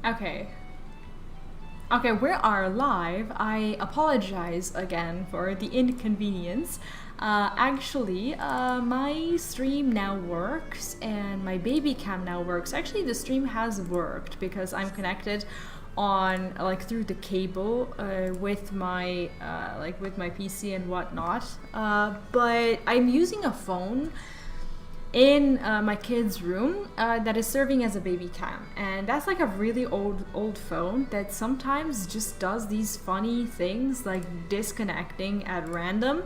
Okay. Okay, we are live. I apologize again for the inconvenience. My stream now works and my baby cam now works. Actually, the stream has worked because I'm connected on through the cable with my with my PC and whatnot. But I'm using a phone in my kid's room that is serving as a baby cam, and that's like a really old phone that sometimes just does these funny things like disconnecting at random,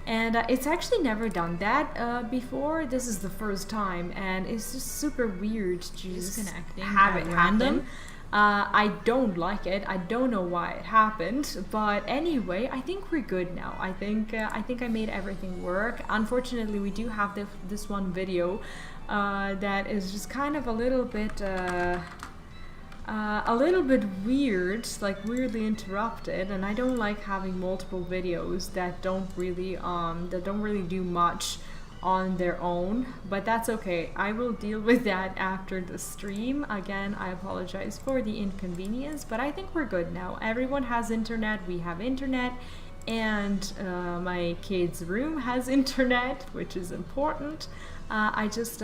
and it's actually never done that before. This is the first time, and it's just super weird to just have it happen. I don't like it. I don't know why it happened, but anyway, I think we're good now. I think I made everything work. Unfortunately, we do have this one video that is just kind of a little bit weird, like weirdly interrupted, and I don't like having multiple videos that don't really do much on their own, but that's okay. I will deal with that after the stream. Again, I apologize for the inconvenience, but I think we're good now. Everyone has internet, we have internet, and my kid's room has internet, which is important. I'm just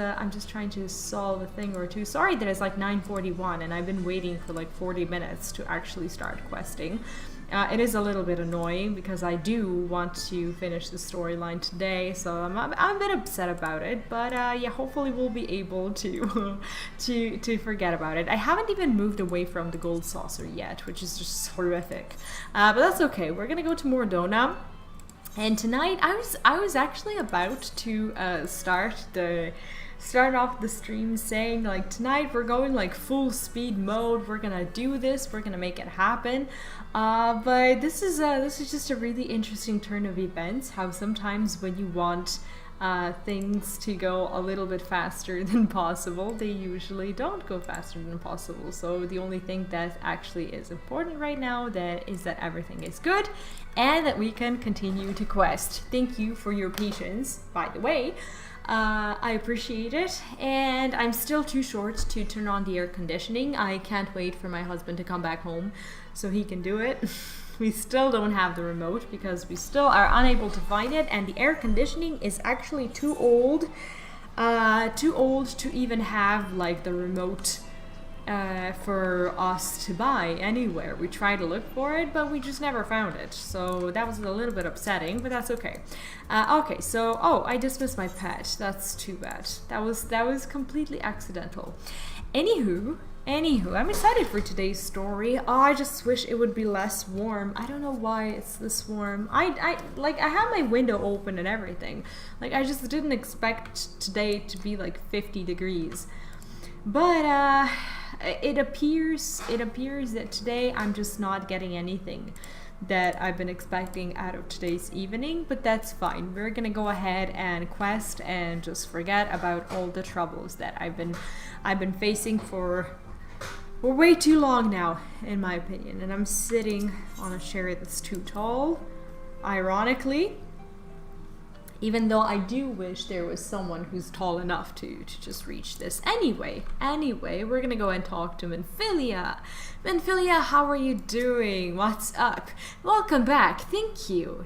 trying to solve a thing or two. Sorry that it's like 9:41 and I've been waiting for like 40 minutes to actually start questing. It is a little bit annoying because I do want to finish the storyline today, so I'm a bit upset about it. But yeah, hopefully we'll be able to to forget about it. I haven't even moved away from the gold saucer yet, which is just horrific. But that's okay. We're gonna go to Mordona. And tonight, I was actually about to start off the stream saying like, tonight we're going like full speed mode. We're gonna do this. We're gonna make it happen. But this is just a really interesting turn of events. How sometimes when you want things to go a little bit faster than possible, they usually don't go faster than possible. So the only thing that actually is important right now is that everything is good and that we can continue to quest. Thank you for your patience, by the way. I appreciate it, and I'm still too short to turn on the air conditioning. I can't wait for my husband to come back home so he can do it. We still don't have the remote because we still are unable to find it, and the air conditioning is actually too old to even have like the remote for us to buy anywhere. We tried to look for it, but we just never found it. So that was a little bit upsetting, but that's okay. Okay, so I dismissed my pet. That's too bad. That was completely accidental. Anywho, I'm excited for today's story. I just wish it would be less warm. I don't know why it's this warm. I have my window open and everything. Like, I just didn't expect today to be like 50 degrees. But it appears that today I'm just not getting anything that I've been expecting out of today's evening, but that's fine. We're gonna go ahead and quest and just forget about all the troubles that I've been facing for way too long now, in my opinion. And I'm sitting on a chair that's too tall, ironically. Even though I do wish there was someone who's tall enough to just reach this. Anyway, we're gonna go and talk to Menphilia. Menphilia, how are you doing? What's up? Welcome back. Thank you.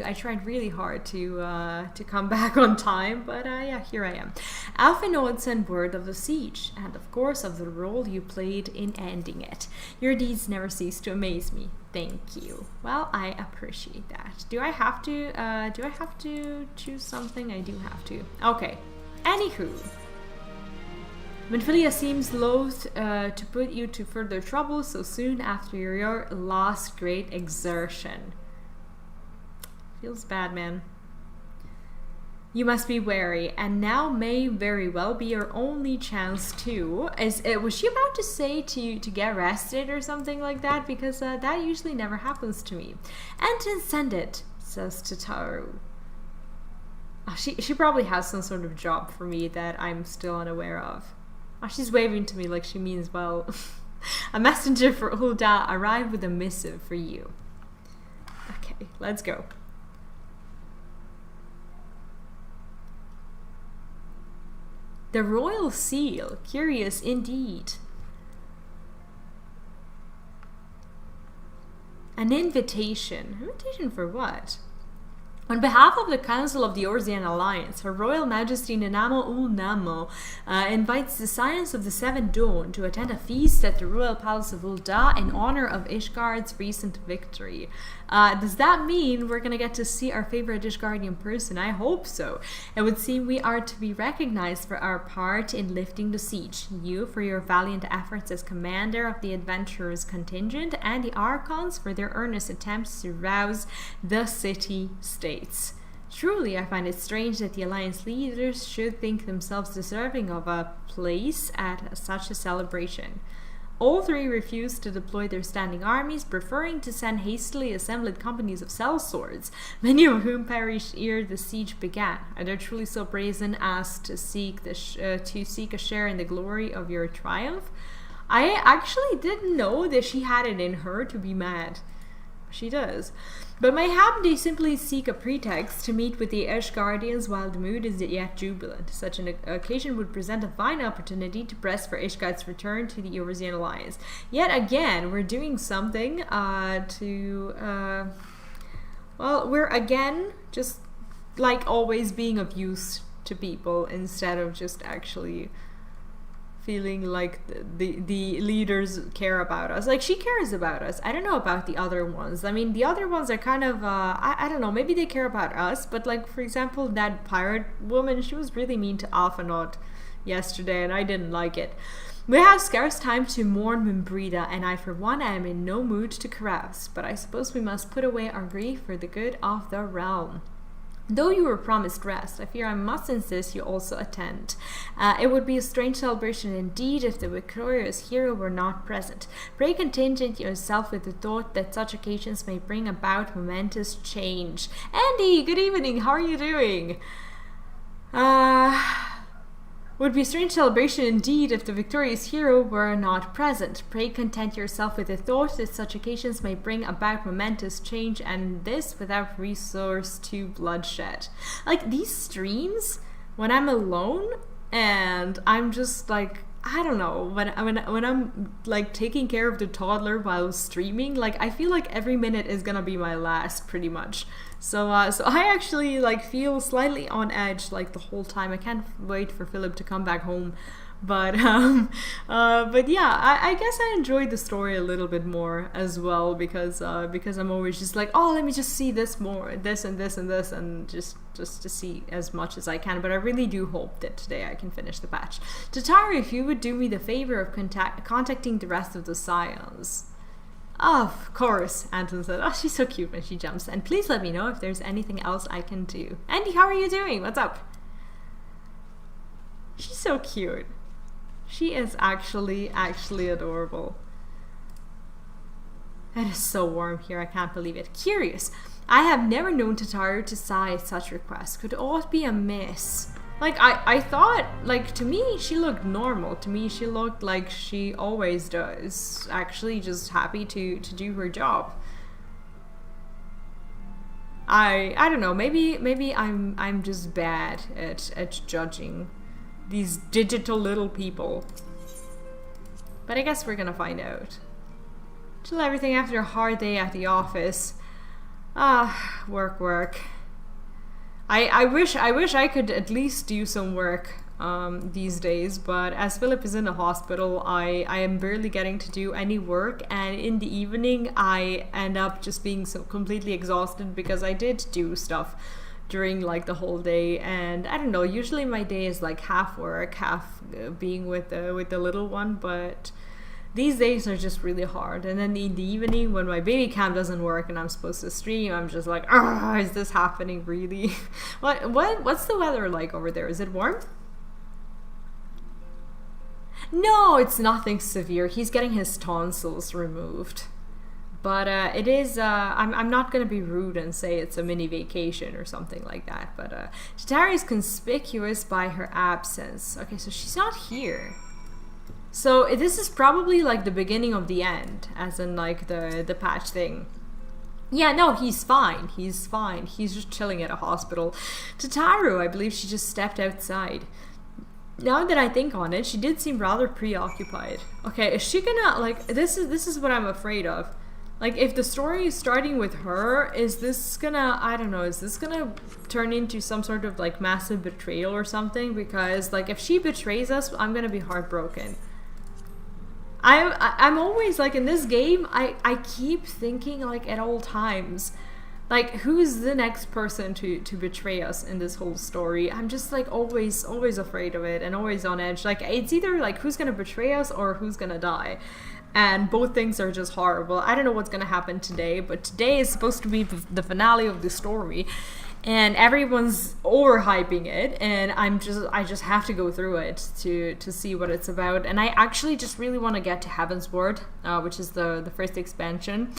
I tried really hard to come back on time, but yeah, here I am. Alphinoid sent word of the siege, and of course of the role you played in ending it. Your deeds never cease to amaze me. Thank you. Well, I appreciate that. Do I have to choose something? I do have to. Okay. Anywho. Menphilia seems loath to put you to further trouble so soon after your last great exertion. Feels bad, man. You must be wary, and now may very well be your only chance too. Was she about to say to get arrested or something like that? Because that usually never happens to me. And to send it, says Tataru. She probably has some sort of job for me that I'm still unaware of. She's waving to me like she means well. A messenger for Ulda arrived with a missive for you. Okay, let's go. The royal seal. Curious indeed. An invitation. Invitation for what? On behalf of the Council of the Orzian Alliance, Her Royal Majesty Nanamo Ul Namo invites the Scions of the Seven Dawn to attend a feast at the Royal Palace of Ul'dah in honor of Ishgard's recent victory. Does that mean we're going to get to see our favorite Ishgardian in person? I hope so. It would seem we are to be recognized for our part in lifting the siege. You for your valiant efforts as commander of the adventurers contingent, and the Archons for their earnest attempts to rouse the city-states. Truly, I find it strange that the Alliance leaders should think themselves deserving of a place at such a celebration. All three refused to deploy their standing armies, preferring to send hastily assembled companies of sellswords, many of whom perished ere the siege began. Are they truly so brazen as to seek a share in the glory of your triumph? I actually didn't know that she had it in her to be mad. She does. But mayhap they simply seek a pretext to meet with the Ishgardians while the mood is yet jubilant. Such an occasion would present a fine opportunity to press for Ishgard's return to the Orzian Alliance. Yet again, we're doing something we're again just like always being of use to people instead of just actually feeling like the leaders care about us. Like, she cares about us. I don't know about the other ones. I mean, the other ones are kind of I don't know, maybe they care about us, but like, for example, that pirate woman, she was really mean to Alphanaut yesterday and I didn't like it. We have scarce time to mourn Mimbrida, and I for one am in no mood to carouse, but I suppose we must put away our grief for the good of the realm. Though you were promised rest, I fear I must insist you also attend. It would be a strange celebration indeed if the victorious hero were not present. Pray contingent yourself with the thought that such occasions may bring about momentous change. Andy, good evening, how are you doing? Would be a strange celebration indeed if the victorious hero were not present. Pray content yourself with the thought that such occasions may bring about momentous change, and this without resource to bloodshed. Like, these streams, when I'm alone and I'm just like, I don't know, when I'm like taking care of the toddler while streaming, like, I feel like every minute is gonna be my last, pretty much. So I actually like feel slightly on edge like the whole time. I can't wait for Philip to come back home. But yeah, I guess I enjoyed the story a little bit more as well because I'm always just like, oh, let me just see this more, this and this and this, and just to see as much as I can. But I really do hope that today I can finish the patch. Tataru, if you would do me the favor of contacting the rest of the Scions. Of course, Anton said. Oh, she's so cute when she jumps. And please let me know if there's anything else I can do. Andy, how are you doing? What's up? She's so cute. She is actually adorable. It is so warm here, I can't believe it. Curious. I have never known Tataru to sigh at such requests. Could aught be amiss? Like, I thought, like, to me, she looked normal. To me, she looked like she always does. Actually, just happy to do her job. I don't know, maybe I'm just bad at judging these digital little people. But I guess we're gonna find out. Chill everything after a hard day at the office. Work. I wish I could at least do some work these days, but as Philip is in the hospital, I am barely getting to do any work, and in the evening I end up just being so completely exhausted because I did do stuff during like the whole day, and I don't know, usually my day is like half work, half being with the little one, but these days are just really hard. And then in the evening when my baby cam doesn't work and I'm supposed to stream, I'm just like, is this happening really? What's the weather like over there? Is it warm? No, it's nothing severe. He's getting his tonsils removed. But it is, I'm not going to be rude and say it's a mini vacation or something like that. But Chitauri is conspicuous by her absence. Okay, so she's not here. So this is probably like the beginning of the end, as in like the patch thing. Yeah, no, he's fine. He's fine. He's just chilling at a hospital. Tataru, I believe she just stepped outside. Now that I think on it, she did seem rather preoccupied. Okay, is she gonna, like, this is what I'm afraid of. Like, if the story is starting with her, is this gonna, I don't know, is this gonna turn into some sort of, like, massive betrayal or something? Because, like, if she betrays us, I'm gonna be heartbroken. I'm always, like, in this game, I keep thinking, like, at all times, like, who's the next person to betray us in this whole story? I'm just, like, always afraid of it and always on edge. Like, it's either, like, who's gonna betray us or who's gonna die. And both things are just horrible. I don't know what's gonna happen today, but today is supposed to be the finale of the story. And everyone's overhyping it, and I just have to go through it to see what it's about. And I actually just really want to get to Heaven's Word, which is the first expansion.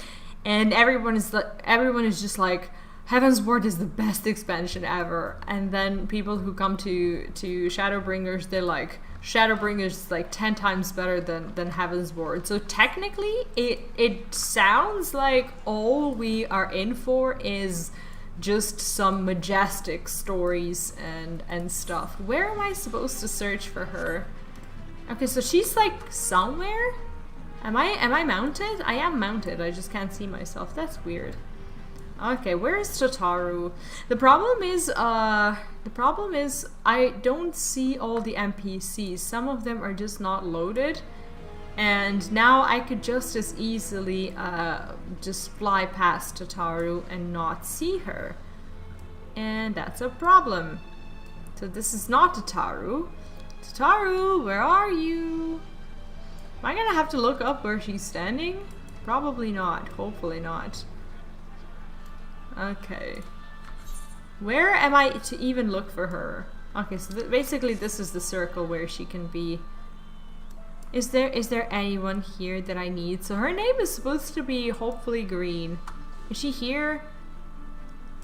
And everyone is just like, Heaven's Word is the best expansion ever. And then people who come to Shadowbringers, they're like, Shadowbringers is like 10 times better than Heaven's Word. So technically, it sounds like all we are in for is just some majestic stories and stuff. Where am I supposed to search for her? Okay, so she's like somewhere? Am I mounted? I am mounted, I just can't see myself. That's weird. Okay, where is Tataru? The problem is I don't see all the NPCs. Some of them are just not loaded. And now I could just as easily just fly past Tataru and not see her. And that's a problem. So this is not Tataru. Tataru, where are you? Am I gonna have to look up where she's standing? Probably not. Hopefully not. Okay. Where am I to even look for her? Okay, so basically this is the circle where she can be. Is there anyone here that I need? So her name is supposed to be hopefully Green. Is she here?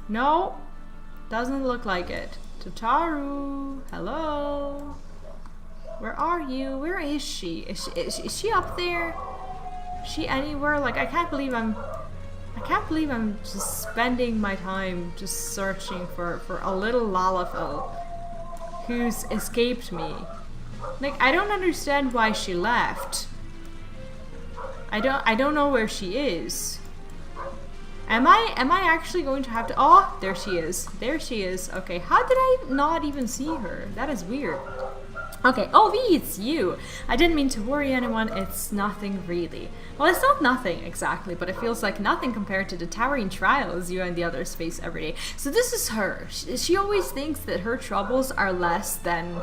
No. Doesn't look like it. Tataru, hello. Where are you? Where is she? Is she up there? Is she anywhere? Like, I can't believe I'm just spending my time just searching for a little Lalafell who's escaped me. Like, I don't understand why she left. I don't know where she is. Am I actually going to have to... Oh, there she is. There she is. Okay, how did I not even see her? That is weird. Okay, oh V, it's you. I didn't mean to worry anyone, it's nothing really. Well, it's not nothing exactly, but it feels like nothing compared to the towering trials you and the others face every day. So this is her. She always thinks that her troubles are less than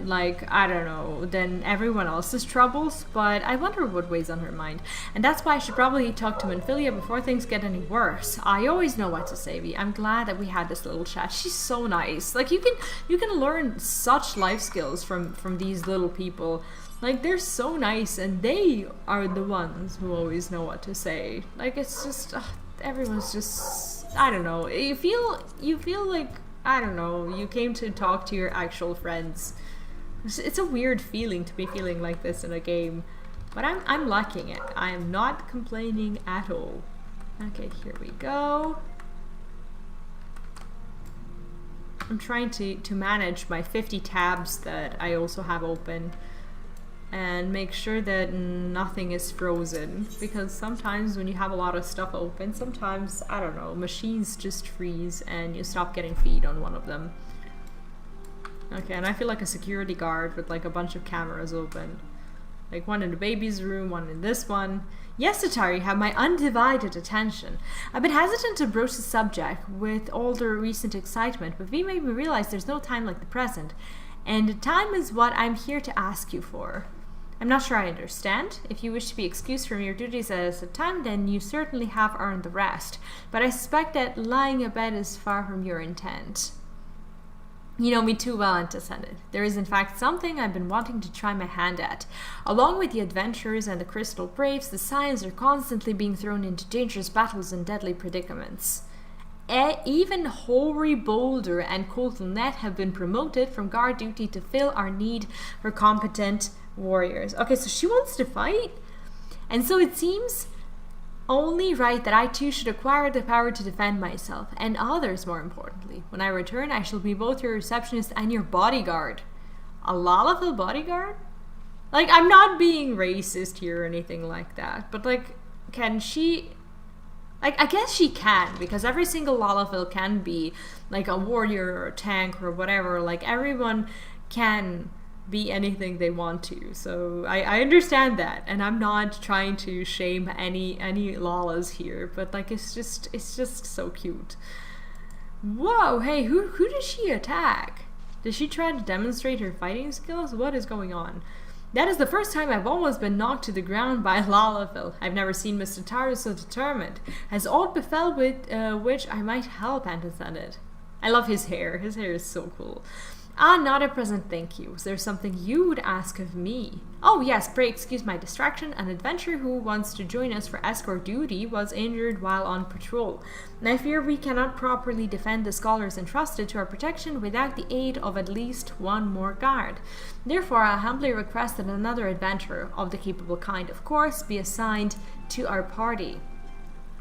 like, I don't know, than everyone else's troubles, but I wonder what weighs on her mind. And that's why I should probably talk to Manphilia before things get any worse. I always know what to say, V. I'm glad that we had this little chat. She's so nice. Like, you can learn such life skills from these little people. Like, they're so nice, and they are the ones who always know what to say. Like, it's just, everyone's just, I don't know. You feel like, I don't know, you came to talk to your actual friends. It's a weird feeling to be feeling like this in a game, but I'm liking it. I am not complaining at all. Okay, here we go. I'm trying to manage my 50 tabs that I also have open and make sure that nothing is frozen, because sometimes when you have a lot of stuff open, sometimes, I don't know, machines just freeze and you stop getting feed on one of them. Okay, and I feel like a security guard with like a bunch of cameras open. Like one in the baby's room, one in this one. Yes, Atari, you have my undivided attention. I've been hesitant to broach the subject with all the recent excitement, but V made me realize there's no time like the present. And time is what I'm here to ask you for. I'm not sure I understand. If you wish to be excused from your duties at a time, then you certainly have earned the rest. But I suspect that lying abed is far from your intent. You know me too well, Antecedent. There is in fact something I've been wanting to try my hand at. Along with the adventurers and the Crystal Braves, the Scions are constantly being thrown into dangerous battles and deadly predicaments. Even Hoary Boulder and Colton Net have been promoted from guard duty to fill our need for competent warriors. Okay, so she wants to fight? And so it seems only right that I too should acquire the power to defend myself, and others more importantly. When I return, I shall be both your receptionist and your bodyguard. A Lalafell bodyguard? Like, I'm not being racist here or anything like that, but like, can she... Like, I guess she can, because every single Lalafell can be like a warrior or a tank or whatever. Like, everyone can be anything they want to. So I understand that, and I'm not trying to shame any Lalas here, but like, it's just so cute. Whoa, hey, who did she attack? Did she try to demonstrate her fighting skills? What is going on? That is the first time I've almost been knocked to the ground by a Lalafell. I've never seen Mr. Taru so determined. Has aught befell with which I might help, Antecedent? I love his hair. His hair is so cool. Ah, not at present, thank you. Is there something you would ask of me? Oh yes, pray excuse my distraction. An adventurer who wants to join us for escort duty was injured while on patrol. And I fear we cannot properly defend the scholars entrusted to our protection without the aid of at least one more guard. Therefore, I humbly request that another adventurer, of the capable kind of course, be assigned to our party.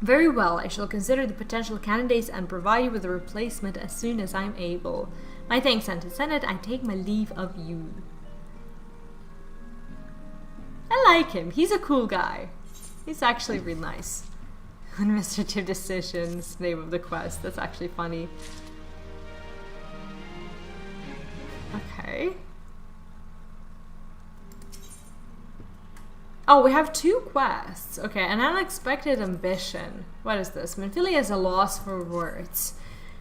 Very well, I shall consider the potential candidates and provide you with a replacement as soon as I am able. My thanks, Antecedent. I take my leave of you. I like him. He's a cool guy. He's actually real nice. Administrative decisions, name of the quest. That's actually funny. Okay. Oh, we have 2 quests. Okay, an unexpected ambition. What is this? Manphilia is a loss for words.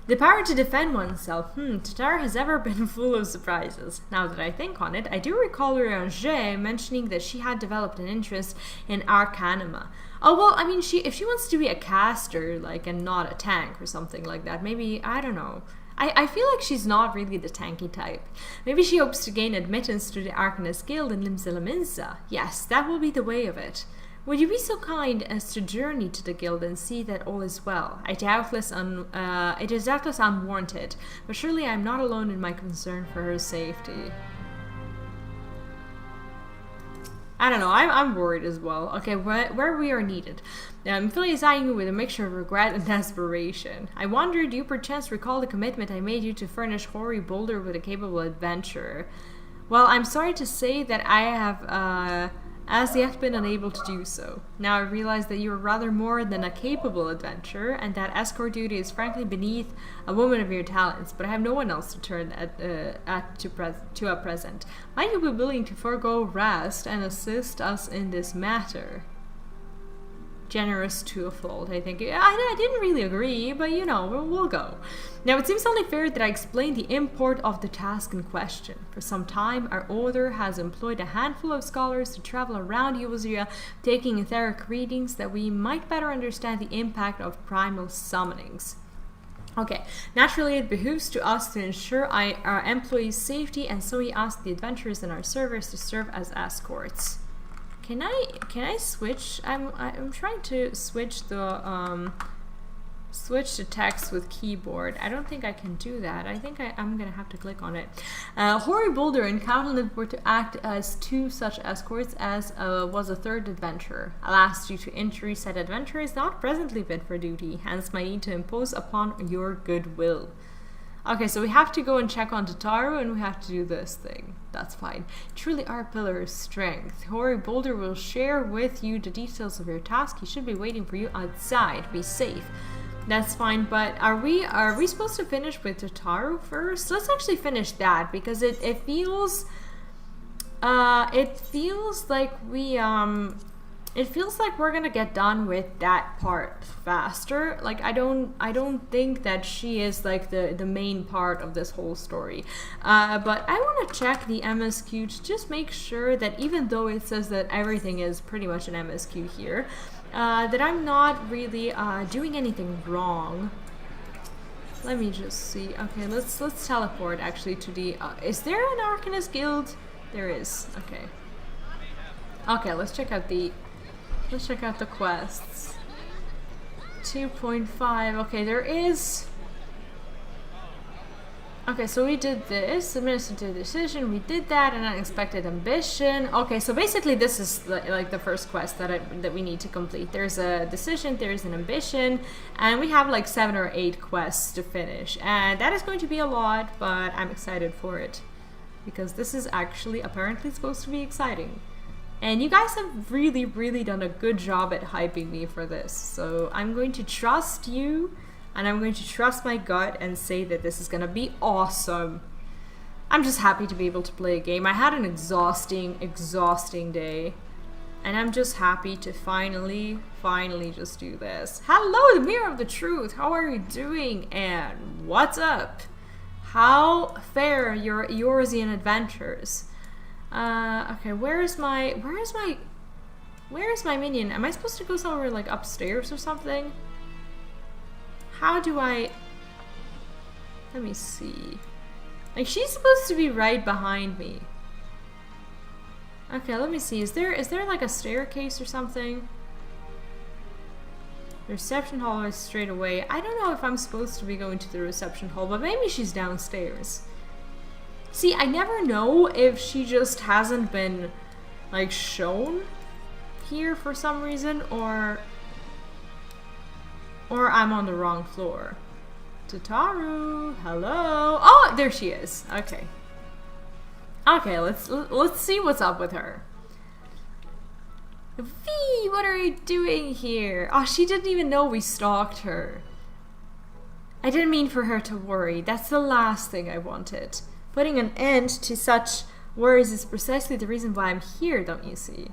The power to defend oneself. Tatar has ever been full of surprises. Now that I think on it, I do recall Ranger mentioning that she had developed an interest in Arcanima. Oh, well, I mean, if she wants to be a caster, like, and not a tank or something like that, maybe, I don't know. I feel like she's not really the tanky type. Maybe she hopes to gain admittance to the Arcanist Guild in Limzelaminza. Yes, that will be the way of it. Would you be so kind as to journey to the guild and see that all is well? It is doubtless unwarranted, but surely I am not alone in my concern for her safety. I don't know, I'm worried as well. Okay, where we are needed. I'm feeling eyeing you with a mixture of regret and desperation. I wonder, do you perchance recall the commitment I made you to furnish Hoary Boulder with a capable adventurer? Well, I'm sorry to say that I have, as yet been unable to do so. Now I realize that you are rather more than a capable adventurer, and that escort duty is frankly beneath a woman of your talents, but I have no one else to turn to at present. Might you be willing to forego rest and assist us in this matter? Generous to a fault, I think. I didn't really agree, but you know, we'll go. Now, it seems only fair that I explain the import of the task in question. For some time, our order has employed a handful of scholars to travel around Eorzea, taking etheric readings that we might better understand the impact of primal summonings. Okay, naturally it behooves to us to ensure our employees' safety, and so we ask the adventurers in our service to serve as escorts. Can I switch? I'm trying to switch the text with keyboard. I don't think I can do that. I think I'm gonna have to click on it. Hoary Boulder and Countenance were to act as 2 such escorts, as was a 3rd adventurer. Alas, due to injury, said adventurer is not presently fit for duty, hence my need to impose upon your goodwill. Okay, so we have to go and check on Tataru, and we have to do this thing. That's fine. Truly our pillar of strength. Hoary Boulder will share with you the details of your task. He should be waiting for you outside. Be safe. That's fine, but are we supposed to finish with Tataru first? Let's actually finish that, because it feels like it feels like we're gonna get done with that part faster. Like, I don't think that she is like the main part of this whole story. But I want to check the MSQ to just make sure that, even though it says that everything is pretty much an MSQ here, that I'm not really doing anything wrong. Let me just see. Okay, let's teleport actually to the. Is there an Arcanist Guild? There is. Okay. Okay, let's check out the. Let's check out the quests. 2.5. Okay, there is. Okay, so we did this. Administrative decision. We did that. An unexpected ambition. Okay, so basically this is like the first quest that we need to complete. There's a decision. There's an ambition, and we have like 7 or 8 quests to finish. And that is going to be a lot, but I'm excited for it because this is actually apparently supposed to be exciting. And you guys have really, really done a good job at hyping me for this. So I'm going to trust you, and I'm going to trust my gut and say that this is going to be awesome. I'm just happy to be able to play a game. I had an exhausting day. And I'm just happy to finally just do this. Hello, the Mirror of the Truth. How are you doing? And what's up? How fare your Eorzean adventures? Okay, where's my minion? Am I supposed to go somewhere like upstairs or something? How do I... Let me see. Like, she's supposed to be right behind me. Okay, let me see. Is there like a staircase or something? The reception hall is straight away. I don't know if I'm supposed to be going to the reception hall, but maybe she's downstairs. See, I never know if she just hasn't been, like, shown here for some reason, or I'm on the wrong floor. Tataru, hello. Oh, there she is. Okay. Okay, let's see what's up with her. V, what are you doing here? Oh, she didn't even know we stalked her. I didn't mean for her to worry. That's the last thing I wanted. Putting an end to such worries is precisely the reason why I'm here, don't you see?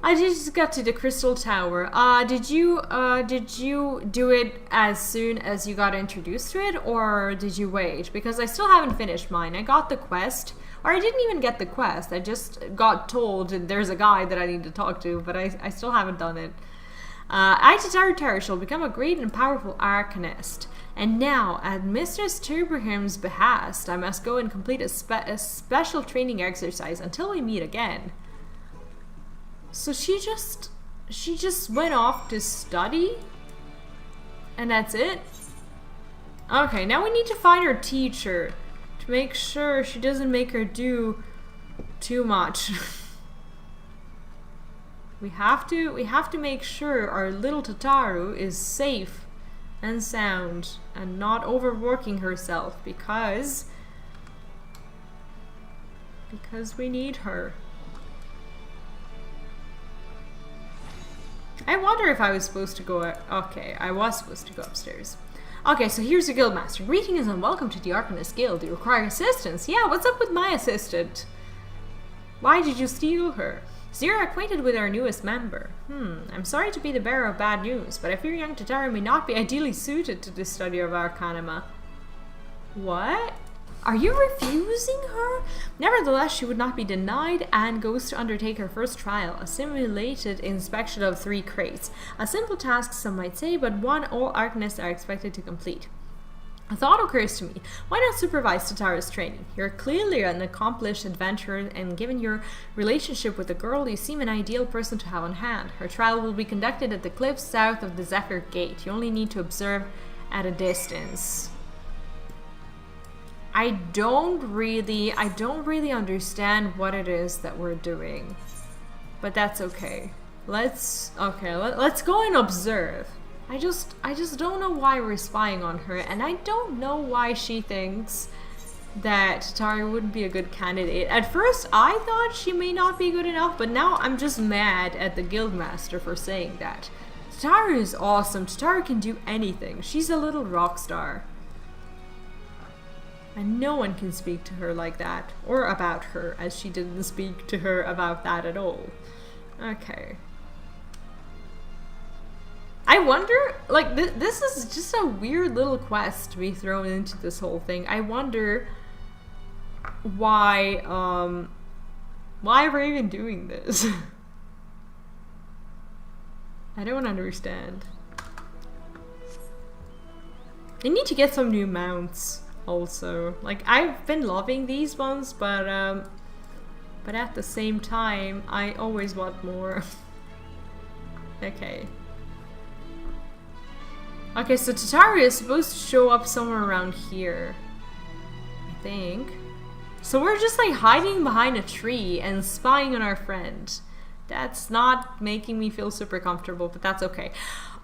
I just got to the Crystal Tower. Did you do it as soon as you got introduced to it, or did you wait? Because I still haven't finished mine. I got the quest, or I didn't even get the quest. I just got told there's a guy that I need to talk to, but I still haven't done it. I, Tataru shall become a great and powerful arcanist. And now, at Mistress Turberham's behest, I must go and complete a special training exercise until we meet again. So she just went off to study? And that's it? Okay, now we need to find her teacher to make sure she doesn't make her do too much. We have to make sure our little Tataru is safe and sound and not overworking herself because we need her. I wonder if I was supposed to go... Okay, I was supposed to go upstairs. Okay, so here's your guildmaster. Greetings and welcome to the Arcanist Guild. Do you require assistance? Yeah, what's up with my assistant? Why did you steal her? So you're acquainted with our newest member. I'm sorry to be the bearer of bad news, but I fear young Tataru may not be ideally suited to the study of Arcanima. What? Are you refusing her? Nevertheless, she would not be denied and goes to undertake her first trial, a simulated inspection of 3 crates. A simple task, some might say, but one all arcanists are expected to complete. A thought occurs to me. Why not supervise Tataru's training? You're clearly an accomplished adventurer, and given your relationship with the girl, you seem an ideal person to have on hand. Her trial will be conducted at the cliffs south of the Zephyr Gate. You only need to observe at a distance. I don't really understand what it is that we're doing, but that's okay. Let's go and observe. I just don't know why we're spying on her, and I don't know why she thinks that Tataru wouldn't be a good candidate. At first, I thought she may not be good enough, but now I'm just mad at the guildmaster for saying that. Tataru is awesome. Tataru can do anything. She's a little rock star. And no one can speak to her like that, or about her, as she didn't speak to her about that at all. Okay. I wonder, like, this is just a weird little quest to be thrown into this whole thing. I wonder why we're even doing this. I don't understand. I need to get some new mounts also. Like, I've been loving these ones, but at the same time, I always want more. Okay. Okay, so Tataru is supposed to show up somewhere around here, I think. So we're just like hiding behind a tree and spying on our friend. That's not making me feel super comfortable, but that's okay.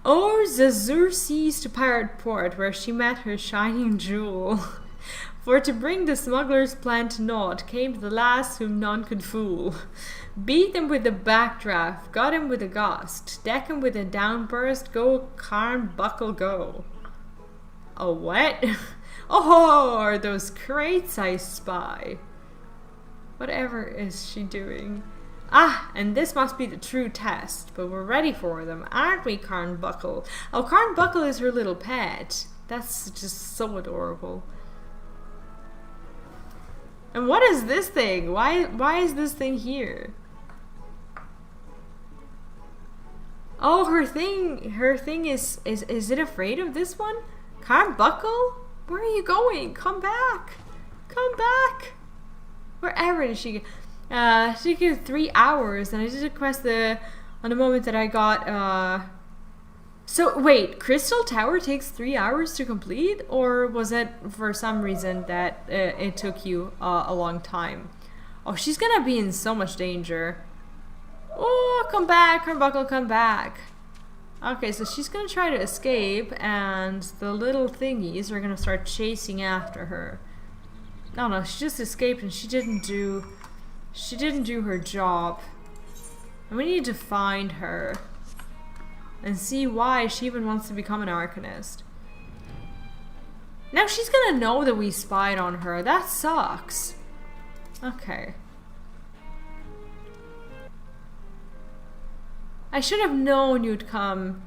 Or Zazur sees to Pirate Port, where she met her shining jewel. For to bring the smuggler's plan to naught came the lass whom none could fool. Beat him with a backdraft, got him with a gust, deck him with a downburst, go carn buckle go. Oh, what? Oh, are those crates I spy? Whatever is she doing? Ah, and this must be the true test, but we're ready for them, aren't we, Carnbuckle? Oh, Carnbuckle is her little pet. That's just so adorable. And what is this thing? Why is this thing here? Oh, her thing is it afraid of this one? Carnbuckle? Where are you going? Come back. Come back. Wherever did she go? She gave 3 hours, and I did a quest on the moment that I got so wait, Crystal Tower takes 3 hours to complete, or was it for some reason that it took you a long time? Oh, she's gonna be in so much danger. Oh, come back, Carnbuckle, come back. Okay, so she's gonna try to escape, and the little thingies are gonna start chasing after her. No, she just escaped, and she didn't do her job. And we need to find her and see why she even wants to become an Arcanist. Now she's gonna know that we spied on her. That sucks. Okay. I should have known you'd come.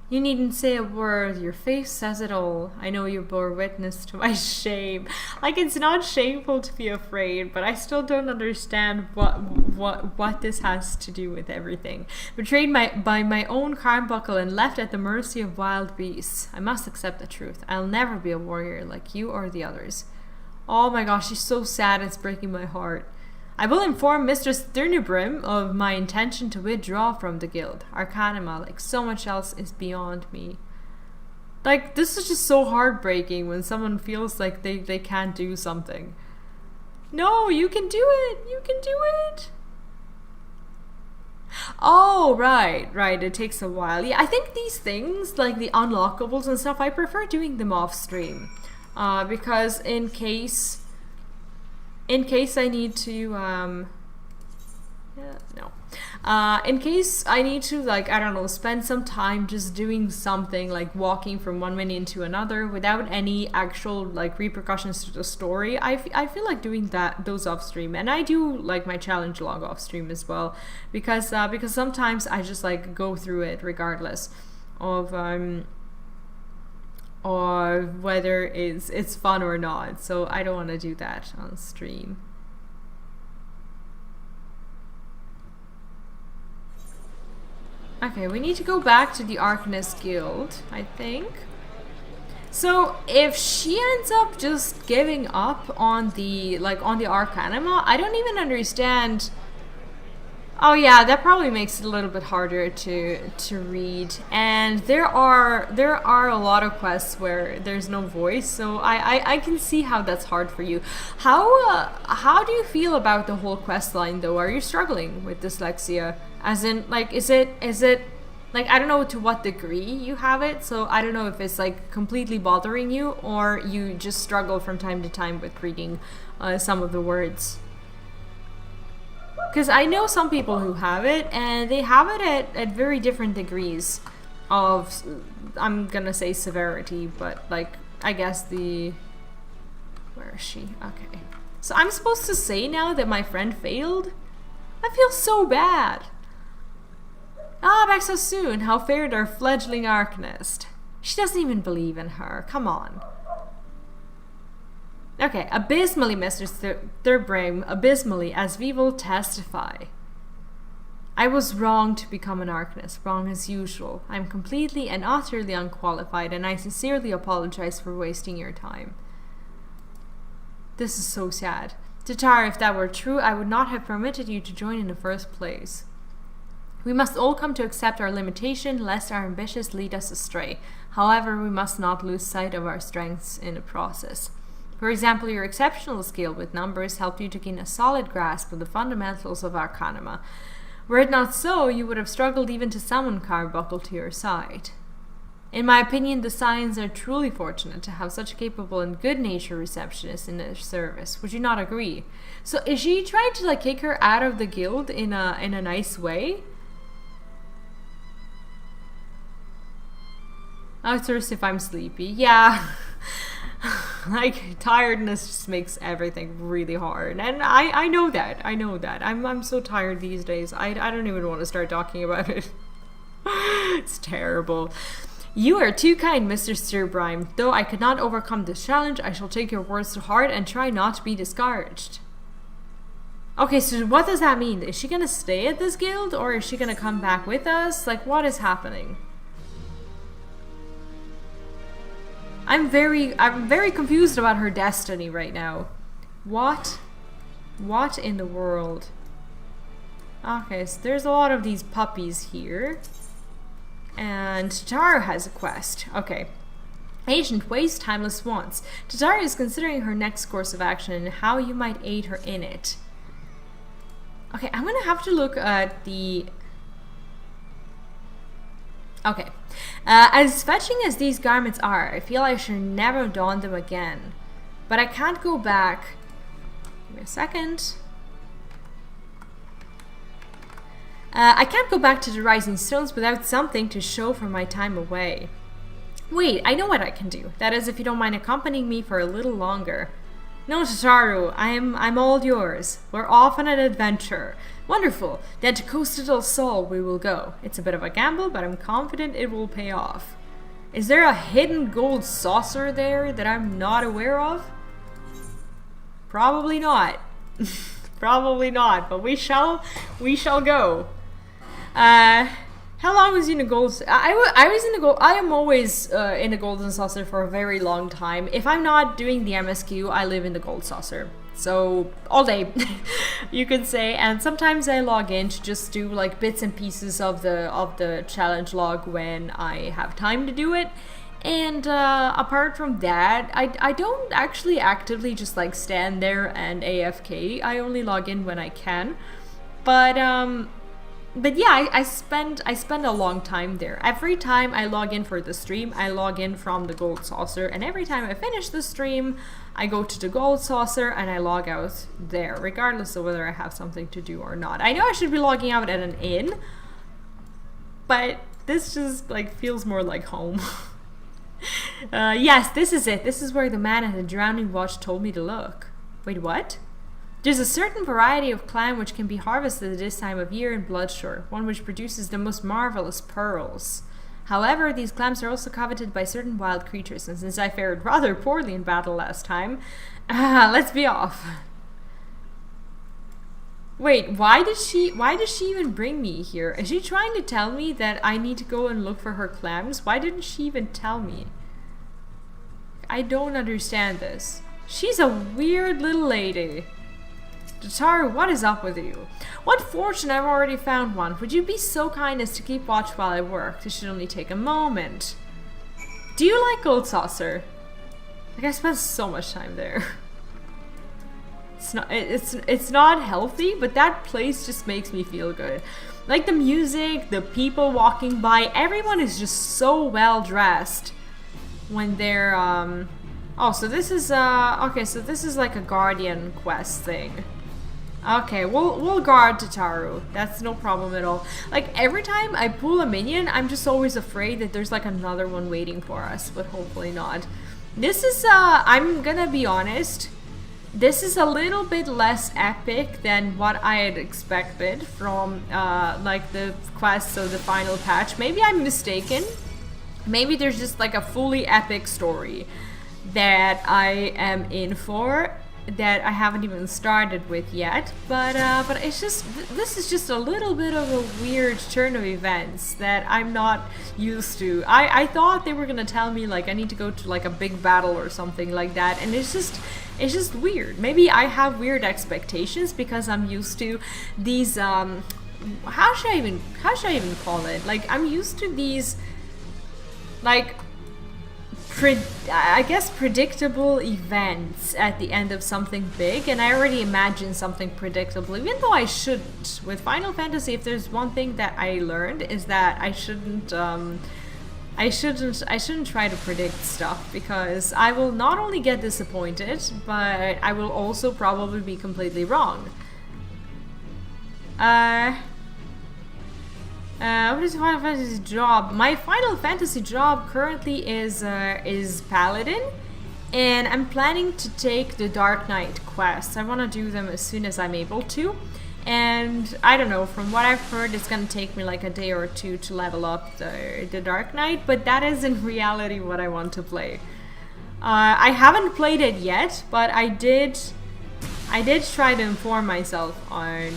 You needn't say a word. Your face says it all. I know you bore witness to my shame. Like, it's not shameful to be afraid, but I still don't understand what this has to do with everything. Betrayed by my own Carnbuckle and left at the mercy of wild beasts. I must accept the truth. I'll never be a warrior like you or the others. Oh my gosh, she's so sad. It's breaking my heart. I will inform Mistress Thurnibrim of my intention to withdraw from the guild. Arcanima, like so much else, is beyond me. Like, this is just so heartbreaking when someone feels like they can't do something. No, you can do it! You can do it! Oh, right. It takes a while. Yeah, I think these things, like the unlockables and stuff, I prefer doing them off stream. Because in case I need to, in case I need to, like, I don't know, spend some time just doing something, like walking from one menu into another without any actual, like, repercussions to the story, I feel like doing those off stream. And I do, like, my challenge log off stream as well, because sometimes I just, like, go through it regardless of, or whether it's fun or not. So I don't want to do that on stream. Okay, we need to go back to the Arcanist Guild, I think. So if she ends up just giving up on the Arcanima, I don't even understand. Oh yeah, that probably makes it a little bit harder to read. And there are a lot of quests where there's no voice, so I can see how that's hard for you. How do you feel about the whole quest line though? Are you struggling with dyslexia? As in, like, is it like, I don't know to what degree you have it, so I don't know if it's like completely bothering you or you just struggle from time to time with reading some of the words. Because I know some people who have it, and they have it at very different degrees of, I'm gonna say severity, but like, I guess where is she? Okay. So I'm supposed to say now that my friend failed? I feel so bad. Ah, back so soon. How fared our fledgling Arcanist? She doesn't even believe in her. Come on. Okay, abysmally, Mr. Thurbrame, abysmally, as we will testify. I was wrong to become an Arcanist, wrong as usual. I am completely and utterly unqualified, and I sincerely apologize for wasting your time. This is so sad. Tatar, if that were true, I would not have permitted you to join in the first place. We must all come to accept our limitation, lest our ambitions lead us astray. However, we must not lose sight of our strengths in the process. For example, your exceptional skill with numbers helped you to gain a solid grasp of the fundamentals of Arcanima. Were it not so, you would have struggled even to summon Carnbuckle to your side. In my opinion, the Scions are truly fortunate to have such a capable and good-natured receptionist in their service. Would you not agree? So is she trying to like kick her out of the guild in a nice way? Oh, it's worse if I'm sleepy. Yeah. Like, tiredness just makes everything really hard. And I know that. I know that. I'm so tired these days. I don't even want to start talking about it. It's terrible. You are too kind, Mr. Sturbrime. Though I could not overcome this challenge, I shall take your words to heart and try not to be discouraged. Okay, so what does that mean? Is she gonna stay at this guild, or is she gonna come back with us? Like, what is happening? I'm very confused about her destiny right now. What in the world? Okay, so there's a lot of these puppies here. And Tataru has a quest. Okay. Ancient Waste, Timeless Wants. Tataru is considering her next course of action and how you might aid her in it. Okay, I'm gonna have to look at the... Okay. As fetching as these garments are, I feel I should never don them again. But I can't go back. Give me a second. I can't go back to the Rising Stones without something to show for my time away. Wait, I know what I can do. That is, if you don't mind accompanying me for a little longer. No, Tataru, I'm all yours. We're off on an adventure. Wonderful. Then to Costa del Sol we will go. It's a bit of a gamble, but I'm confident it will pay off. Is there a hidden gold saucer there that I'm not aware of? Probably not. Probably not, but we shall go. How long was you in a gold? I was in a gold. I am always in a golden saucer for a very long time. If I'm not doing the MSQ, I live in the gold saucer. So all day, you could say. And sometimes I log in to just do like bits and pieces of the challenge log when I have time to do it. And apart from that, I don't actually actively just like stand there and AFK. I only log in when I can. But yeah, I spend a long time there. Every time I log in for the stream, I log in from the gold saucer, and every time I finish the stream, I go to the gold saucer and I log out there, regardless of whether I have something to do or not. I know I should be logging out at an inn, but this just like feels more like home. Yes, this is it. This is where the man at the Drowning Watch told me to look. Wait, what? There's a certain variety of clam which can be harvested at this time of year in Bloodshore, one which produces the most marvelous pearls. However, these clams are also coveted by certain wild creatures, and since I fared rather poorly in battle last time, let's be off. Wait, why does she even bring me here? Is she trying to tell me that I need to go and look for her clams? Why didn't she even tell me? I don't understand this. She's a weird little lady. Tataru, what is up with you? What fortune, I've already found one. Would you be so kind as to keep watch while I work? This should only take a moment. Do you like Gold Saucer? Like, I spent so much time there. It's not healthy, but that place just makes me feel good. Like the music, the people walking by, everyone is just so well dressed when they're oh, so this is okay, so this is like a guardian quest thing. Okay, we'll guard Tataru. That's no problem at all. Like, every time I pull a minion, I'm just always afraid that there's like another one waiting for us, but hopefully not. This is, I'm gonna be honest, this is a little bit less epic than what I had expected from, like, the quests of the final patch. Maybe I'm mistaken. Maybe there's just like a fully epic story that I am in for, that I haven't even started with yet, but it's just, this is just a little bit of a weird turn of events that I'm not used to. I thought they were gonna tell me like I need to go to like a big battle or something like that, and it's just weird. Maybe I have weird expectations because I'm used to these how should I even call it? Like, I'm used to these like I guess predictable events at the end of something big, and I already imagined something predictable, even though I shouldn't. With Final Fantasy, if there's one thing that I learned, is that I shouldn't I shouldn't try to predict stuff, because I will not only get disappointed, but I will also probably be completely wrong. What is Final Fantasy job? My Final Fantasy job currently is Paladin, and I'm planning to take the Dark Knight quests. I want to do them as soon as I'm able to. And I don't know, from what I've heard, it's gonna take me like a day or two to level up the Dark Knight, but that is in reality what I want to play. I haven't played it yet, but I did try to inform myself on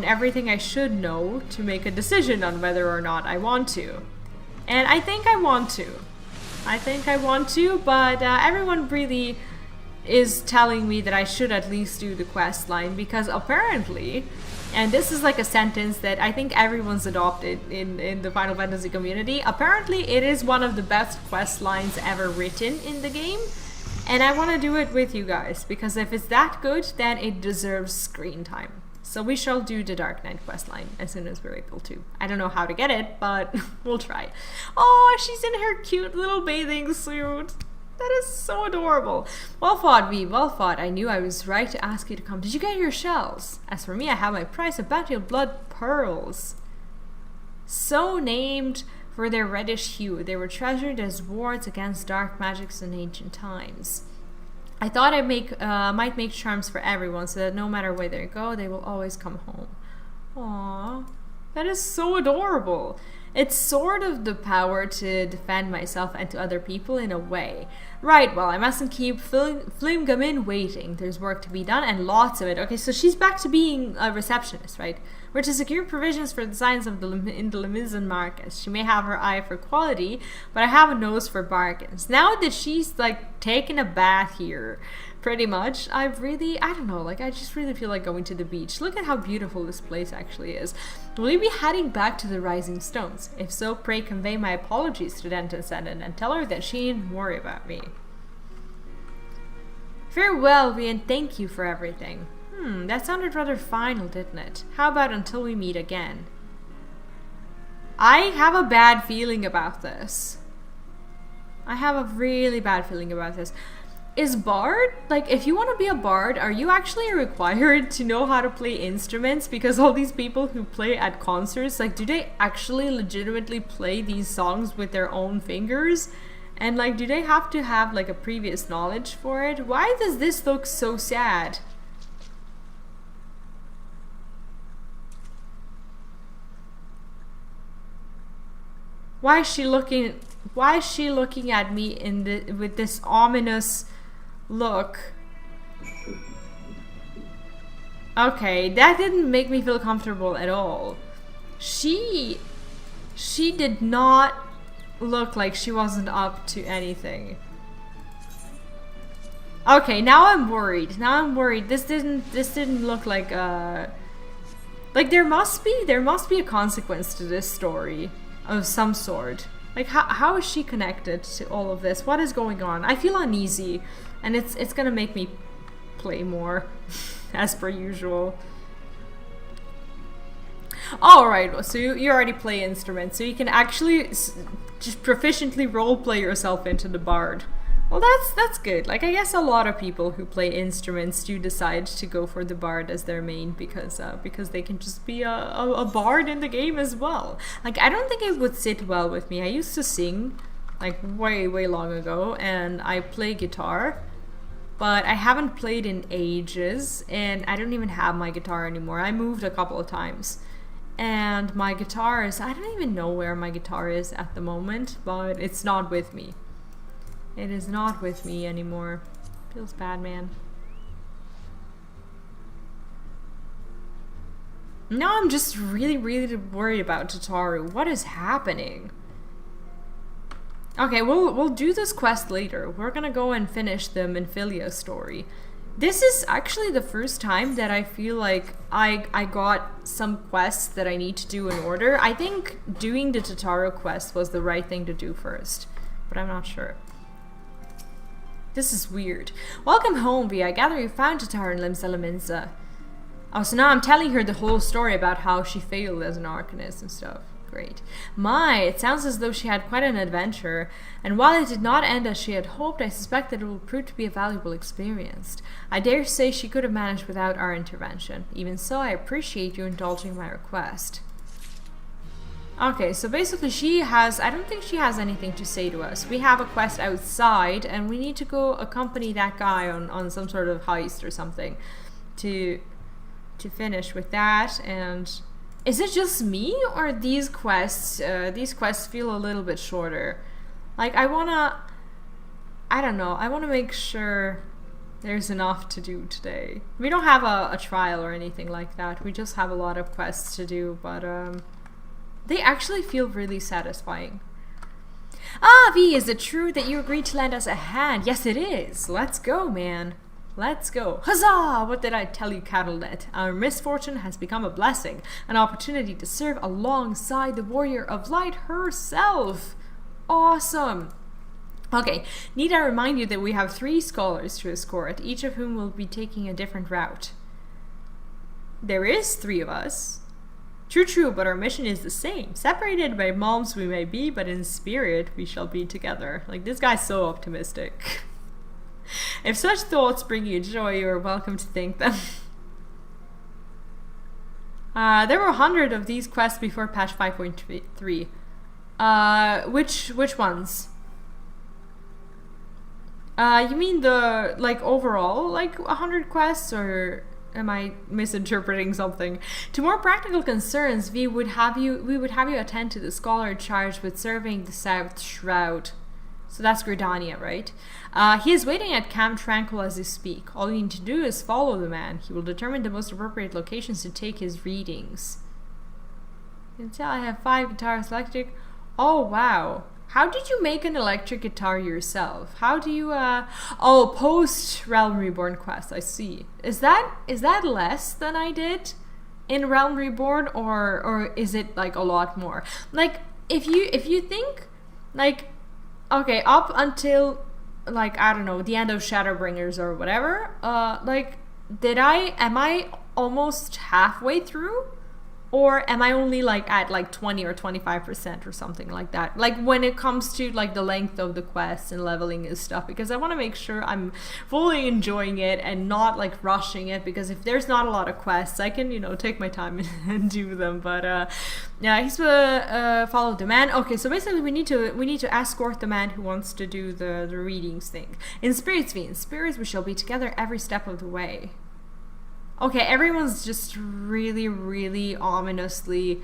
everything I should know to make a decision on whether or not I want to. And I think I want to. But everyone really is telling me that I should at least do the quest line, because apparently, and this is like a sentence that I think everyone's adopted in the Final Fantasy community, apparently it is one of the best quest lines ever written in the game, and I want to do it with you guys, because if it's that good, then it deserves screen time. So we shall do the Dark Knight quest line as soon as we're able to. I don't know how to get it, but we'll try. Oh, she's in her cute little bathing suit. That is so adorable. Well fought, V. Well fought. I knew I was right to ask you to come. Did you get your shells? As for me, I have my prize of battlefield blood pearls. So named for their reddish hue, they were treasured as wards against dark magics in ancient times. I thought I might make charms for everyone, so that no matter where they go, they will always come home. Aww, that is so adorable. It's sort of the power to defend myself and to other people in a way. Right, well, I mustn't keep Flamegamin waiting. There's work to be done, and lots of it. Okay, so she's back to being a receptionist, right? We're to secure provisions for the science of in the Limizan markets. She may have her eye for quality, but I have a nose for bargains. Now that she's, like, taken a bath here, pretty much, I don't know, like, I just really feel like going to the beach. Look at how beautiful this place actually is. Will you be heading back to the Rising Stones? If so, pray convey my apologies to Denton Senden and tell her that she needn't worry about me. Farewell, Vi, and thank you for everything. That sounded rather final, didn't it? How about until we meet again? I have a bad feeling about this. I have a really bad feeling about this. Is Bard, like, if you want to be a Bard, are you actually required to know how to play instruments? Because all these people who play at concerts, like, do they actually legitimately play these songs with their own fingers? And, like, do they have to have, like, a previous knowledge for it? Why does this look so sad? Why is she looking at me with this ominous look? Okay, that didn't make me feel comfortable at all. She did not look like she wasn't up to anything. Okay, now I'm worried. This didn't look like like there must be a consequence to this story of some sort. Like, how is she connected to all of this? What is going on? I feel uneasy, and it's gonna make me play more, as per usual. Alright, so you already play instruments, so you can actually just proficiently roleplay yourself into the Bard. Well, that's good. Like, I guess a lot of people who play instruments do decide to go for the Bard as their main because they can just be a Bard in the game as well. Like, I don't think it would sit well with me. I used to sing, like, way long ago, and I play guitar, but I haven't played in ages, and I don't even have my guitar anymore. I moved a couple of times, and my guitar is, I don't even know where my guitar is at the moment, but it's not with me. It is not with me anymore. Feels bad, man. Now I'm just really worried about Tataru. What is happening? Okay, we'll do this quest later. We're gonna go and finish the Minfilia story. This is actually the first time that I feel like I got some quests that I need to do in order. I think doing the Tataru quest was the right thing to do first, but I'm not sure. This is weird. Welcome home, Vi. I gather you found Tataru in Limsa. Oh, so now I'm telling her the whole story about how she failed as an Arcanist and stuff. great. My, it sounds as though she had quite an adventure, and while it did not end as she had hoped, I suspect that it will prove to be a valuable experience. I dare say she could have managed without our intervention. Even so, I appreciate you indulging my request. Okay, so basically I don't think she has anything to say to us. We have a quest outside, and we need to go accompany that guy on some sort of heist or something to finish with that. And is it just me, or these quests feel a little bit shorter? Like, I don't know, I wanna make sure there's enough to do today. We don't have a trial or anything like that. We just have a lot of quests to do, but they actually feel really satisfying. Ah, V, is it true that you agreed to lend us a hand? Yes, it is. Let's go, man. Let's go. Huzzah! What did I tell you, Cattlenet? Our misfortune has become a blessing, an opportunity to serve alongside the Warrior of Light herself. Awesome. Okay, need I remind you that we have 3 scholars to escort, each of whom will be taking a different route. There is 3 of us. True, but our mission is the same. Separated by moms we may be, but in spirit we shall be together. Like, this guy's so optimistic. If such thoughts bring you joy, you are welcome to think them. There were 100 of these quests before patch 5.3. Which ones? You mean the, like, overall, like, 100 quests, or am I misinterpreting something? To more practical concerns, we would have you attend to the scholar charged with serving the South Shroud. So that's Gridania, right? He is waiting at Camp Tranquil as you speak. All you need to do is follow the man. He will determine the most appropriate locations to take his readings. You can tell I have 5 guitars electric. Oh, wow. How did you make an electric guitar yourself? How do you, oh, post Realm Reborn quest, I see. Is that less than I did in Realm Reborn, or is it, like, a lot more? Like, if you think, like, okay, up until, like, I don't know, the end of Shadowbringers or whatever, like, am I almost halfway through? Or am I only, like, at, like, 20 or 25% or something like that? Like, when it comes to, like, the length of the quest and leveling and stuff, because I want to make sure I'm fully enjoying it and not, like, rushing it, because if there's not a lot of quests, I can, you know, take my time and do them. But, yeah, he's follow the man. Okay, so basically we need to escort the man who wants to do the readings thing. In spirits we shall be together every step of the way. Okay, everyone's just really, really ominously...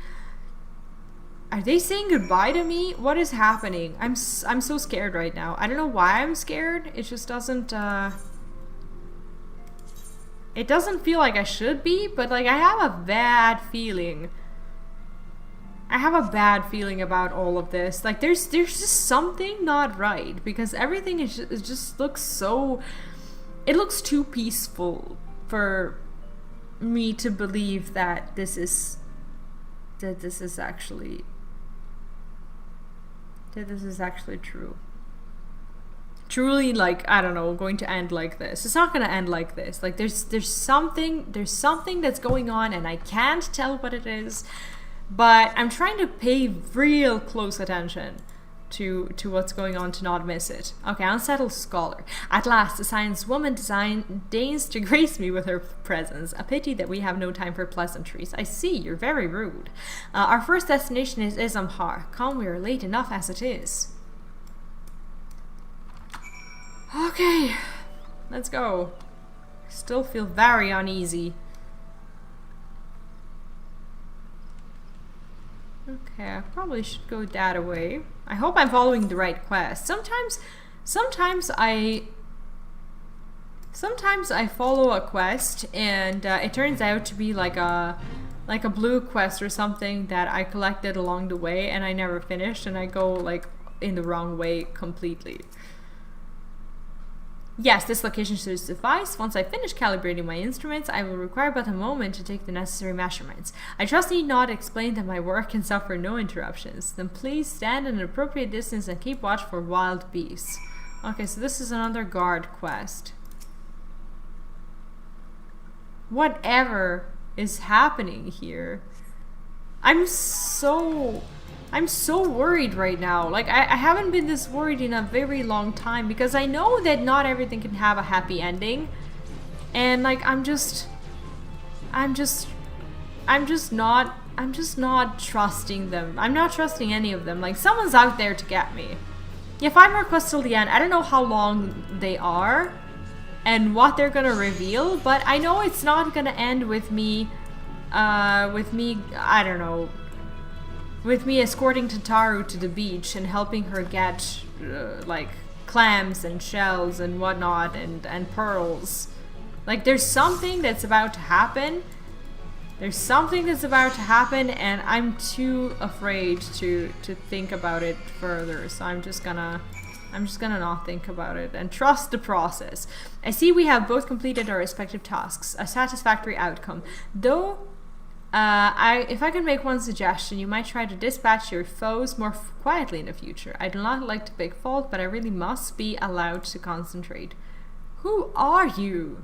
Are they saying goodbye to me? What is happening? I'm so scared right now. I don't know why I'm scared. It just doesn't, it doesn't feel like I should be, but, like, I have a bad feeling. I have a bad feeling about all of this. Like, there's just something not right, because everything it just looks so... It looks too peaceful for me to believe that this is actually true. Truly, like, I don't know, going to end like this. It's not gonna end like this. Like, there's something that's going on, and I can't tell what it is, but I'm trying to pay real close attention to what's going on to not miss it. Okay, Unsettled Scholar. At last, the science woman deigns to grace me with her presence. A pity that we have no time for pleasantries. I see, you're very rude. Our first destination is Isambhar. Come, we are late enough as it is. Okay, let's go. Still feel very uneasy. Okay, I probably should go that way. I hope I'm following the right quest. Sometimes I follow a quest and it turns out to be like a blue quest or something that I collected along the way and I never finished, and I go, like, in the wrong way completely. Yes, this location should suffice. Once I finish calibrating my instruments, I will require but a moment to take the necessary measurements. I trust need not explain that my work can suffer no interruptions. Then please stand at an appropriate distance and keep watch for wild beasts. Okay, so this is another guard quest. Whatever is happening here. I'm so I'm so worried right now. Like, I haven't been this worried in a very long time because I know that not everything can have a happy ending. And, like, I'm just not trusting them. I'm not trusting any of them. Like, someone's out there to get me. Yeah, 5 more quests till the end. I don't know how long they are and what they're gonna reveal, but I know it's not gonna end with me, I don't know, with me escorting Tataru to the beach and helping her get, like, clams and shells and whatnot and pearls. Like, there's something that's about to happen. There's something that's about to happen, and I'm too afraid to think about it further. So I'm just gonna not think about it and trust the process. I see we have both completed our respective tasks, a satisfactory outcome. Though, if I could make one suggestion, you might try to dispatch your foes more quietly in the future. I do not like to pick fault, but I really must be allowed to concentrate. Who are you?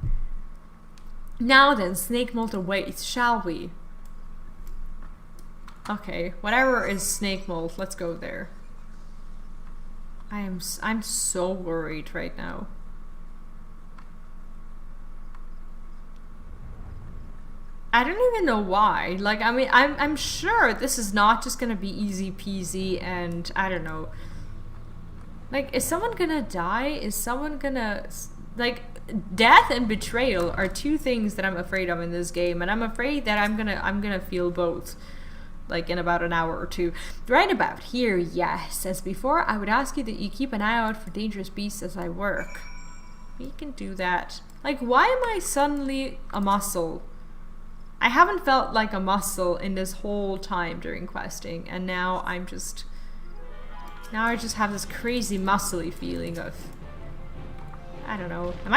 Now then, Snake Molt awaits, shall we? Okay, whatever is Snake Molt, let's go there. I'm so worried right now. I don't even know why. Like, I mean, I'm sure this is not just gonna be easy peasy and I don't know. Like, is someone gonna die? Is someone gonna, like, death and betrayal are two things that I'm afraid of in this game, and I'm afraid that I'm gonna feel both, like, in about an hour or two. Right about here, yes. As before, I would ask you that you keep an eye out for dangerous beasts as I work. We can do that. Like, why am I suddenly a muscle? I haven't felt like a muscle in this whole time during questing, and now I just have this crazy muscly feeling of, I don't know. Am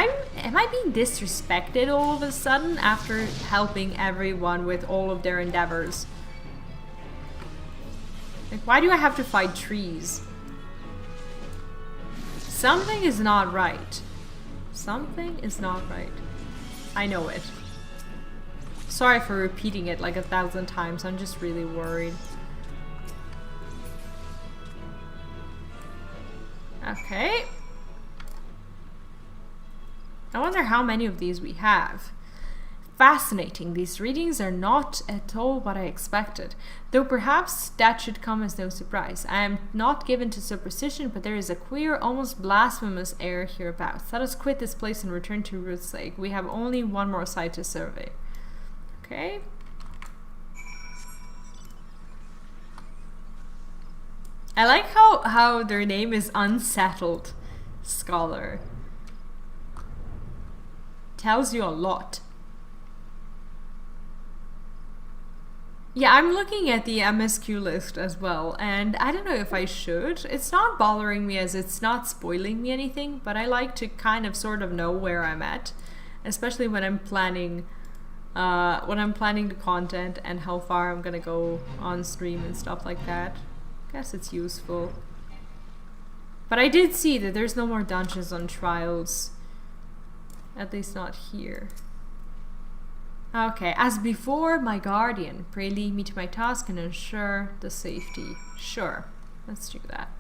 I being disrespected all of a sudden after helping everyone with all of their endeavors? Like, why do I have to fight trees? Something is not right. Something is not right. I know it. Sorry for repeating it like 1,000 times. I'm just really worried. Okay. I wonder how many of these we have. Fascinating. These readings are not at all what I expected. Though perhaps that should come as no surprise. I am not given to superstition, but there is a queer, almost blasphemous air hereabouts. Let us quit this place and return to Ruth's Lake. We have only one more site to survey. Okay. I like how their name is Unsettled Scholar. Tells you a lot. Yeah, I'm looking at the MSQ list as well, and I don't know if I should. It's not bothering me as it's not spoiling me anything, but I like to kind of sort of know where I'm at, especially when I'm planning the content and how far I'm gonna go on stream and stuff like that. I guess it's useful. But I did see that there's no more dungeons on Trials. At least not here. Okay, as before, my guardian, pray lead me to my task and ensure the safety. Sure, let's do that.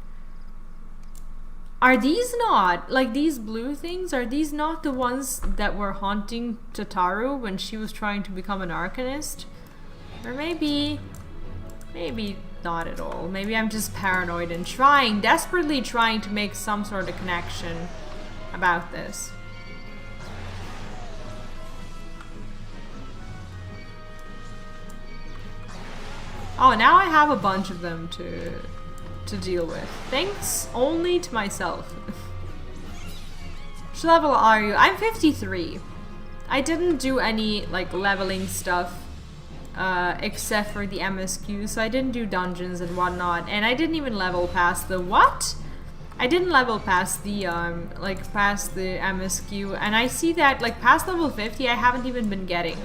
Are these not, like these blue things, are these not the ones that were haunting Tataru when she was trying to become an arcanist? Or maybe not at all. Maybe I'm just paranoid and desperately trying to make some sort of connection about this. Oh, now I have a bunch of them to deal with. Thanks only to myself. Which level are you? I'm 53. I didn't do any like leveling stuff except for the MSQ, so I didn't do dungeons and whatnot, and I didn't even level past the what? I didn't level past the past the MSQ, and I see that like past level 50 I haven't even been getting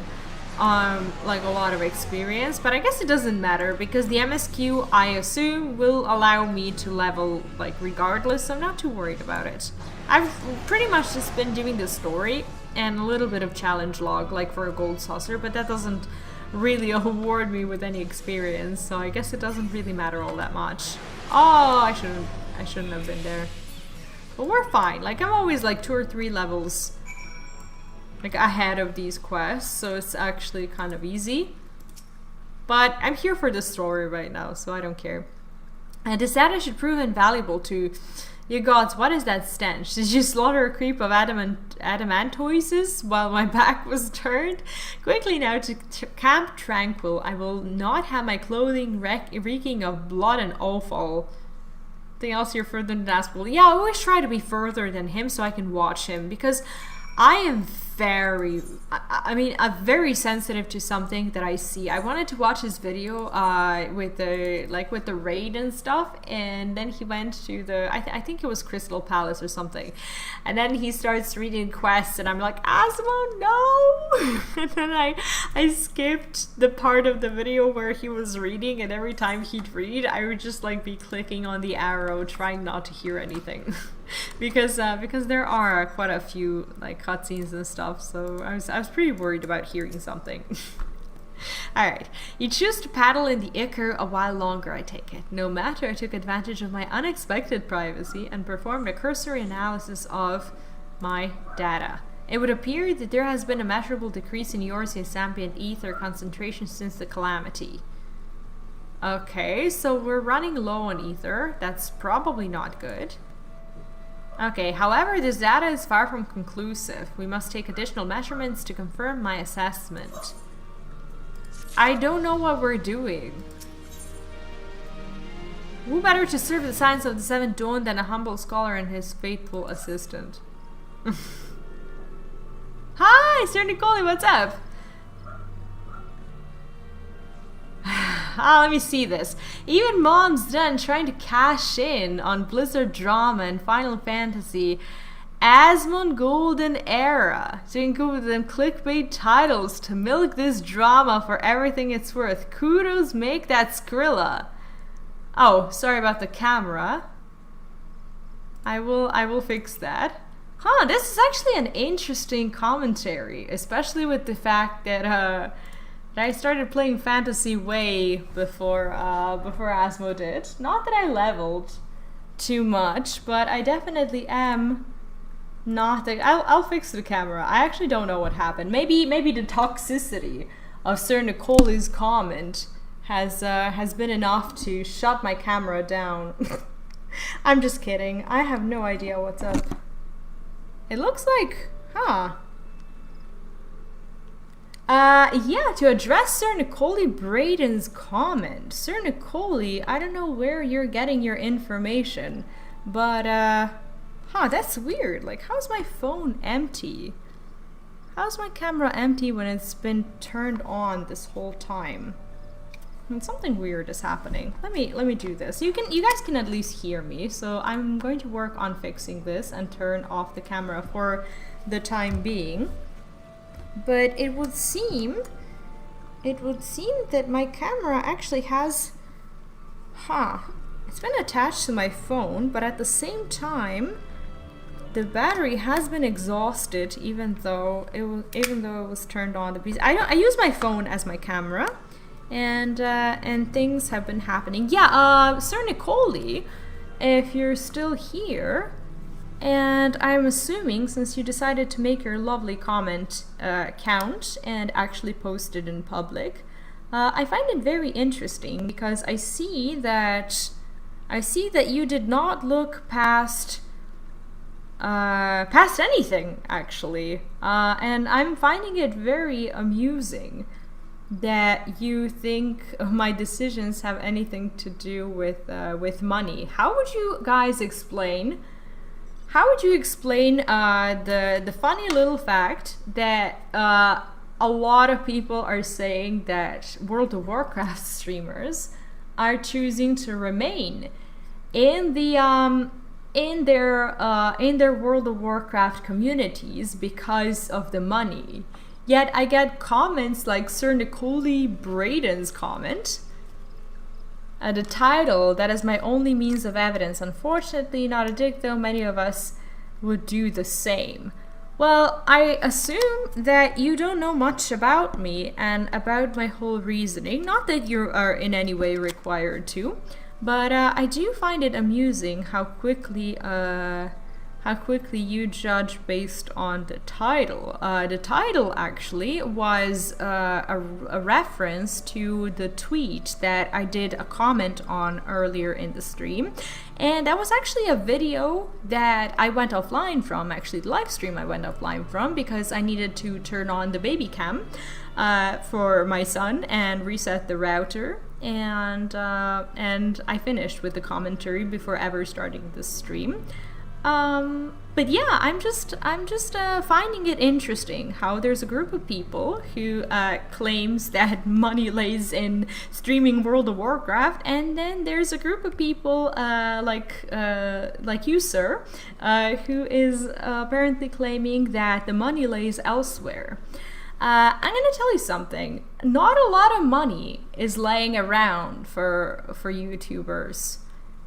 like a lot of experience, but I guess it doesn't matter because the MSQ I assume will allow me to level like regardless, so I'm not too worried about it. I've pretty much just been doing the story and a little bit of challenge log like for a gold saucer, but that doesn't really award me with any experience, so I guess it doesn't really matter all that much. Oh, I shouldn't have been there. But we're fine. Like, I'm always like 2 or 3 levels like ahead of these quests, so it's actually kind of easy. But I'm here for the story right now, so I don't care. And this data should prove invaluable to you gods. What is that stench? Did you slaughter a creep of adamantoises while my back was turned? Quickly now to Camp Tranquil. I will not have my clothing reeking of blood and offal. Anything else you're further than that? Well, yeah, I always try to be further than him so I can watch him, because I am very, very sensitive to something that I see. I wanted to watch his video with the raid and stuff, and then he went to the, I think it was Crystal Palace or something, and then he starts reading quests, and I'm like, Asmo, no! And then I skipped the part of the video where he was reading, and every time he'd read, I would just like be clicking on the arrow, trying not to hear anything. because there are quite a few like cutscenes and stuff, so I was pretty worried about hearing something. Alright, you choose to paddle in the Ichor a while longer, I take it. No matter, I took advantage of my unexpected privacy and performed a cursory analysis of my data. It would appear that there has been a measurable decrease in Eorzea's ambient ether concentration since the calamity. Okay, so we're running low on ether. That's probably not good. Okay, however, this data is far from conclusive. We must take additional measurements to confirm my assessment. I don't know what we're doing. Who better to serve the science of the Seventh Dawn than a humble scholar and his faithful assistant? Hi, Sir Nicole, what's up? Let me see this. Even Mom's done trying to cash in on Blizzard drama and Final Fantasy Asmon Golden Era to include them clickbait titles to milk this drama for everything it's worth. Kudos, make that Skrilla. Oh, sorry about the camera. I will fix that. Huh, this is actually an interesting commentary, especially with the fact that I started playing fantasy way before Asmo did. Not that I leveled too much, but I definitely am not. I'll fix the camera. I actually don't know what happened. Maybe the toxicity of Sir Nicole's comment has been enough to shut my camera down. I'm just kidding. I have no idea what's up. It looks like, yeah, to address Sir Nicole Braden's comment. Sir Nicole, I don't know where you're getting your information, but, that's weird. Like, how's my phone empty? How's my camera empty when it's been turned on this whole time? Something weird is happening. Let me do this. You guys can at least hear me, so I'm going to work on fixing this and turn off the camera for the time being. But it would seem that my camera actually has, it's been attached to my phone, but at the same time, the battery has been exhausted, even though it was turned on. I use my phone as my camera, and things have been happening. Yeah, Sir Nicole, if you're still here. And I'm assuming, since you decided to make your lovely comment count and actually post it in public, I find it very interesting because I see that you did not look past anything, actually, and I'm finding it very amusing that you think my decisions have anything to do with money. How would you guys explain? How would you explain the funny little fact that a lot of people are saying that World of Warcraft streamers are choosing to remain in the in their World of Warcraft communities because of the money? Yet I get comments like Sir Nicole Braden's comment. The title, that is my only means of evidence. Unfortunately, not a dick though, many of us would do the same. Well, I assume that you don't know much about me and about my whole reasoning. Not that you are in any way required to, but I do find it amusing how quickly you judge based on the title. The title actually was a reference to the tweet that I did a comment on earlier in the stream. And that was actually a video that I went offline from, actually the live stream I went offline from, because I needed to turn on the baby cam for my son and reset the router. And I finished with the commentary before ever starting the stream. But yeah, I'm just finding it interesting how there's a group of people who claims that money lays in streaming World of Warcraft, and then there's a group of people like you, sir, who is apparently claiming that the money lays elsewhere. I'm gonna tell you something. Not a lot of money is laying around for YouTubers.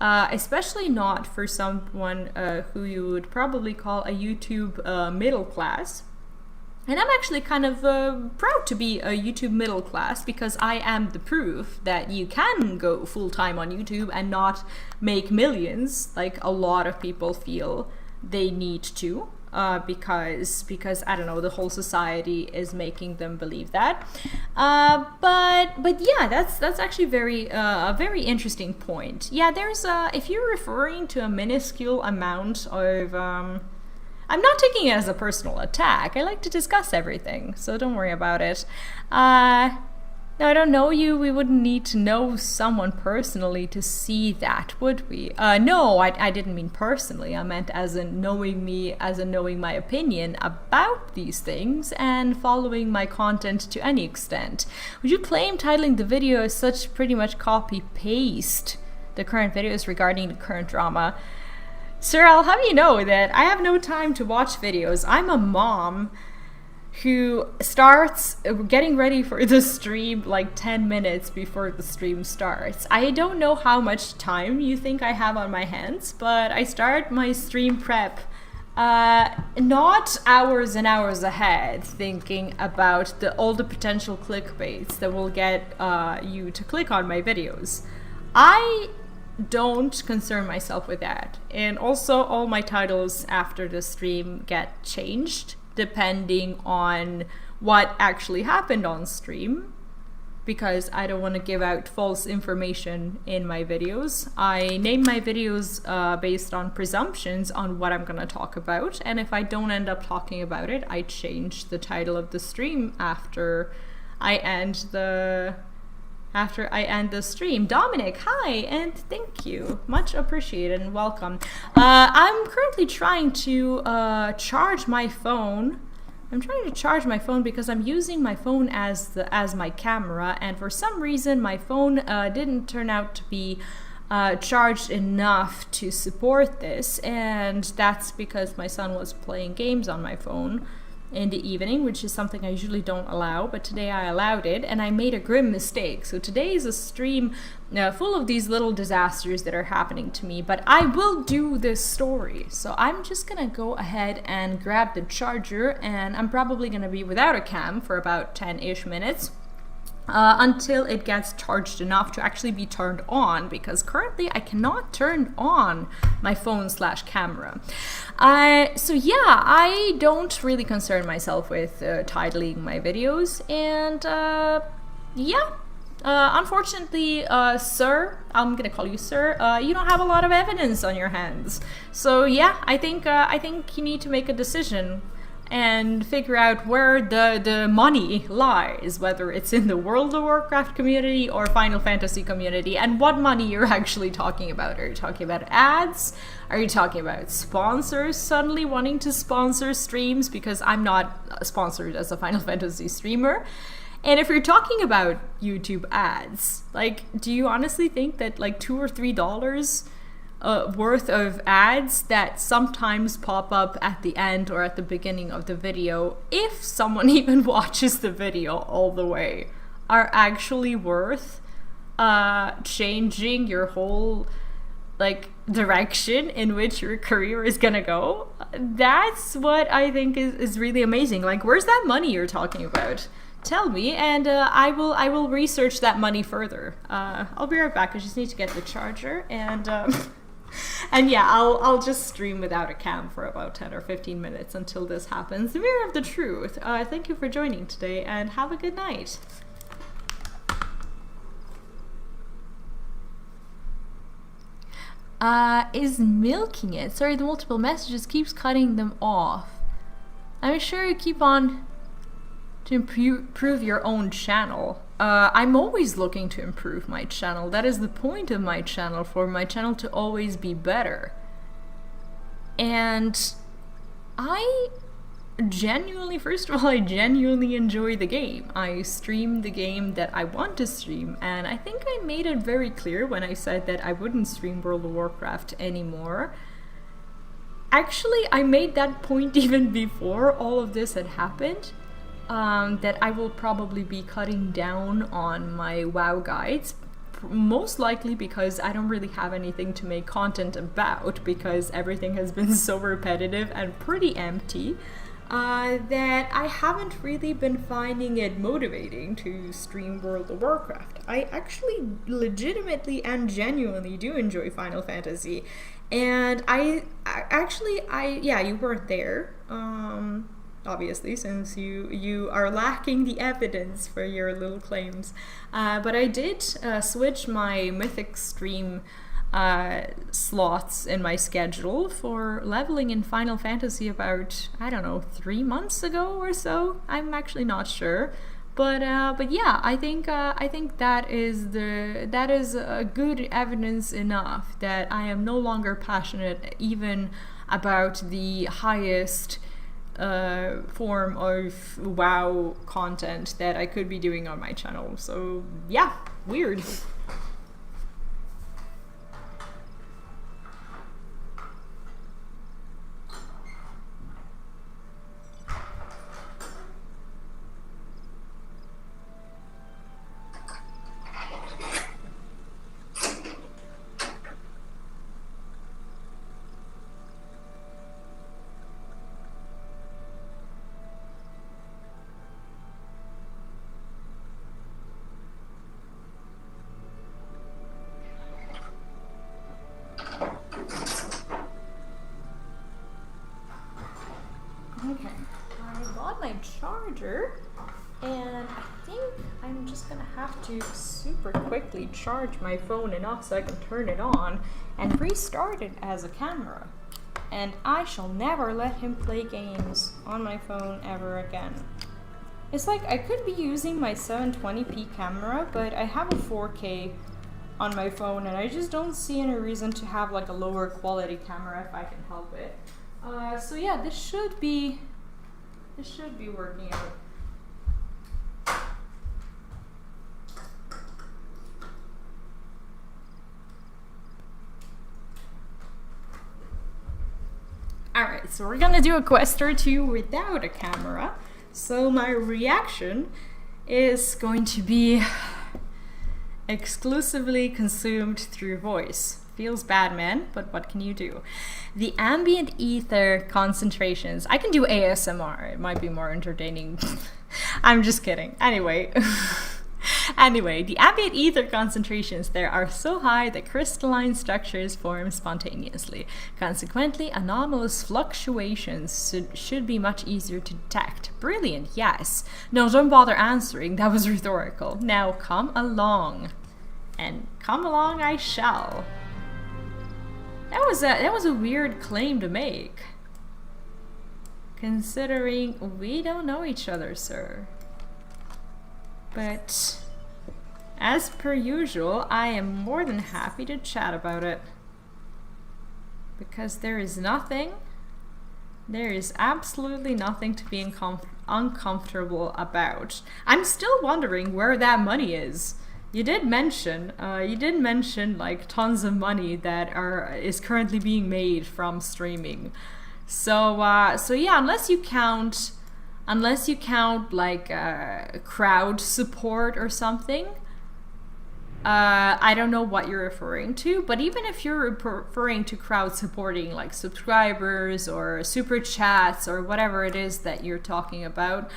Especially not for someone who you would probably call a YouTube middle class. And I'm actually kind of proud to be a YouTube middle class, because I am the proof that you can go full-time on YouTube and not make millions like a lot of people feel they need to. Because I don't know, the whole society is making them believe that. But yeah, that's actually a very interesting point. Yeah, there's if you're referring to a minuscule amount of I'm not taking it as a personal attack. I like to discuss everything, so don't worry about it. No, I don't know you. We wouldn't need to know someone personally to see that, would we? No, I didn't mean personally. I meant as in knowing me, as in knowing my opinion about these things and following my content to any extent. Would you claim titling the video as such pretty much copy-paste the current videos regarding the current drama? Sir, I'll have you know that I have no time to watch videos. I'm a mom who starts getting ready for the stream like 10 minutes before the stream starts. I don't know how much time you think I have on my hands, but I start my stream prep not hours and hours ahead, thinking about all the potential clickbaits that will get you to click on my videos. I don't concern myself with that. And also all my titles after the stream get changed depending on what actually happened on stream, because I don't want to give out false information in my videos. I name my videos based on presumptions on what I'm going to talk about, and if I don't end up talking about it, I change the title of the stream after I end the stream. Dominic, hi, and thank you. Much appreciated and welcome. I'm currently trying to charge my phone. I'm trying to charge my phone because I'm using my phone as my camera, and for some reason my phone didn't turn out to be charged enough to support this, and that's because my son was playing games on my phone in the evening, which is something I usually don't allow, but today I allowed it, and I made a grim mistake. So today is a stream full of these little disasters that are happening to me, but I will do this story. So I'm just gonna go ahead and grab the charger, and I'm probably gonna be without a cam for about 10-ish minutes. Until it gets charged enough to actually be turned on, because currently I cannot turn on my phone/camera. So yeah, I don't really concern myself with titling my videos, and yeah. Unfortunately, sir, I'm gonna call you sir, you don't have a lot of evidence on your hands. So yeah, I think you need to make a decision and figure out where the money lies, whether it's in the World of Warcraft community or Final Fantasy community, and what money you're actually talking about. Are you talking about ads? Are you talking about sponsors suddenly wanting to sponsor streams? Because I'm not sponsored as a Final Fantasy streamer. And if you're talking about YouTube ads, like, do you honestly think that like $2 or $3 worth of ads that sometimes pop up at the end or at the beginning of the video, if someone even watches the video all the way, are actually worth changing your whole like direction in which your career is gonna go? that's what I think is really amazing. Like, where's that money you're talking about? Tell me, and I will research that money further. I'll be right back. I just need to get the charger, and and yeah, I'll just stream without a cam for about 10 or 15 minutes until this happens. The Mirror of the Truth. Thank you for joining today, and have a good night. Is milking it. Sorry, the multiple messages keeps cutting them off. I'm sure you keep on to improve your own channel. I'm always looking to improve my channel. That is the point of my channel, for my channel to always be better. And I genuinely, first of all, I genuinely enjoy the game. I stream the game that I want to stream, and I think I made it very clear when I said that I wouldn't stream World of Warcraft anymore. Actually, I made that point even before all of this had happened, that I will probably be cutting down on my WoW guides, most likely because I don't really have anything to make content about, because everything has been so repetitive and pretty empty. That I haven't really been finding it motivating to stream World of Warcraft. I actually legitimately and genuinely do enjoy Final Fantasy, and I yeah, you weren't there, obviously, since you are lacking the evidence for your little claims, but I did switch my Mythic stream slots in my schedule for leveling in Final Fantasy about, I don't know, 3 months ago or so. I'm actually not sure, but yeah, I think that is a good evidence enough that I am no longer passionate even about the highest form of WoW content that I could be doing on my channel. So yeah, weird. Okay, I got my charger, and I think I'm just gonna have to super quickly charge my phone enough so I can turn it on and restart it as a camera. And I shall never let him play games on my phone ever again. It's like I could be using my 720p camera, but I have a 4K on my phone, and I just don't see any reason to have like a lower quality camera if I can help it. So yeah, this should be working out. Alright, so we're gonna do a quest or two without a camera. So my reaction is going to be exclusively consumed through voice. Feels bad, man, but what can you do? The ambient ether concentrations. I can do ASMR. It might be more entertaining. I'm just kidding. Anyway. Anyway, the ambient ether concentrations there are so high that crystalline structures form spontaneously. Consequently, anomalous fluctuations should be much easier to detect. Brilliant, yes. No, don't bother answering. That was rhetorical. Now come along. And come along I shall. That was a weird claim to make, considering we don't know each other, sir. But as per usual, I am more than happy to chat about it, because there is absolutely nothing to be uncomfortable about. I'm still wondering where that money is. You did mention like tons of money that is currently being made from streaming. So yeah, unless you count like crowd support or something, I don't know what you're referring to, but even if you're referring to crowd supporting, like subscribers or super chats or whatever it is that you're talking about,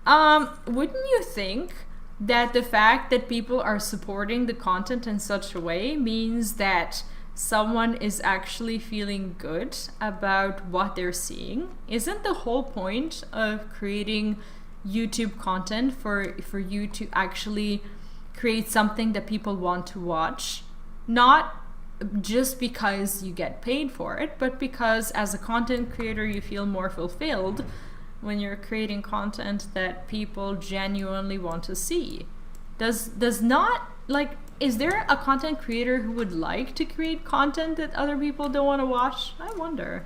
wouldn't you think that the fact that people are supporting the content in such a way means that someone is actually feeling good about what they're seeing? Isn't the whole point of creating YouTube content for you to actually create something that people want to watch, not just because you get paid for it, but because as a content creator you feel more fulfilled when you're creating content that people genuinely want to see? Does not, like, is there a content creator who would like to create content that other people don't want to watch? I wonder.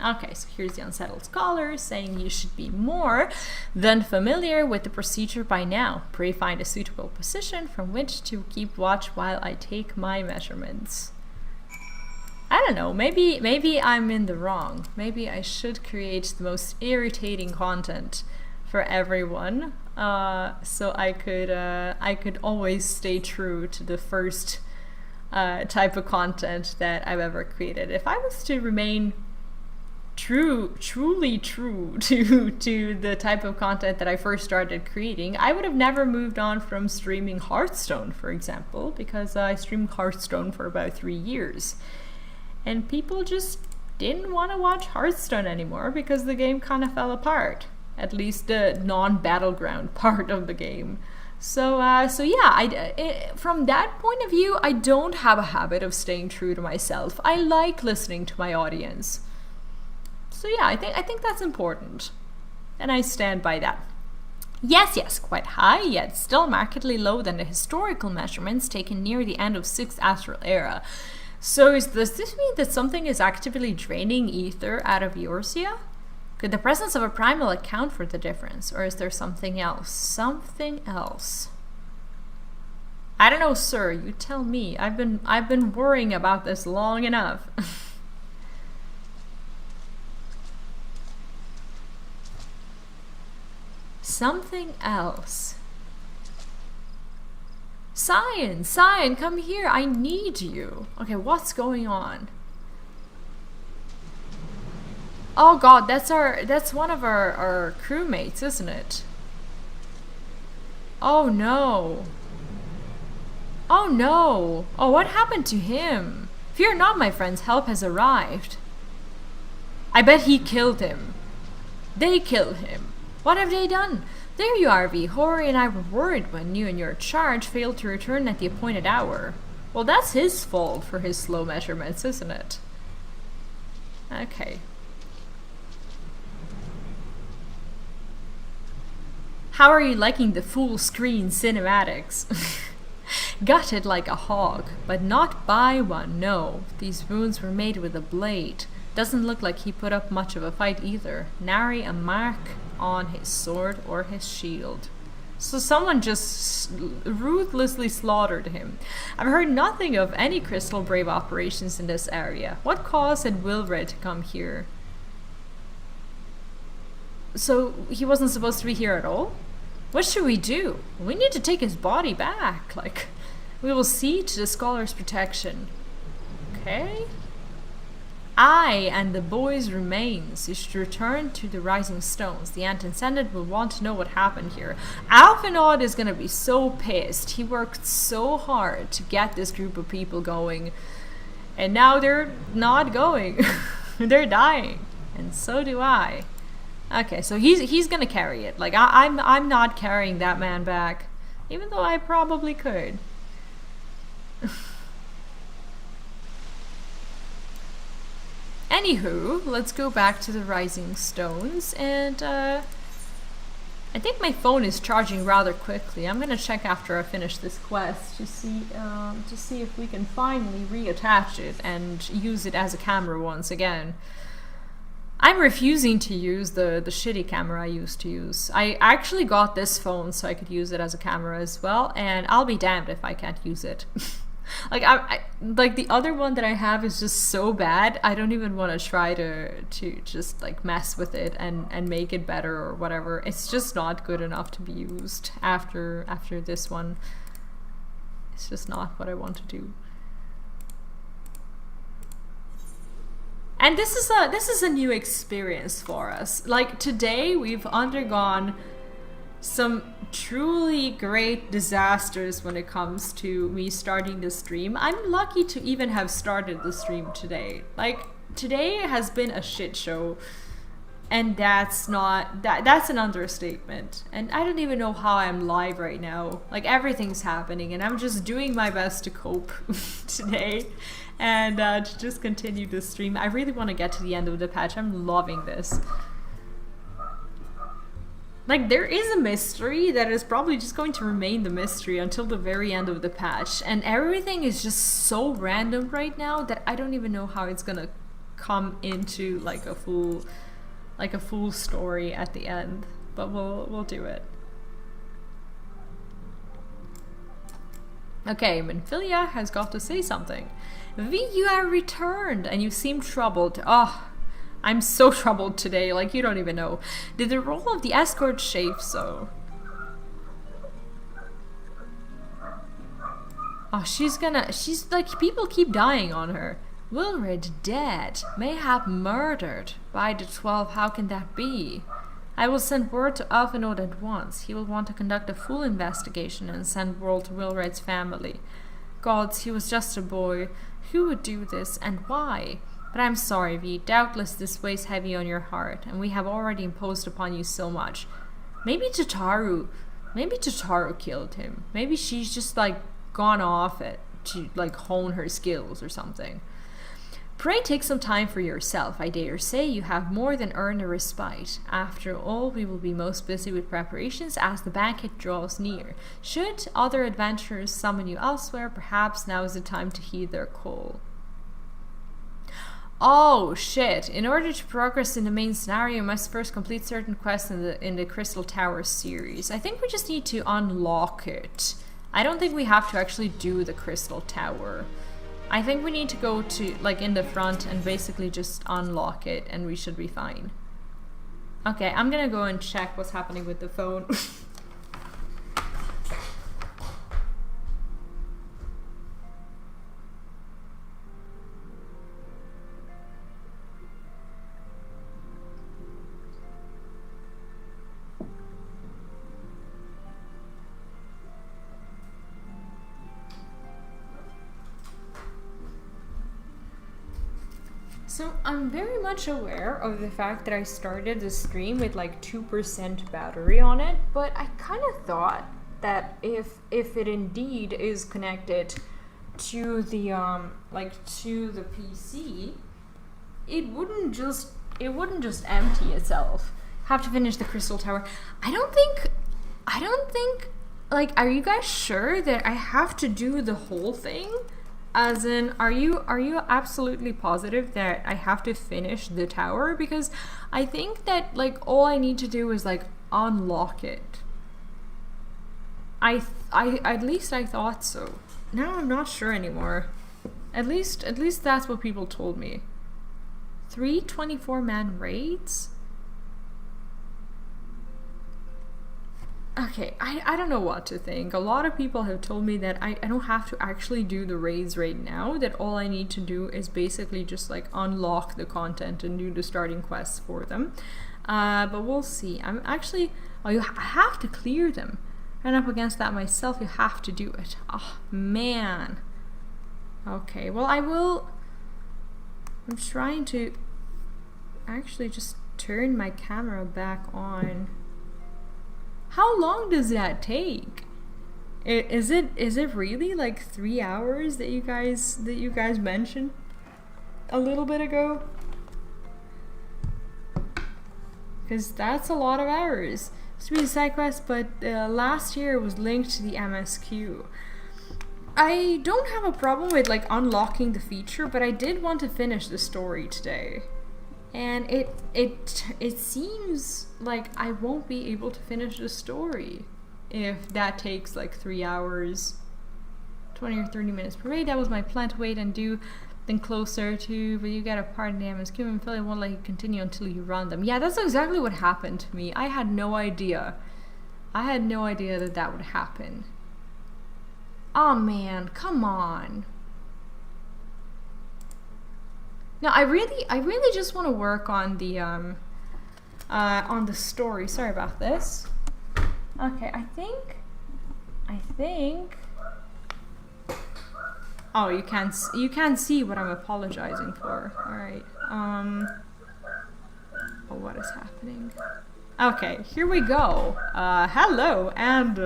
Okay, so here's the Unsettled Scholar saying you should be more than familiar with the procedure by now. Pray find a suitable position from which to keep watch while I take my measurements. I don't know, maybe I'm in the wrong. Maybe I should create the most irritating content for everyone, so I could always stay true to the first type of content that I've ever created. If I was to remain truly true to the type of content that I first started creating, I would have never moved on from streaming Hearthstone, for example, because I streamed Hearthstone for about 3 years. And people just didn't want to watch Hearthstone anymore because the game kind of fell apart. At least the non-battleground part of the game. So yeah, from that point of view, I don't have a habit of staying true to myself. I like listening to my audience. So yeah, I think that's important. And I stand by that. Yes, quite high, yet still markedly lower than the historical measurements taken near the end of 6th Astral Era. So does this mean that something is actively draining ether out of Eorzea? Could the presence of a primal account for the difference, or is there something else? Something else. I don't know, sir. You tell me. I've been worrying about this long enough. Something else. Cyan, come here. I need you. Okay, what's going on? Oh god, that's one of our crewmates, isn't it? Oh no. Oh no. Oh, what happened to him? Fear not, my friends, help has arrived. I bet he killed him. They killed him. What have they done? There you are, V. Hori and I were worried when you and your charge failed to return at the appointed hour. Well, that's his fault for his slow measurements, isn't it? Okay. How are you liking the full screen cinematics? Gutted like a hog, but not by one, no. These wounds were made with a blade. Doesn't look like he put up much of a fight either. Nary a mark on his sword or his shield. So someone just ruthlessly slaughtered him. I've heard nothing of any Crystal Brave operations in this area. What caused Wilred to come here? So he wasn't supposed to be here at all? What should we do? We need to take his body back. Like, we will see to the scholar's protection. Okay? I and the boy's remains. You should return to the Rising Stones. The Antecedent will want to know what happened here. Alphinaud is gonna be so pissed. He worked so hard to get this group of people going. And now they're not going. They're dying. And so do I. Okay, so he's gonna carry it. Like, I'm not carrying that man back. Even though I probably could. Anywho, let's go back to the Rising Stones, and I think my phone is charging rather quickly. I'm gonna check after I finish this quest to see if we can finally reattach it and use it as a camera once again. I'm refusing to use the shitty camera I used to use. I actually got this phone so I could use it as a camera as well, and I'll be damned if I can't use it. Like, like the other one that I have is just so bad, I don't even want to try to just like mess with it and make it better or whatever. It's just not good enough to be used after this one. It's just not what I want to do. And this is a new experience for us. Like today we've undergone some truly great disasters when it comes to me starting the stream. I'm lucky to even have started the stream today. Like today has been a shit show, and that's an understatement. And I don't even know how I'm live right now. Like everything's happening and I'm just doing my best to cope today and to just continue the stream. I really want to get to the end of the patch. I'm loving this. Like, there is a mystery that is probably just going to remain the mystery until the very end of the patch. And everything is just so random right now that I don't even know how it's gonna come into like a full story at the end. But we'll do it. Okay, Menphilia has got to say something. V, you are returned and you seem troubled. Oh, I'm so troubled today, like you don't even know. Did the role of the escort shape so? Oh, she's like, people keep dying on her. Wilred dead, mayhap murdered. By the 12, how can that be? I will send word to Alphenord at once. He will want to conduct a full investigation and send word to Wilred's family. Gods, he was just a boy. Who would do this and why? But I'm sorry, V. Doubtless this weighs heavy on your heart, and we have already imposed upon you so much. Maybe Tataru killed him. Maybe she's just like gone off it to like hone her skills or something. Pray take some time for yourself. I dare say you have more than earned a respite. After all, we will be most busy with preparations as the banquet draws near. Should other adventurers summon you elsewhere, perhaps now is the time to heed their call. Oh shit, in order to progress in the main scenario, you must first complete certain quests in the Crystal Tower series. I think we just need to unlock it. I don't think we have to actually do the Crystal Tower. I think we need to go to, like, in the front and basically just unlock it and we should be fine. Okay, I'm gonna go and check what's happening with the phone. So I'm very much aware of the fact that I started the stream with like 2% battery on it, but I kind of thought that if it indeed is connected to the to the PC, it wouldn't just empty itself. Have to finish the Crystal Tower. I don't think like, are you guys sure that I have to do the whole thing? As in, are you absolutely positive that I have to finish the tower? Because I think that, like, all I need to do is, like, unlock it. At least I thought so. Now I'm not sure anymore. At least that's what people told me. 3 24-man raids? Okay, I don't know what to think. A lot of people have told me that I don't have to actually do the raids right now, that all I need to do is basically just like unlock the content and do the starting quests for them. But we'll see. I'm actually... I have to clear them. Run up against that myself, you have to do it. Oh, man. Okay, well I will... I'm trying to actually just turn my camera back on. How long does that take? Is it really like 3 hours that you guys mentioned a little bit ago? Because that's a lot of hours. It's to be a side quest, but last year it was linked to the MSQ. I don't have a problem with like unlocking the feature, but I did want to finish the story today. And it seems like I won't be able to finish the story if that takes like 3 hours, 20 or 30 minutes per raid. That was my plan, to wait and do then closer to, but you get a part in the MSQ and Philly won't let you continue until you run them. Yeah, that's exactly what happened to me. I had no idea. I had no idea that would happen. Oh man, come on. No, I really just want to work on the story. Sorry about this. Okay, I think. Oh, you can't see what I'm apologizing for. All right. Oh, what is happening? Okay, here we go. Hello, and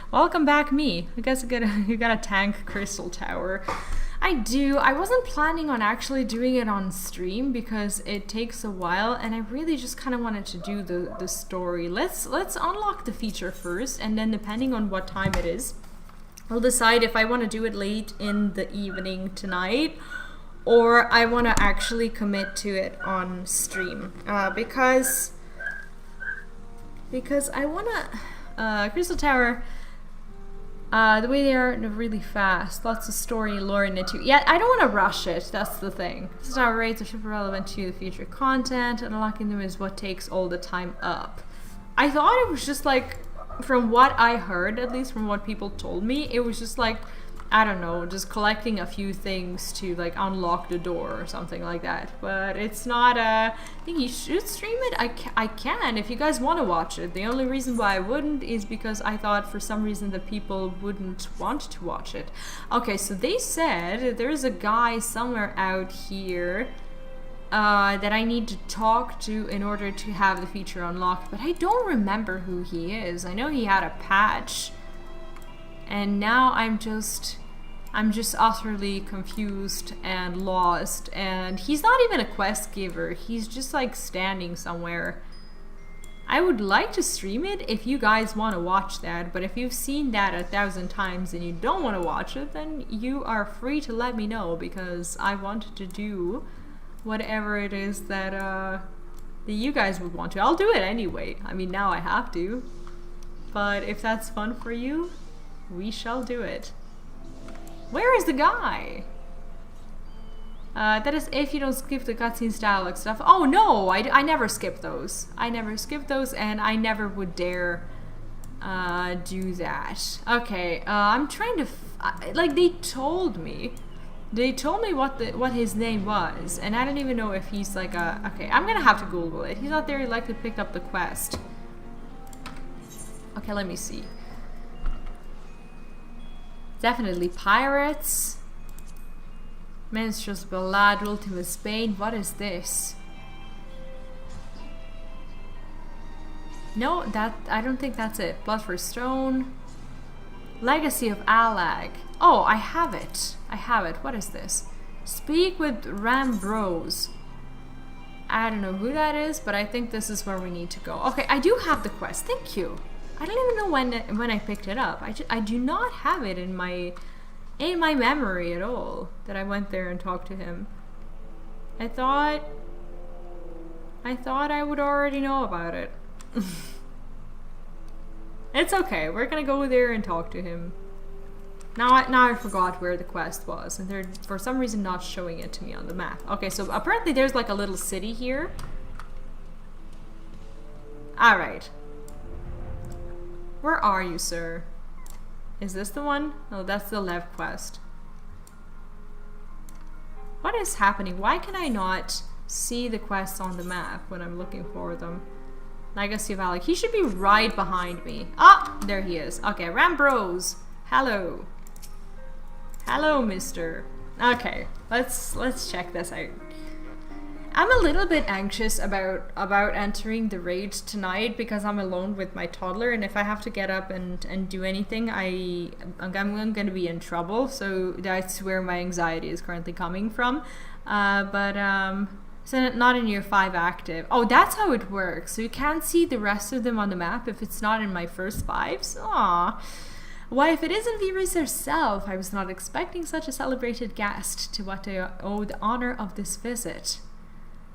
welcome back, me. I guess you got a tank crystal tower. I wasn't planning on actually doing it on stream because it takes a while, and I really just kind of wanted to do the story. Let's unlock the feature first, and then depending on what time it is, I'll decide if I want to do it late in the evening tonight, or I want to actually commit to it on stream. Because I want to... Crystal Tower, the way they are, they're really fast. Lots of story and lore in it too. Yeah, I don't want to rush it, that's the thing. Crystal Tower raids are super relevant to the future content, and unlocking them is what takes all the time up. I thought it was just like... From what I heard, at least from what people told me, it was just like, I don't know, just collecting a few things to like unlock the door or something like that. But it's not I think you should stream it. I can if you guys want to watch it. The only reason why I wouldn't is because I thought for some reason that people wouldn't want to watch it. Okay, so they said there's a guy somewhere out here that I need to talk to in order to have the feature unlocked, but I don't remember who he is. I know he had a patch, and now I'm just utterly confused and lost, and he's not even a quest giver. He's just like standing somewhere. I would like to stream it if you guys want to watch that, but if you've seen that 1,000 times and you don't want to watch it, then you are free to let me know, because I want to do whatever it is that that you guys would want to. I'll do it anyway. I mean, now I have to. But if that's fun for you, we shall do it. Where is the guy? That is if you don't skip the cutscenes, dialogue stuff. Oh no, I never skip those. I never skip those, and I never would dare do that. Okay, I'm trying to... like, they told me what his name was, and I don't even know if he's like a... Okay, I'm gonna have to Google it. He's not there. He likely picked up the quest. Okay, let me see. Definitely pirates. Minstrel's Ballad, Ultima Spain. What is this? No, I don't think that's it. Blood for Stone. Legacy of Alag. Oh, I have it. I have it. What is this? Speak with Rambros. I don't know who that is, but I think this is where we need to go. Okay, I do have the quest. Thank you. I don't even know when I picked it up. I do not have it in my memory at all that I went there and talked to him. I thought I would already know about it. It's okay. We're gonna go there and talk to him. Now I forgot where the quest was, and they're for some reason not showing it to me on the map. Okay, so apparently there's like a little city here. Alright. Where are you, sir? Is this the one? Oh, that's the Lev quest. What is happening? Why can I not see the quests on the map when I'm looking for them? Legacy of Alec. He should be right behind me. Ah, there he is. Okay, Rambros. Hello. Hello, mister. Okay, let's check this out. I'm a little bit anxious about entering the raid tonight because I'm alone with my toddler, and if I have to get up and do anything, I'm going to be in trouble. So that's where my anxiety is currently coming from. So not in year 5 active. Oh, that's how it works. So you can't see the rest of them on the map if it's not in my first 5s. Aww. Why, if it isn't Virus herself, I was not expecting such a celebrated guest. To what I owe the honor of this visit.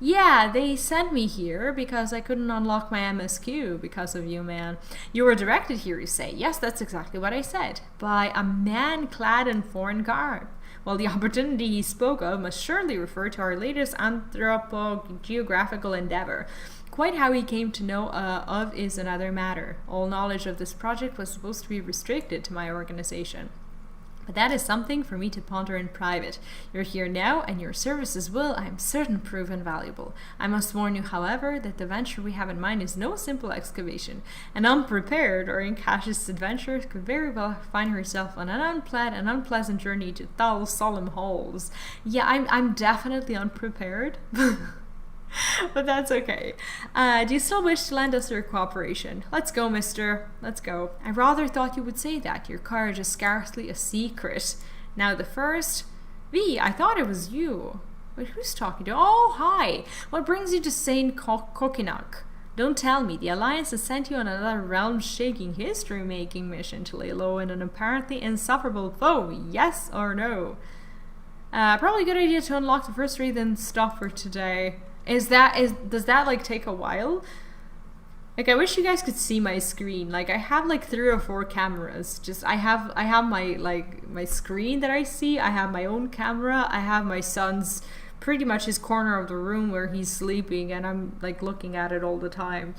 Yeah, they sent me here because I couldn't unlock my MSQ because of you, man. You were directed here, you say. Yes, that's exactly what I said. By a man clad in foreign garb. Well, the opportunity he spoke of must surely refer to our latest anthropogeographical endeavor. Quite how he came to know of is another matter. All knowledge of this project was supposed to be restricted to my organization. But that is something for me to ponder in private. You're here now, and your services will, I am certain, prove invaluable. I must warn you, however, that the venture we have in mind is no simple excavation. An unprepared or incautious adventurer could very well find herself on an unpleasant journey to dull, solemn halls. Yeah, I'm definitely unprepared. But that's okay. Do you still wish to lend us your cooperation? Let's go, mister. Let's go. I rather thought you would say that. Your courage is scarcely a secret. Now the first... V, I thought it was you. Wait, who's talking to... Oh, hi. What brings you to St. Coquinac? Don't tell me. The Alliance has sent you on another realm-shaking, history-making mission to lay low in an apparently insufferable foe. Yes or no? Probably a good idea to unlock the first read and stop for today. Does that like take a while? Like, I wish you guys could see my screen. Like, I have like 3 or 4 cameras. Just I have my my screen that I see. I have my own camera. I have my son's pretty much his corner of the room where he's sleeping, and I'm like looking at it all the time.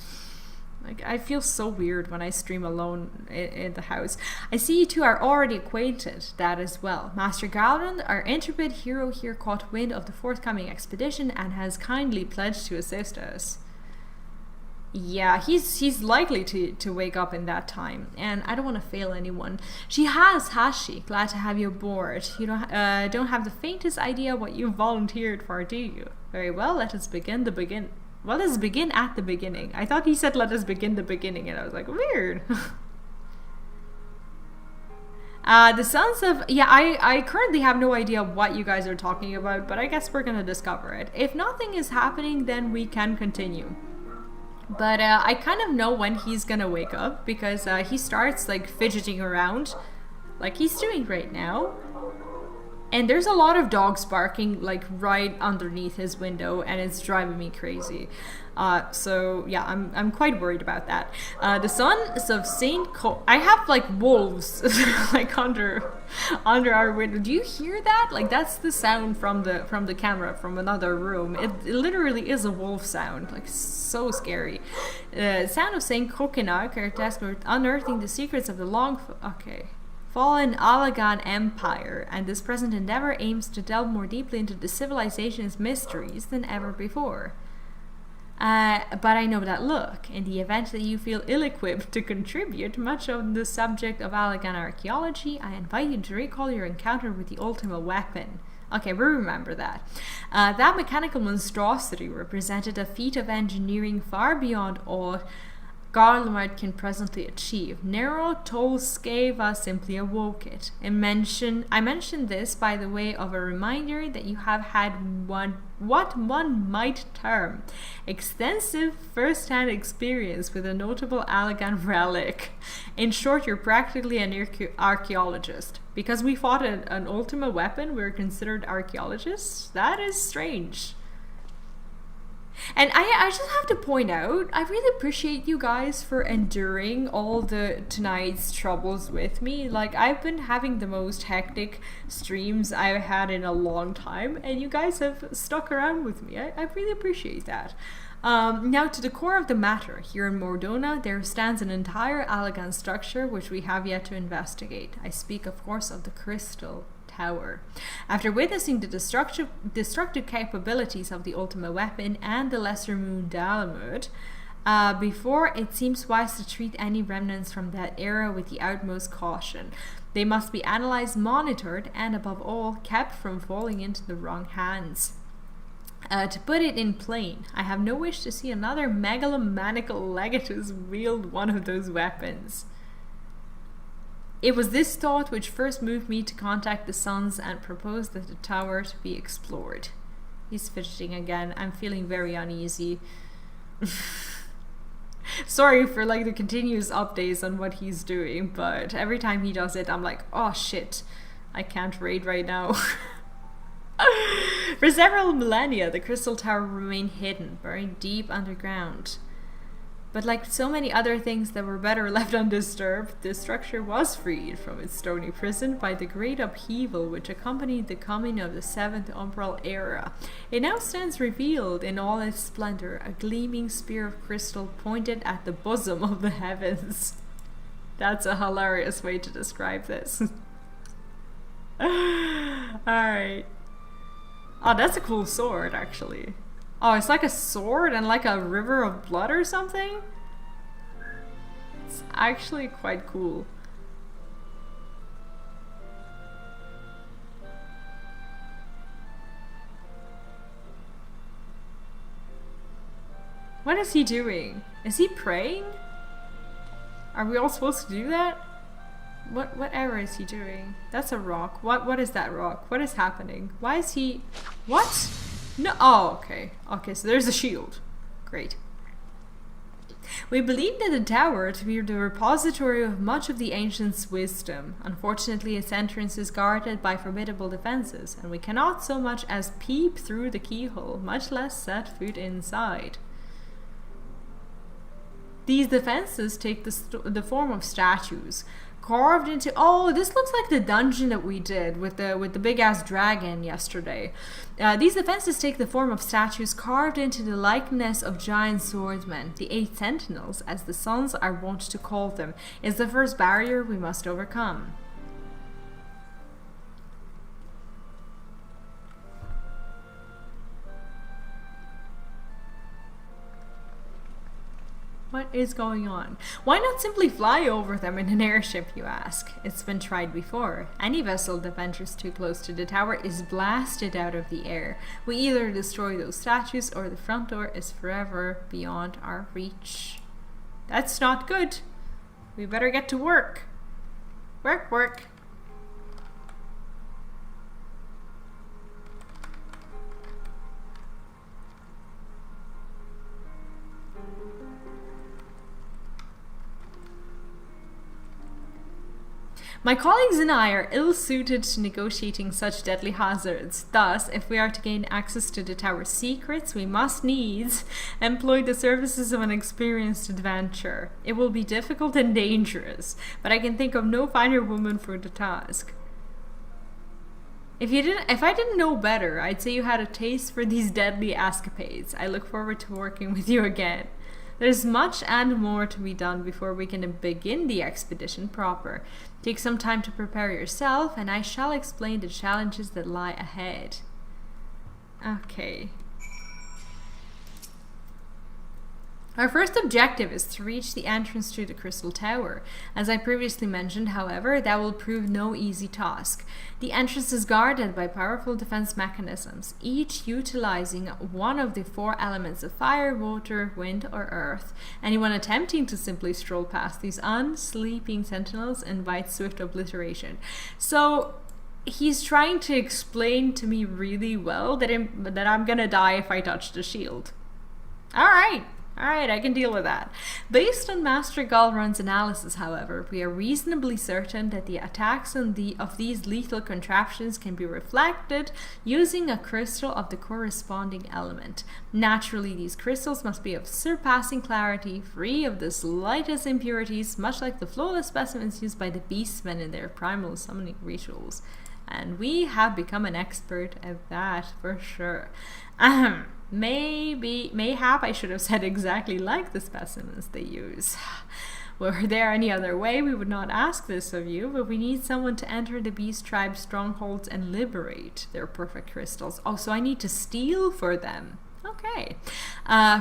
Like, I feel so weird when I stream alone in the house. I see you two are already acquainted, that as well. Master Galvin, our intrepid hero here, caught wind of the forthcoming expedition and has kindly pledged to assist us. Yeah, he's likely to wake up in that time, and I don't want to fail anyone. She has she? Glad to have you aboard. You don't have the faintest idea what you volunteered for, do you? Very well, let us begin Well, let's begin at the beginning. I thought he said let us begin the beginning, and I was like, weird. The sons of... Yeah, I currently have no idea what you guys are talking about, but I guess we're gonna discover it. If nothing is happening, then we can continue. But I kind of know when he's gonna wake up, because he starts like fidgeting around like he's doing right now. And there's a lot of dogs barking like right underneath his window, and it's driving me crazy. So yeah, I'm quite worried about that. The sons of Saint I have like wolves like under our window. Do you hear that? Like, that's the sound from the camera from another room. It literally is a wolf sound. Like, so scary. Sound of Saint Coquinac are tasked with unearthing the secrets of the fallen Alagan Empire, and this present endeavor aims to delve more deeply into the civilization's mysteries than ever before. But I know that look. In the event that you feel ill-equipped to contribute much on the subject of Alagan archaeology, I invite you to recall your encounter with the Ultima weapon. Okay, we remember that. That mechanical monstrosity represented a feat of engineering far beyond aught Garlemite can presently achieve. Nero Tolskeva simply awoke it. I mention this by the way of a reminder that you have had what one might term extensive first-hand experience with a notable Alagan relic. In short, you're practically an archaeologist. Because we fought an Ultima weapon, we're considered archaeologists? That is strange. And I just have to point out, I really appreciate you guys for enduring all the tonight's troubles with me. Like, I've been having the most hectic streams I've had in a long time, and you guys have stuck around with me. I really appreciate that. Now, to the core of the matter, here in Mordona, there stands an entire Alagan structure which we have yet to investigate. I speak, of course, of the Crystal Tower. After witnessing the destructive capabilities of the Ultima weapon and the Lesser Moon Dalamud, before it seems wise to treat any remnants from that era with the utmost caution. They must be analyzed, monitored, and above all, kept from falling into the wrong hands. To put it in plain, I have no wish to see another megalomaniacal legatus wield one of those weapons. It was this thought which first moved me to contact the Sons and propose that the tower to be explored. He's fidgeting again. I'm feeling very uneasy. Sorry for like the continuous updates on what he's doing, but every time he does it, I'm like, oh shit, I can't raid right now. For several millennia, the Crystal Tower remained hidden, buried deep underground. But like so many other things that were better left undisturbed, the structure was freed from its stony prison by the great upheaval which accompanied the coming of the 7th Umbral Era. It now stands revealed in all its splendor, a gleaming spear of crystal pointed at the bosom of the heavens. That's a hilarious way to describe this. Alright. Oh, that's a cool sword, actually. Oh, it's like a sword and like a river of blood or something? It's actually quite cool. What is he doing? Is he praying? Are we all supposed to do that? Whatever is he doing? That's a rock. What is that rock? What is happening? Why is he... What? No. Oh, okay. Okay, so there's a shield. Great. We believe that the tower to be the repository of much of the ancients' wisdom. Unfortunately, its entrance is guarded by formidable defenses, and we cannot so much as peep through the keyhole, much less set foot inside. These defenses take the form of statues, carved into... Oh, this looks like the dungeon that we did with the big-ass dragon yesterday. These defenses take the form of statues carved into the likeness of giant swordsmen. The 8 sentinels, as the sons are wont to call them, is the first barrier we must overcome. What is going on? Why not simply fly over them in an airship, you ask? It's been tried before. Any vessel that ventures too close to the tower is blasted out of the air. We either destroy those statues or the front door is forever beyond our reach. That's not good. We better get to work. Work. My colleagues and I are ill-suited to negotiating such deadly hazards. Thus, if we are to gain access to the tower's secrets, we must needs employ the services of an experienced adventurer. It will be difficult and dangerous, but I can think of no finer woman for the task. If I didn't know better, I'd say you had a taste for these deadly escapades. I look forward to working with you again. There's much and more to be done before we can begin the expedition proper. Take some time to prepare yourself, and I shall explain the challenges that lie ahead. Okay. Our first objective is to reach the entrance to the Crystal Tower. As I previously mentioned, however, that will prove no easy task. The entrance is guarded by powerful defense mechanisms, each utilizing one of the 4 elements of fire, water, wind, or earth. Anyone attempting to simply stroll past these unsleeping sentinels invites swift obliteration. So he's trying to explain to me really well that I'm gonna die if I touch the shield. Alright, I can deal with that. Based on Master Galrun's analysis, however, we are reasonably certain that the attacks of these lethal contraptions can be reflected using a crystal of the corresponding element. Naturally, these crystals must be of surpassing clarity, free of the slightest impurities, much like the flawless specimens used by the beastmen in their primal summoning rituals. And we have become an expert at that for sure. Mayhap I should have said exactly like the specimens they use. Were there any other way, we would not ask this of you, but we need someone to enter the beast tribe's strongholds and liberate their perfect crystals. Oh, so I need to steal for them. Okay.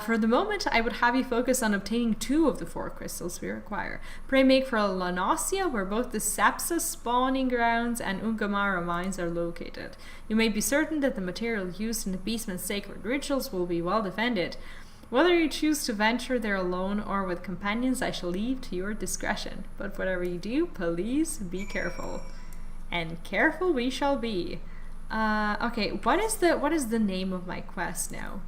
For the moment, I would have you focus on obtaining 2 of the 4 crystals we require. Pray make for Lanosia, where both the Sepsa spawning grounds and Ungamara mines are located. You may be certain that the material used in the beastman's sacred rituals will be well defended. Whether you choose to venture there alone or with companions, I shall leave to your discretion. But whatever you do, please be careful. And careful we shall be. Okay, what is the name of my quest now?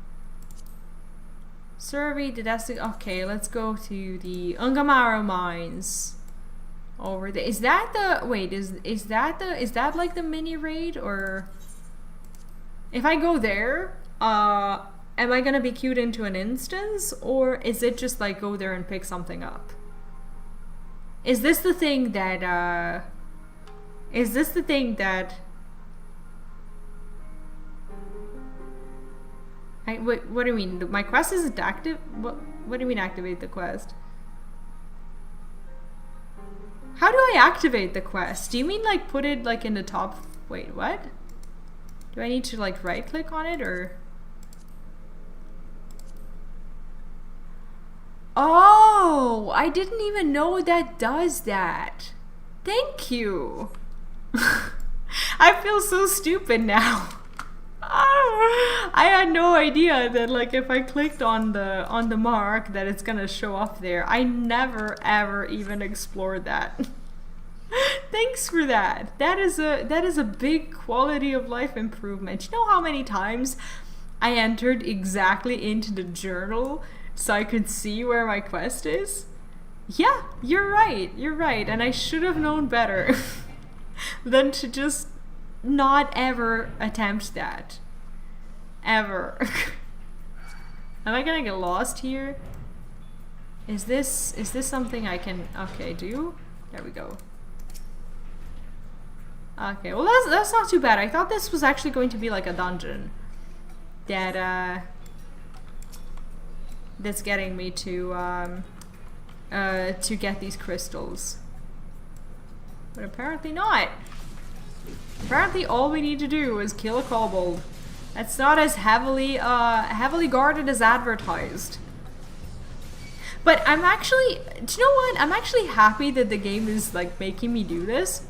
Survey the destiny. Okay, let's go to the Ungamaro mines. Over there. Is that the is that like the mini raid, or if I go there, am I gonna be queued into an instance, or is it just like go there and pick something up? Is this the thing that what do you mean? My quest isn't active? What do you mean activate the quest? How do I activate the quest? Do you mean like put it like in the top? Wait, what? Do I need to like right click on it or? Oh, I didn't even know that does that. Thank you. I feel so stupid now. I had no idea that like if I clicked on the mark that it's gonna show up there. I never ever even explored that. Thanks for that. That is a big quality of life improvement. You know how many times I entered exactly into the journal so I could see where my quest is? Yeah, you're right. You're right. And I should have known better than to just not ever attempt that. Ever. Am I gonna get lost here? Is this something I can do? There we go. Okay, well that's not too bad. I thought this was actually going to be like a dungeon that that's getting me to get these crystals. But apparently not. Apparently all we need to do is kill a kobold. That's not as heavily guarded as advertised. But I'm actually, do you know what? I'm actually happy that the game is like making me do this.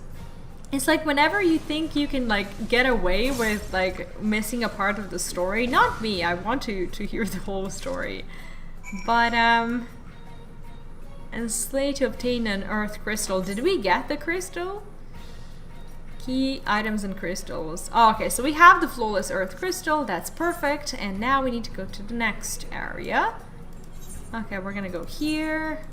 It's like whenever you think you can like get away with like missing a part of the story, not me, I want to hear the whole story. But and slay to obtain an earth crystal. Did we get the crystal? Key items and crystals. Oh, okay, so we have the flawless earth crystal, that's perfect, and now we need to go to the next area. Okay, we're gonna go here.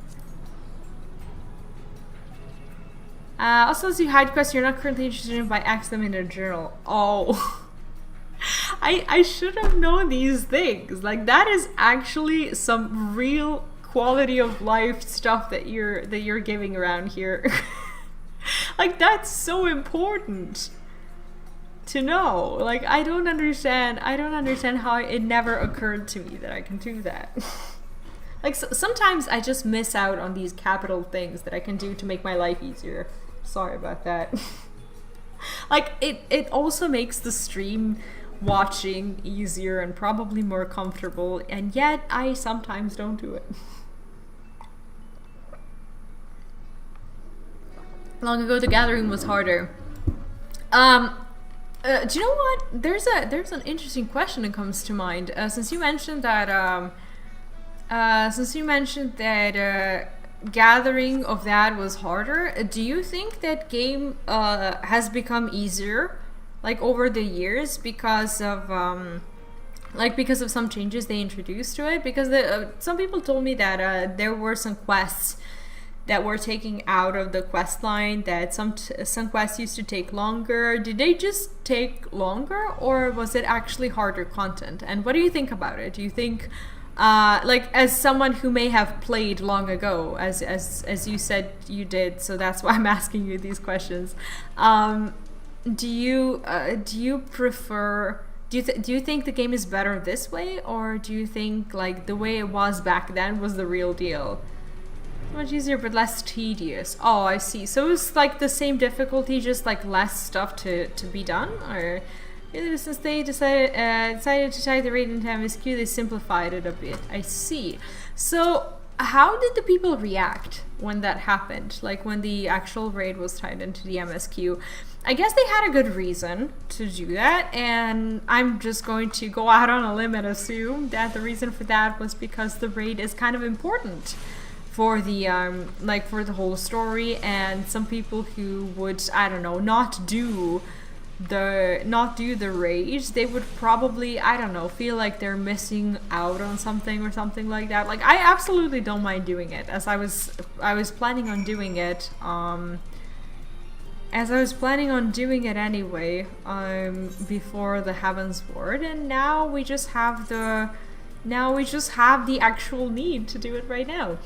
Also, as you hide quests you're not currently interested in by X them in a journal. Oh. I should have known these things. Like that is actually some real quality of life stuff that you're giving around here. Like that's so important to know. Like I don't understand how it never occurred to me that I can do that. Like sometimes I just miss out on these capital things that I can do to make my life easier. Sorry about that. Like it also makes the stream watching easier and probably more comfortable, and yet I sometimes don't do it. Long ago the gathering was harder. Do you know what? There's an interesting question that comes to mind. Since you mentioned that gathering of that was harder, do you think that game has become easier like over the years because of some changes they introduced to it? Because some people told me that there were some quests that were taken out of the quest line, that some quests used to take longer. Did they just take longer, or was it actually harder content? And what do you think about it? Do you think like as someone who may have played long ago, as you said you did, so that's why I'm asking you these questions, do you prefer, do you think the game is better this way, or do you think like the way it was back then was the real deal? Much easier but less tedious. Oh, I see. So it's like the same difficulty, just like less stuff to be done? Or since they decided to tie the raid into MSQ, they simplified it a bit. I see. So how did the people react when that happened? Like when the actual raid was tied into the MSQ? I guess they had a good reason to do that, and I'm just going to go out on a limb and assume that the reason for that was because the raid is kind of important for the like for the whole story, and some people who would, I don't know, not do the raid, they would probably, I don't know, feel like they're missing out on something or something like that. Like I absolutely don't mind doing it, as I was planning on doing it anyway before the Heavens Ward, and now we just have the actual need to do it right now.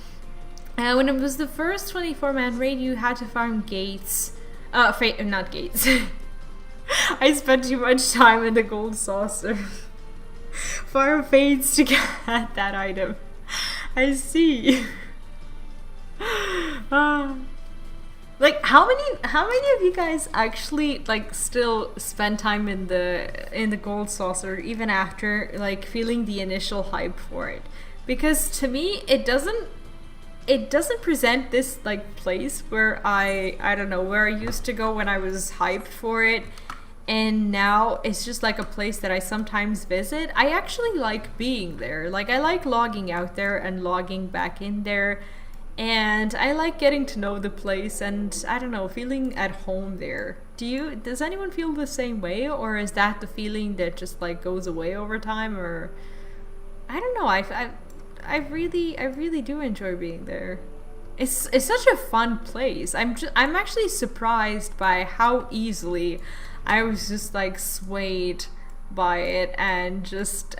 When it was the first 24-man raid, you had to farm gates. Not gates. I spent too much time in the gold saucer. Farm fades to get that item. I see. Like how many of you guys actually like still spend time in the gold saucer even after like feeling the initial hype for it? Because to me it doesn't present this like place where I don't know, where I used to go when I was hyped for it, and now it's just like a place that I sometimes visit. I actually like being there. Like I like logging out there and logging back in there, and I like getting to know the place and I don't know, feeling at home there. Does anyone feel the same way, or is that the feeling that just like goes away over time? Or I don't know. I really do enjoy being there. It's such a fun place. I'm actually surprised by how easily I was just like swayed by it and just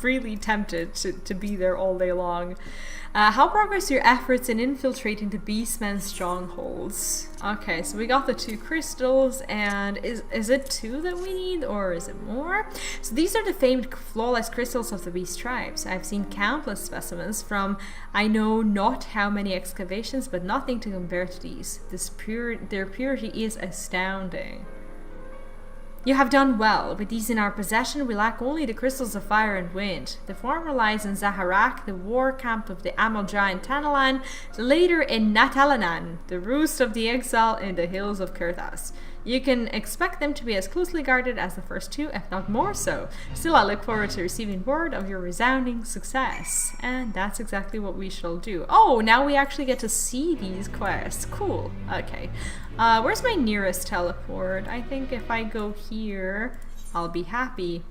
really tempted to be there all day long. How progress your efforts in infiltrating the Beastman's strongholds? Okay, so we got the 2 crystals, and is it 2 that we need, or is it more? So these are the famed flawless crystals of the Beast tribes. I've seen countless specimens from I know not how many excavations, but nothing to compare to these. Their purity is astounding. You have done well. With these in our possession, we lack only the crystals of fire and wind. The former lies in Zaharak, the war camp of the Amal giant Tanalan, the later in Natalanan, the roost of the exile in the hills of Kurthas. You can expect them to be as closely guarded as the first 2, if not more so. Still, I look forward to receiving word of your resounding success. And that's exactly what we shall do. Oh, now we actually get to see these quests. Cool. Okay. Where's my nearest teleport? I think if I go here, I'll be happy.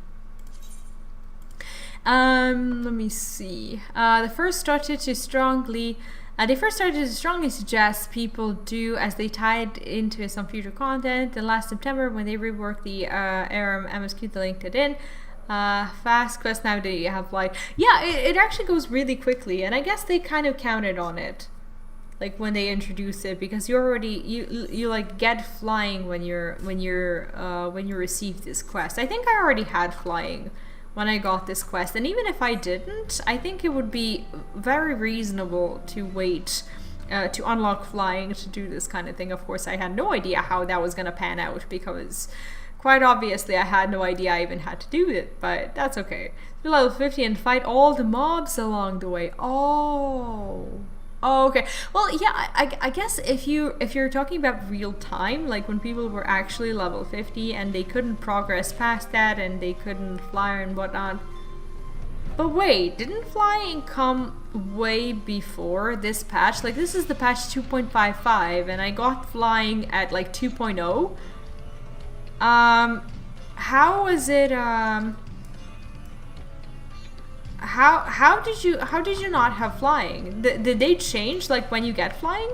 Let me see. They first started to strongly suggest people do as they tied into some future content. And last September, when they reworked the ARR MSQ, they linked it in. Fast quest now that you have light. Yeah, it actually goes really quickly, and I guess they kind of counted on it, like when they introduce it, because you already you like get flying when you receive this quest. I think I already had flying when I got this quest, and even if I didn't, I think it would be very reasonable to wait to unlock flying to do this kind of thing. Of course, I had no idea how that was gonna pan out, because quite obviously I had no idea I even had to do it, but that's okay. To level 50 and fight all the mobs along the way. Oh, okay. Well, yeah, I guess if you're talking about real time, like when people were actually level 50 and they couldn't progress past that and they couldn't fly and whatnot. But wait, didn't flying come way before this patch? Like this is the patch 2.55 and I got flying at like 2.0. How was it How did you not have flying? Did they change like when you get flying?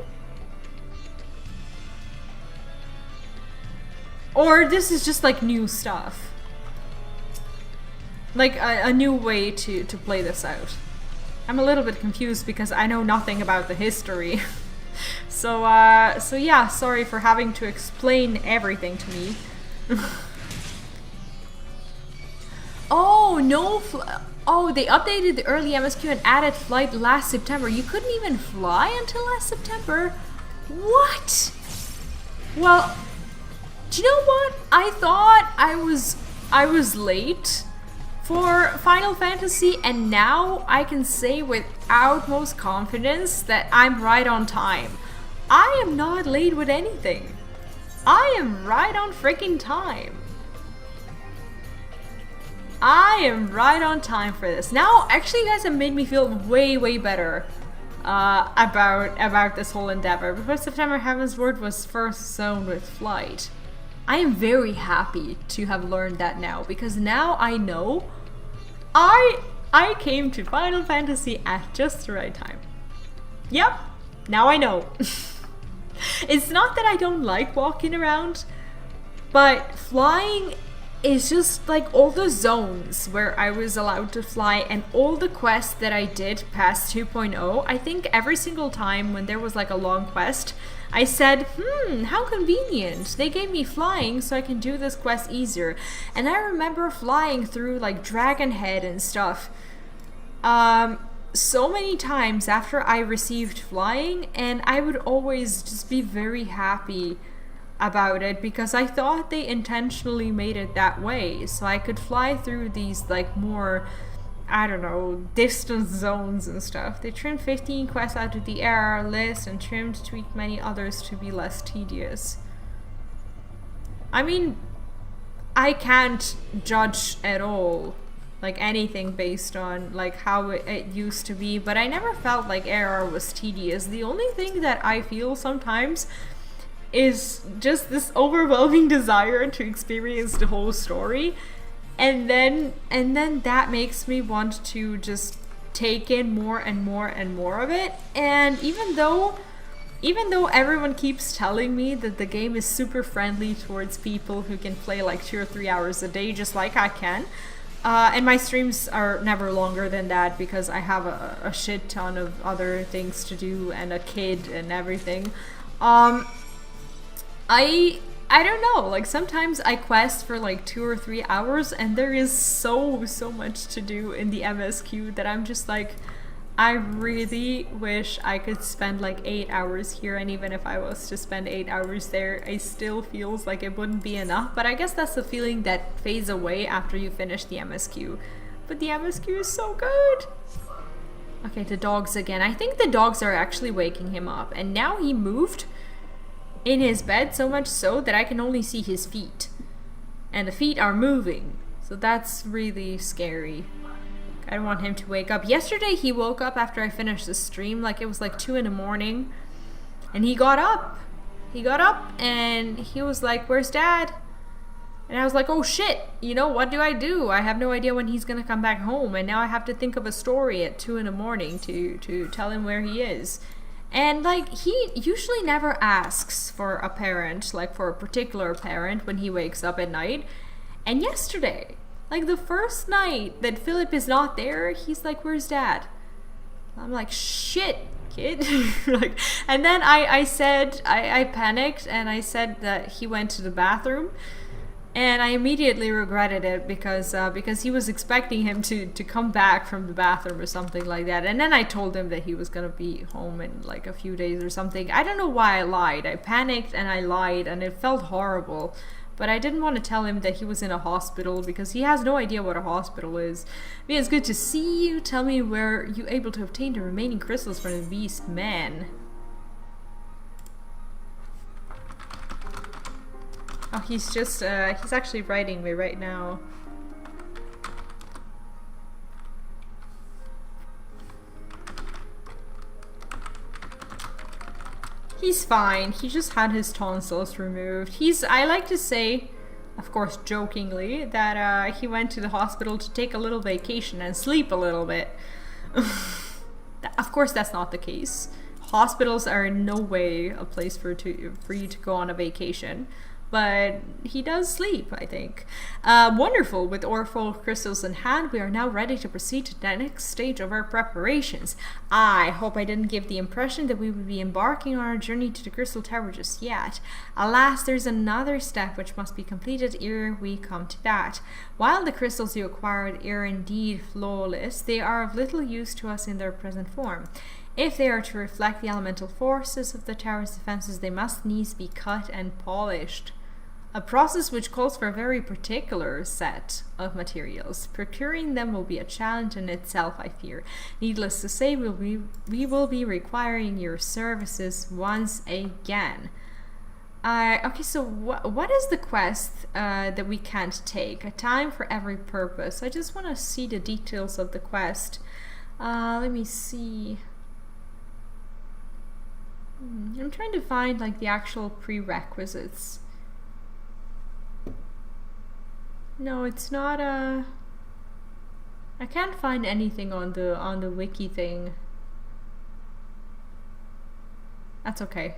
Or this is just like new stuff? Like a new way to play this out. I'm a little bit confused because I know nothing about the history. So yeah, sorry for having to explain everything to me. Oh, no. Oh, they updated the early MSQ and added flight last September. You couldn't even fly until last September? What? Well, do you know what? I thought I was late for Final Fantasy, and now I can say with utmost confidence that I'm right on time. I am not late with anything. I am right on freaking time. I am right on time for this. Now, actually, you guys have made me feel way better about this whole endeavor. Because September Heavensward was first zoned with flight. I am very happy to have learned that now, because now I know I came to Final Fantasy at just the right time. Yep, now I know. It's not that I don't like walking around, but flying is just like all the zones where I was allowed to fly and all the quests that I did past 2.0. I think every single time when there was like a long quest, I said, how convenient. They gave me flying so I can do this quest easier. And I remember flying through like Dragon Head and stuff. so many times after I received flying, and I would always just be very happy about it because I thought they intentionally made it that way so I could fly through these like more, I don't know, distance zones and stuff. They trimmed 15 quests out of the ARR list and tweaked many others to be less tedious. I mean, I can't judge at all like anything based on like how it used to be, but I never felt like ARR was tedious. The only thing that I feel sometimes is just this overwhelming desire to experience the whole story, and then that makes me want to just take in more and more and more of it. And even though everyone keeps telling me that the game is super friendly towards people who can play like 2 or 3 hours a day just like I can, and my streams are never longer than that because I have a shit ton of other things to do and a kid and everything. I don't know, like sometimes I quest for like 2 or 3 hours and there is so much to do in the MSQ that I'm just like, I really wish I could spend like 8 hours here, and even if I was to spend 8 hours there, it still feels like it wouldn't be enough. But I guess that's the feeling that fades away after you finish the MSQ. But the MSQ is so good! Okay, the dogs again. I think the dogs are actually waking him up, and now he moved in his bed so much so that I can only see his feet. And the feet are moving, so that's really scary. I don't want him to wake up. Yesterday he woke up after I finished the stream, like it was like 2 in the morning, and he got up. He got up and he was like, "Where's Dad?" And I was like, "Oh shit, you know, what do? I have no idea when he's gonna come back home, and now I have to think of a story at 2 in the morning to tell him where he is." And like, he usually never asks for a parent, like for a particular parent when he wakes up at night. And yesterday, like the first night that Philip is not there, he's like, "Where's Dad?" I'm like, "Shit, kid." Like, and then I said, I panicked and I said that he went to the bathroom, and I immediately regretted it because he was expecting him to come back from the bathroom or something like that. And then I told him that he was gonna be home in like a few days or something. I don't know why I lied. I panicked and I lied, and it felt horrible. But I didn't want to tell him that he was in a hospital because he has no idea what a hospital is. I mean, it's good to see you. Tell me where you able to obtain the remaining crystals from the beast man. Oh, he's just, he's actually writing me right now. He's fine. He just had his tonsils removed. I like to say, of course jokingly, that he went to the hospital to take a little vacation and sleep a little bit. Of course that's not the case. Hospitals are in no way a place for you to go on a vacation. But he does sleep, I think. Wonderful. With Orphle crystals in hand, we are now ready to proceed to the next stage of our preparations. I hope I didn't give the impression that we would be embarking on our journey to the Crystal Tower just yet. Alas, there's another step which must be completed ere we come to that. While the crystals you acquired are indeed flawless, they are of little use to us in their present form. If they are to reflect the elemental forces of the tower's defenses, they must needs be cut and polished. A process which calls for a very particular set of materials. Procuring them will be a challenge in itself, I fear. Needless to say, we will be requiring your services once again. Okay, so what is the quest that we can't take? A time for every purpose. I just want to see the details of the quest. Let me see. I'm trying to find like the actual prerequisites. No, it's not I can't find anything on the wiki thing. That's okay.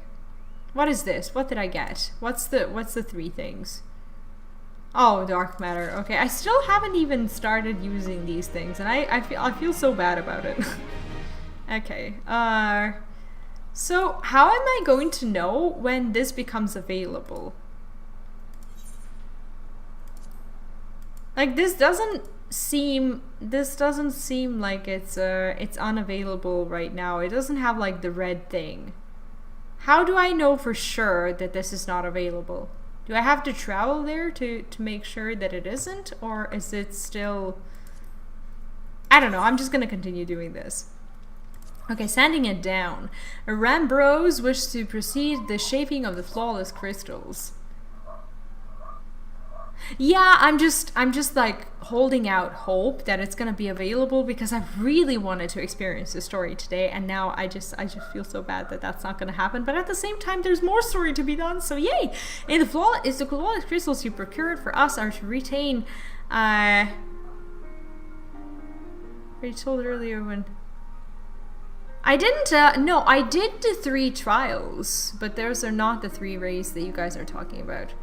What is this? What did I get? What's the 3 things? Oh, dark matter. Okay, I still haven't even started using these things, and I feel so bad about it. Okay. So how am I going to know when this becomes available? Like, this doesn't doesn't seem like it's unavailable right now. It doesn't have like the red thing. How do I know for sure that this is not available? Do I have to travel there to make sure that it isn't, or is it still... I don't know, I'm just gonna continue doing this. Okay, sanding it down. Rambros wish to proceed the shaping of the flawless crystals. Yeah, I'm just like holding out hope that it's gonna be available, because I really wanted to experience the story today, and now I just feel so bad that that's not gonna happen. But at the same time, there's more story to be done, so yay! And the flawless crystals you procured for us are to retain. I told earlier when I didn't. No, I did the 3 trials, but those are not the 3 rays that you guys are talking about.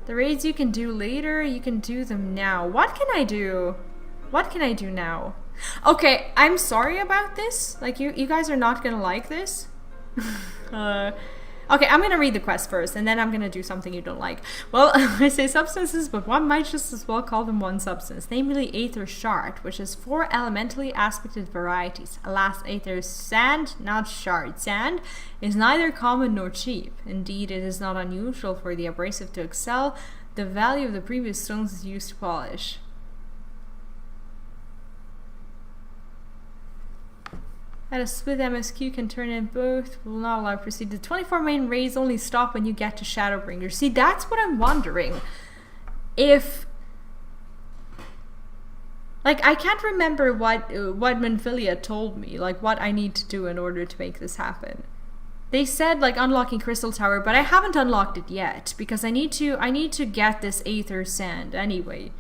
The raids you can do later, you can do them now. What can I do? What can I do now? Okay, I'm sorry about this. Like, you guys are not gonna like this. Okay, I'm gonna read the quest first, and then I'm gonna do something you don't like. Well, I say substances, but one might just as well call them one substance, namely Aether Shard, which has 4 elementally aspected varieties. Alas, Aether Sand, not Shard. Sand is neither common nor cheap. Indeed, it is not unusual for the abrasive to excel the value of the previous stones is used to polish. That a smooth MSQ can turn in both will not allow proceed. The 24 main rays only stop when you get to Shadowbringer. See, that's what I'm wondering. If... Like, I can't remember what Manphilia told me, like what I need to do in order to make this happen. They said, like, unlocking Crystal Tower, but I haven't unlocked it yet, because I need to get this Aether Sand anyway.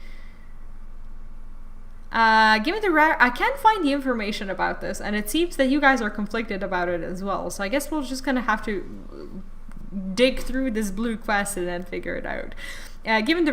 Give me the rare. I can't find the information about this, and it seems that you guys are conflicted about it as well. So I guess we're just gonna have to dig through this blue quest and then figure it out. Given the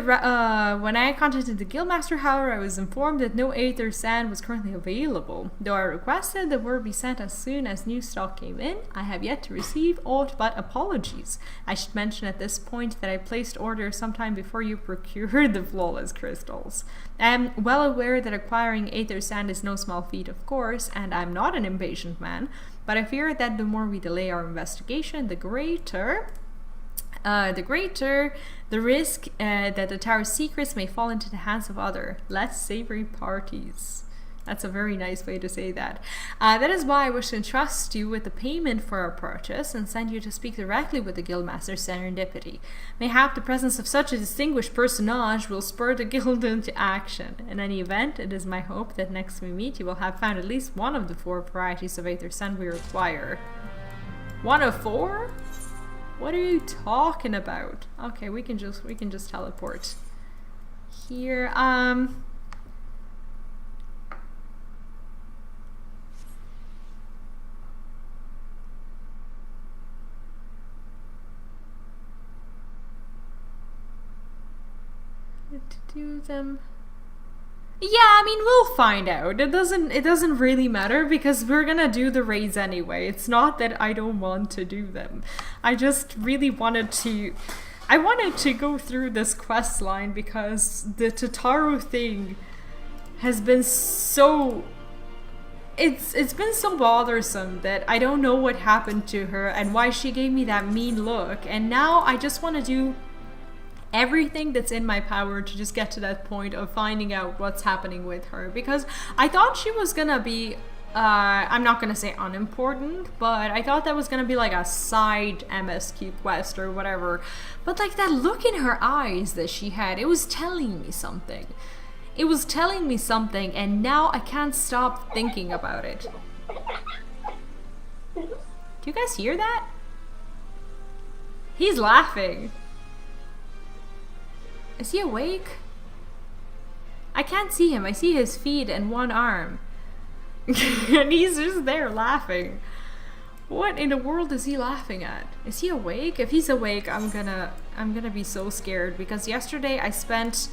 when I contacted the Guildmaster, however, I was informed that no Aether Sand was currently available. Though I requested the word be sent as soon as new stock came in, I have yet to receive aught but apologies. I should mention at this point that I placed orders sometime before you procured the flawless crystals. I am well aware that acquiring Aether Sand is no small feat, of course, and I'm not an impatient man, but I fear that the more we delay our investigation, the greater the risk that the tower's secrets may fall into the hands of other, less savory parties. That's a very nice way to say that. That is why I wish to entrust you with the payment for our purchase and send you to speak directly with the Guildmaster Serendipity. Mayhap the presence of such a distinguished personage will spur the guild into action. In any event, it is my hope that next we meet you will have found at least one of the 4 varieties of Aether Sand we require. 1 of 4? What are you talking about? Okay, we can just teleport here. To do them. Yeah, I mean, we'll find out. It doesn't really matter, because we're gonna do the raids anyway. It's not that I don't want to do them. I just really wanted to... I wanted to go through this quest line because the Tataru thing has been so... It's been so bothersome that I don't know what happened to her and why she gave me that mean look. And now I just want to do everything that's in my power to just get to that point of finding out what's happening with her, because I thought she was gonna be I'm not gonna say unimportant, but I thought that was gonna be like a side MSQ quest or whatever. But like that look in her eyes that she had, it was telling me something. It was telling me something, and now I can't stop thinking about it. Do you guys hear that? He's laughing. Is he awake? I can't see him. I see his feet and one arm. And he's just there laughing. What in the world is he laughing at? Is he awake? If he's awake, I'm gonna be so scared, because yesterday I spent...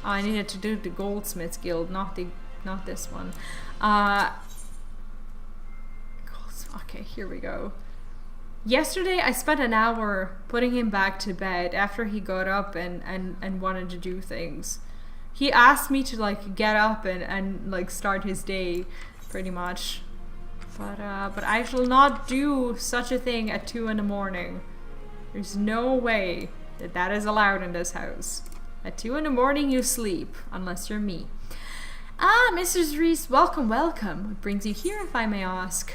I needed to do the Goldsmiths Guild, not this one. Okay, here we go. Yesterday I spent an hour putting him back to bed after he got up and wanted to do things. He asked me to like get up and like start his day pretty much. But I shall not do such a thing at 2 in the morning. There's no way that that is allowed in this house. At 2 in the morning you sleep, unless you're me. Ah, Mrs. Reese, welcome, welcome. What brings you here, if I may ask?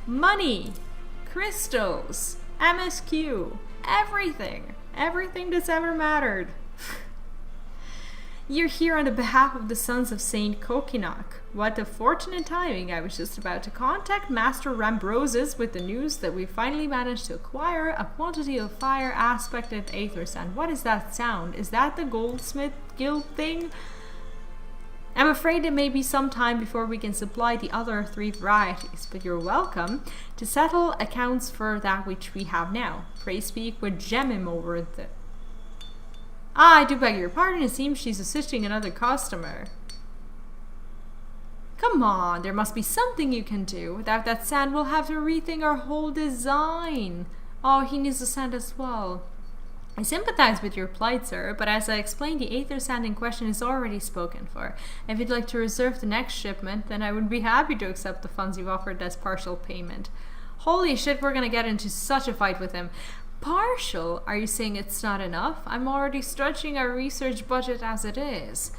Money, crystals, MSQ, everything. Everything that's ever mattered. You're here on the behalf of the Sons of Saint Kokinak. What a fortunate timing. I was just about to contact Master Rambroses with the news that we finally managed to acquire a quantity of fire aspected aether sand. What is that sound? Is that the goldsmith guild thing? I'm afraid it may be some time before we can supply the other 3 varieties, but you're welcome to settle accounts for that which we have now. Pray speak with Jemim over the... Ah, I do beg your pardon. It seems she's assisting another customer. Come on, there must be something you can do. Without that sand, we'll have to rethink our whole design. Oh, he needs the sand as well. I sympathize with your plight, sir, but as I explained, the aether sand in question is already spoken for. If you'd like to reserve the next shipment, then I would be happy to accept the funds you've offered as partial payment. Holy shit, we're gonna get into such a fight with him. Partial? Are you saying it's not enough? I'm already stretching our research budget as it is.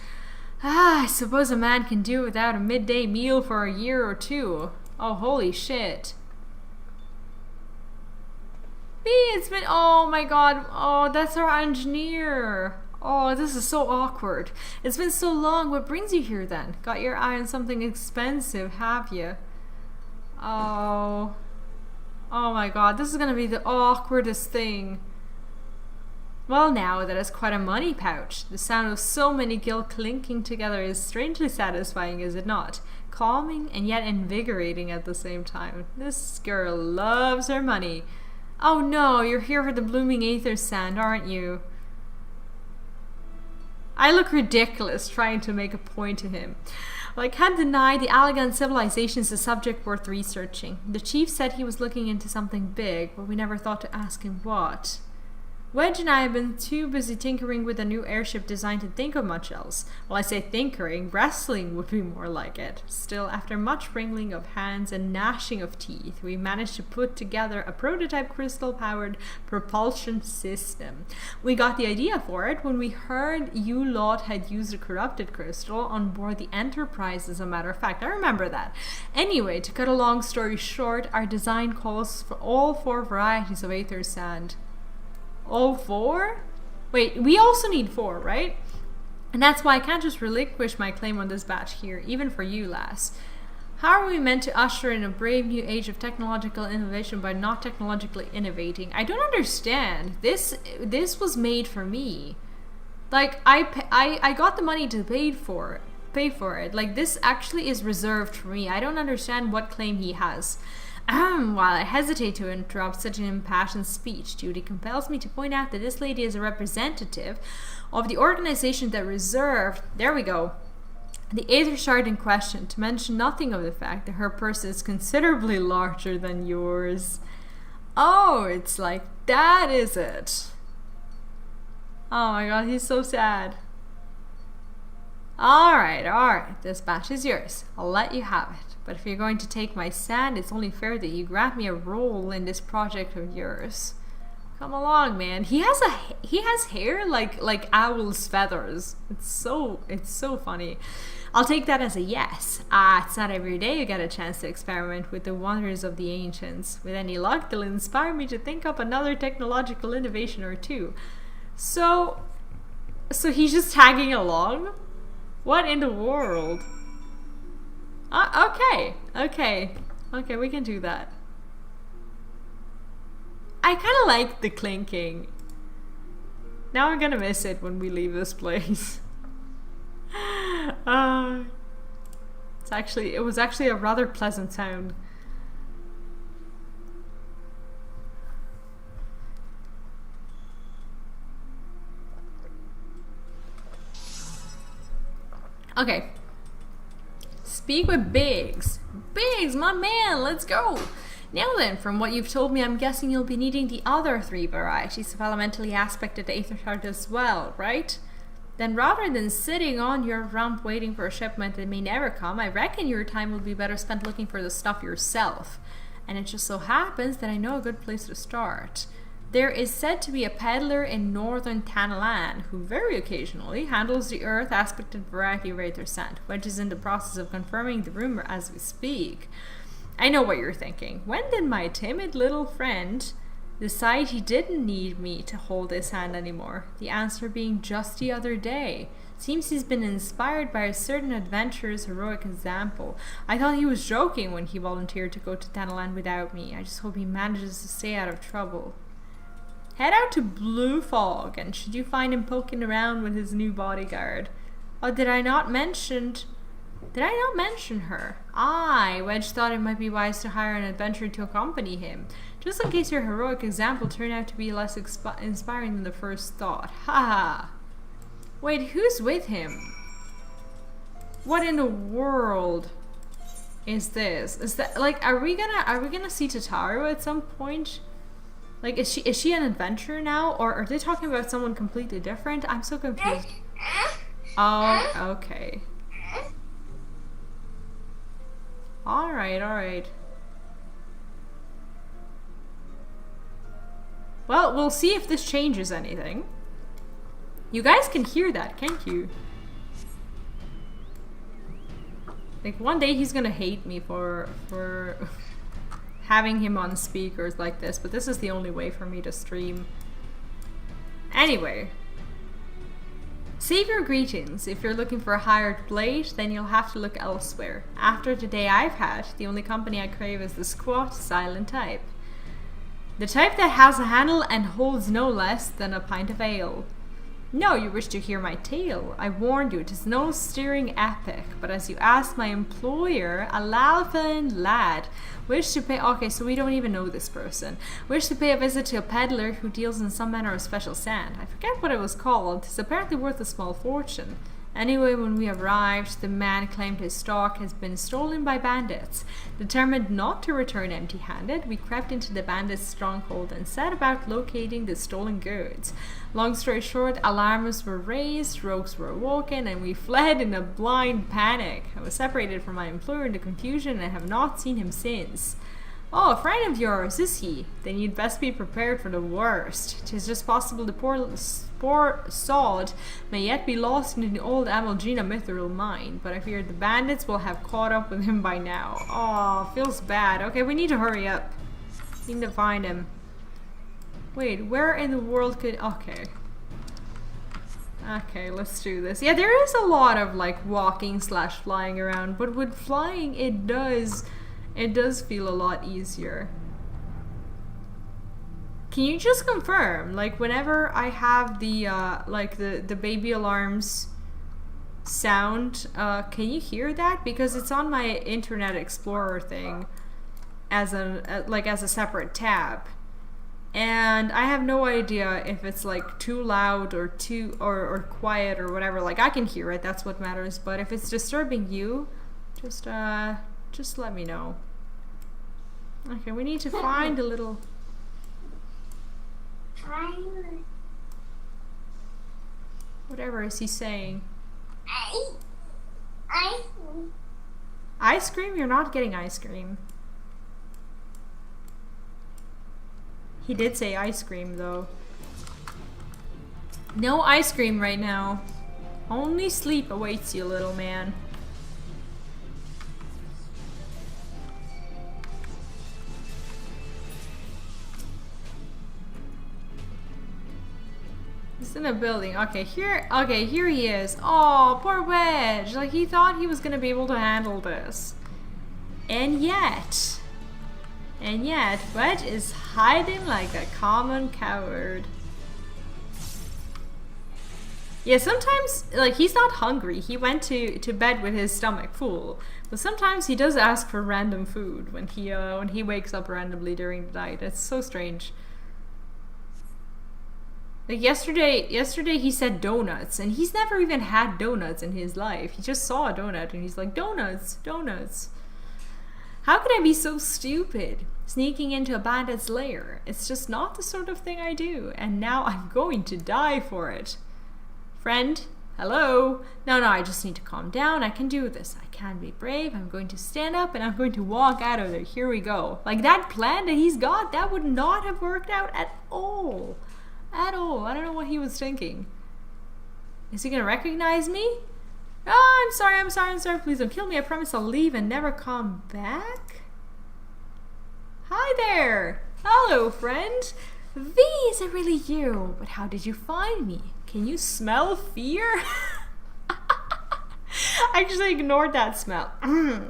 Ah, I suppose a man can do without a midday meal for a year or 2. Oh, holy shit. B, it's been... Oh my god. Oh, that's our engineer. Oh, this is so awkward. It's been so long. What brings you here then? Got your eye on something expensive, have you? Oh... Oh my god, this is gonna be the awkwardest thing. Well, now that is quite a money pouch. The sound of so many gills clinking together is strangely satisfying, is it not? Calming and yet invigorating at the same time. This girl loves her money. Oh no, you're here for the blooming aether sand, aren't you? I look ridiculous trying to make a point to him. Well, I can't deny the Allegan civilization is a subject worth researching. The chief said he was looking into something big, but we never thought to ask him what. Wedge and I have been too busy tinkering with a new airship design to think of much else. Well, I say tinkering, wrestling would be more like it. Still, after much wringing of hands and gnashing of teeth, we managed to put together a prototype crystal-powered propulsion system. We got the idea for it when we heard you lot had used a corrupted crystal on board the Enterprise, as a matter of fact. I remember that. Anyway, to cut a long story short, our design calls for all 4 varieties of aether sand. All 4? Wait, we also need 4, right? And that's why I can't just relinquish my claim on this batch here, even for you, lass. How are we meant to usher in a brave new age of technological innovation by not technologically innovating? I don't understand. This was made for me. Like, I got the money to pay for it. Like, this actually is reserved for me. I don't understand what claim he has. While I hesitate to interrupt such an impassioned speech, duty compels me to point out that this lady is a representative of the organization that reserved, there we go, the aether shard in question, to mention nothing of the fact that her person is considerably larger than yours. Oh, it's like that, is it? Oh my god, he's so sad. Alright, this batch is yours. I'll let you have it. But if you're going to take my sand, it's only fair that you grant me a role in this project of yours. Come along, man. He has hair like owl's feathers. It's so funny. I'll take that as a yes. It's not every day you get a chance to experiment with the wonders of the ancients. With any luck, they'll inspire me to think up another technological innovation or 2. So he's just tagging along? What in the world? Okay, we can do that. I kind of like the clinking. Now I'm gonna miss it when we leave this place. It was actually a rather pleasant sound. Okay. Speak with Biggs. Biggs, my man, let's go. Now then, from what you've told me, I'm guessing you'll be needing the other 3 varieties of elementally aspected aether shard as well, right? Then rather than sitting on your rump waiting for a shipment that may never come, I reckon your time will be better spent looking for the stuff yourself. And it just so happens that I know a good place to start. There is said to be a peddler in northern Tanalan who very occasionally handles the earth aspected variety of aether sand, which is in the process of confirming the rumor as we speak. I know what you're thinking. When did my timid little friend decide he didn't need me to hold his hand anymore? The answer being just the other day. Seems he's been inspired by a certain adventurer's heroic example. I thought he was joking when he volunteered to go to Tanalan without me. I just hope he manages to stay out of trouble. Head out to Blue Fog, and should you find him poking around with his new bodyguard. Oh, did I not mention her? Wedge thought it might be wise to hire an adventurer to accompany him, just in case your heroic example turned out to be less inspiring than the first thought. Ha! Wait, who's with him? What in the world is this? Is that like, are we gonna see Tataru at some point? Like, is she an adventurer now, or are they talking about someone completely different? I'm so confused. Oh, okay. Alright. Well, we'll see if this changes anything. You guys can hear that, can't you? Like, one day he's gonna hate me for having him on speakers like this, but this is the only way for me to stream. Anyway. Save your greetings. If you're looking for a hired blade, then you'll have to look elsewhere. After the day I've had, the only company I crave is the squat, silent type. The type that has a handle and holds no less than a pint of ale. No, you wish to hear my tale. I warned you, it is no steering epic, but as you asked my employer, a Lalfin lad, wished to pay— okay, so we don't even know this person. Wished to pay a visit to a peddler who deals in some manner of special sand. I forget what it was called. It's apparently worth a small fortune. Anyway, when we arrived, the man claimed his stock has been stolen by bandits. Determined not to return empty-handed, we crept into the bandits' stronghold and set about locating the stolen goods. Long story short, alarms were raised, rogues were awoken, and we fled in a blind panic. I was separated from my employer in the confusion and have not seen him since. Oh, a friend of yours, is he? Then you'd best be prepared for the worst. 'Tis just possible the poor sod may yet be lost in the old Amalgina mithril mine, but I fear the bandits will have caught up with him by now. Oh, feels bad. Okay, we need to hurry up. Need to find him. Wait, where in the world could— okay. Okay, let's do this. Yeah, there is a lot of like walking / flying around, but with flying it does feel a lot easier. Can you just confirm, like, whenever I have the like the baby alarms sound, can you hear that? Because it's on my Internet Explorer thing as a separate tab, and I have no idea if it's like too loud or too or quiet or whatever. Like, I can hear it, that's what matters, but if it's disturbing you, just let me know. Okay, we need to find a little— whatever is he saying? Ice cream? You're not getting ice cream. He did say ice cream, though. No ice cream right now. Only sleep awaits you, little man. He's in a building. Okay, here he is. Oh, poor Wedge. Like, he thought he was gonna be able to handle this. And yet, Wedge is hiding like a common coward. Yeah, sometimes, like, he's not hungry. He went to bed with his stomach full. But sometimes he does ask for random food when he wakes up randomly during the night. It's so strange. Like, yesterday he said donuts, and he's never even had donuts in his life. He just saw a donut and he's like, donuts. How could I be so stupid? Sneaking into a bandit's lair. It's just not the sort of thing I do, and now I'm going to die for it. Friend? Hello? No, I just need to calm down. I can do this. I can be brave. I'm going to stand up and I'm going to walk out of there. Here we go. Like that plan that he's got, that would not have worked out at all. At all. I don't know what he was thinking. Is he going to recognize me? Oh, I'm sorry. Please don't kill me. I promise I'll leave and never come back. Hi there. Hello, friend. V, is it really you? But how did you find me? Can you smell fear? I actually ignored that smell.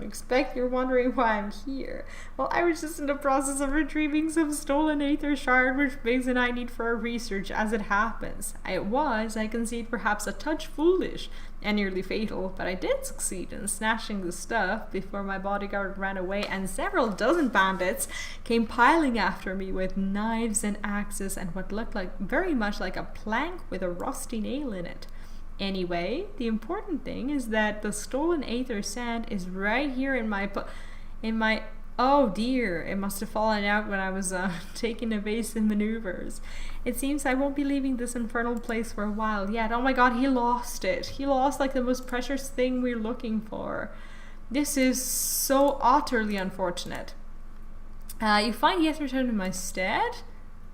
Expect you're wondering why I'm here. Well, I was just in the process of retrieving some stolen Aether Shard which Biggs and I need for our research as it happens. I concede, perhaps a touch foolish and nearly fatal, but I did succeed in snatching the stuff before my bodyguard ran away and several dozen bandits came piling after me with knives and axes and what looked like very much like a plank with a rusty nail in it. Anyway, the important thing is that the stolen Aether Sand is right here in my oh dear, it must have fallen out when I was taking evasive maneuvers. It seems I won't be leaving this infernal place for a while yet. Oh my god, he lost it. He lost like the most precious thing we're looking for. This is so utterly unfortunate. You find he has returned in my stead?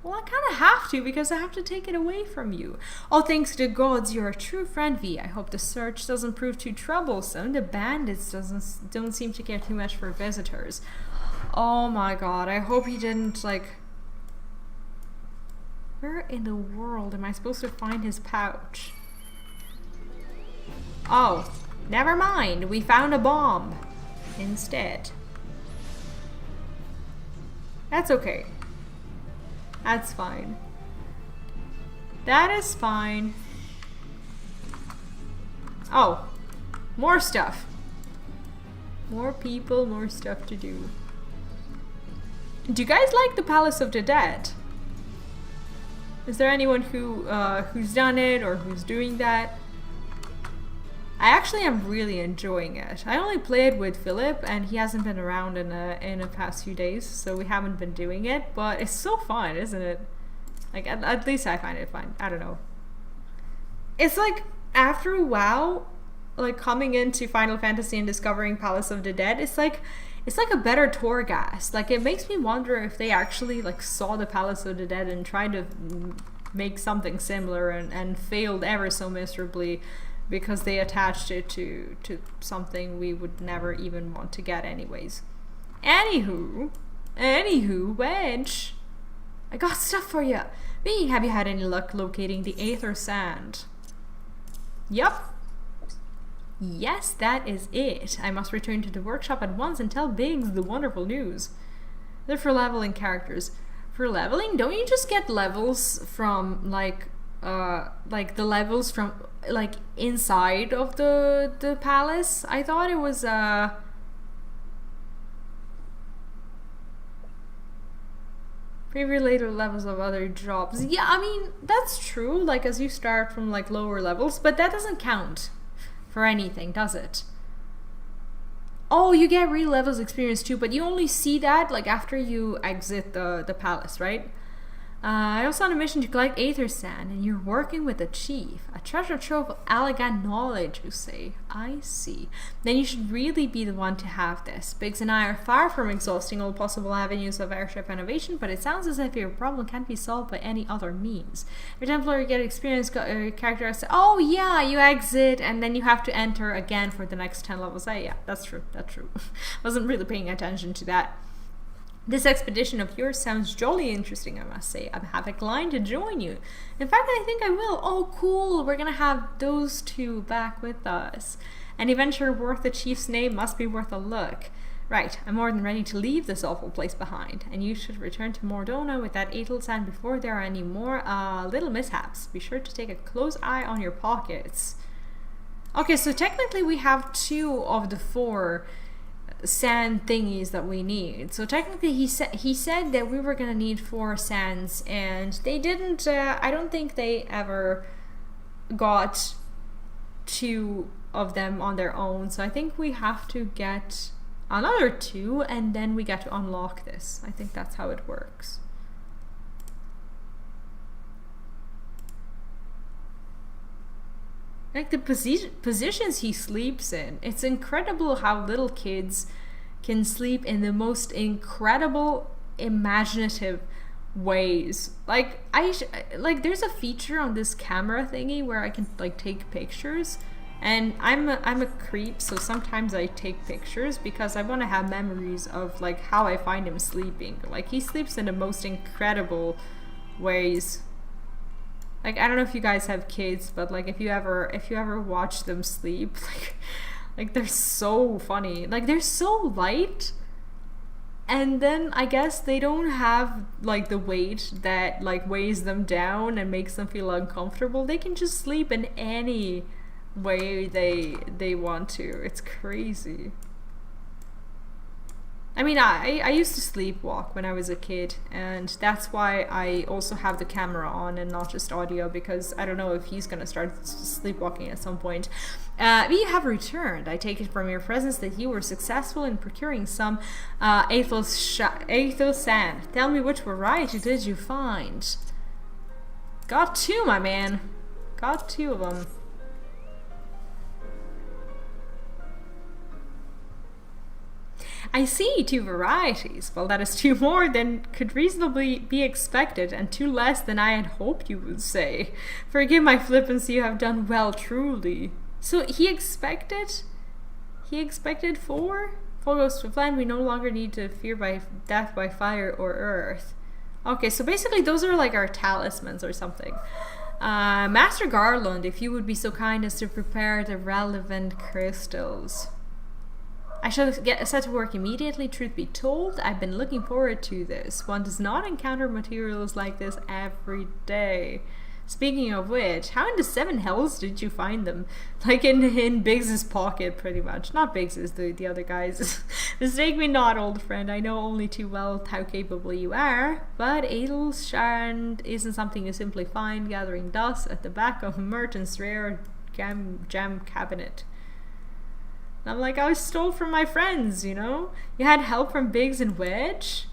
Well, I kind of have to, because I have to take it away from you. Oh, thanks to the gods, you're a true friend, V. I hope the search doesn't prove too troublesome. The bandits don't seem to care too much for visitors. Oh my god, I hope he didn't, like... Where in the world am I supposed to find his pouch? Oh, never mind. We found a bomb instead. That's okay. That's fine. That is fine. Oh, more stuff. More people, more stuff to do. Do you guys like the Palace of the Dead? Is there anyone who's done it or who's doing that? I actually am really enjoying it. I only played with Philip and he hasn't been around in the past few days, so we haven't been doing it, but it's so fun, isn't it? Like, at least I find it fun. I don't know. It's like, after a while, like coming into Final Fantasy and discovering Palace of the Dead, it's like a better Torghast. Like, it makes me wonder if they actually like saw the Palace of the Dead and tried to make something similar and failed ever so miserably, because they attached it to something we would never even want to get anyways. Anywho, Wedge, I got stuff for you. B, have you had any luck locating the Aether Sand? Yup. Yes, that is it. I must return to the workshop at once and tell Biggs the wonderful news. They're for leveling characters. For leveling? Don't you just get levels from like the levels from like inside of the palace? I thought it was maybe later levels of other jobs. Yeah, I mean that's true, like as you start from like lower levels, but that doesn't count for anything, does it? Oh, you get real levels experience too, but you only see that like after you exit the palace, right? I also on a mission to collect Aether Sand, and you're working with the chief. A treasure trove of elegant knowledge, you say. I see. Then you should really be the one to have this. Biggs and I are far from exhausting all possible avenues of airship innovation, but it sounds as if your problem can't be solved by any other means. Every Templar you get experience characterized. Oh yeah, you exit, and then you have to enter again for the next 10 levels. Yeah, that's true. Wasn't really paying attention to that. This expedition of yours sounds jolly interesting, I must say. I'm half inclined to join you. In fact, I think I will. Oh, cool. We're gonna have those two back with us. Any venture worth the chief's name must be worth a look. Right, I'm more than ready to leave this awful place behind. And you should return to Mordona with that Aether Sand before there are any more little mishaps. Be sure to take a close eye on your pockets. Okay, so technically we have 2 of the 4 sand thingies that we need. So technically he said that we were gonna need 4 sands, and they didn't I don't think they ever got 2 of them on their own, so I think we have to get another 2, and then we get to unlock this. I think that's how it works. Like the positions he sleeps in, it's incredible how little kids can sleep in the most incredible imaginative ways. Like there's a feature on this camera thingy where I can like take pictures, and I'm a creep, so sometimes I take pictures because I want to have memories of like how I find him sleeping. Like he sleeps in the most incredible ways. Like, I don't know if you guys have kids, but like if you ever watch them sleep, like they're so funny. Like they're so light, and then I guess they don't have like the weight that like weighs them down and makes them feel uncomfortable. They can just sleep in any way they want to. It's crazy. I mean, I used to sleepwalk when I was a kid, and that's why I also have the camera on and not just audio, because I don't know if he's gonna start sleepwalking at some point. We have returned. I take it from your presence that you were successful in procuring some Aethel sand. Tell me which variety did you find? Got 2, my man. Got 2 of them. I see 2 varieties. Well, that is 2 more than could reasonably be expected, and 2 less than I had hoped you would say. Forgive my flippancy, you have done well, truly. So he expected 4? 4 goes to plan, we no longer need to fear by death by fire or earth. Okay, so basically those are like our talismans or something. Master Garland, if you would be so kind as to prepare the relevant crystals. I shall get set to work immediately. Truth be told, I've been looking forward to this. One does not encounter materials like this every day. Speaking of which, how in the 7 hells did you find them? Like in Biggs's pocket, pretty much. Not Biggs's, the other guys. Mistake me not, old friend. I know only too well how capable you are. But Edelshard isn't something you simply find gathering dust at the back of a merchant's rare jam cabinet. And I'm like, I stole from my friends, you know? You had help from Biggs and Wedge?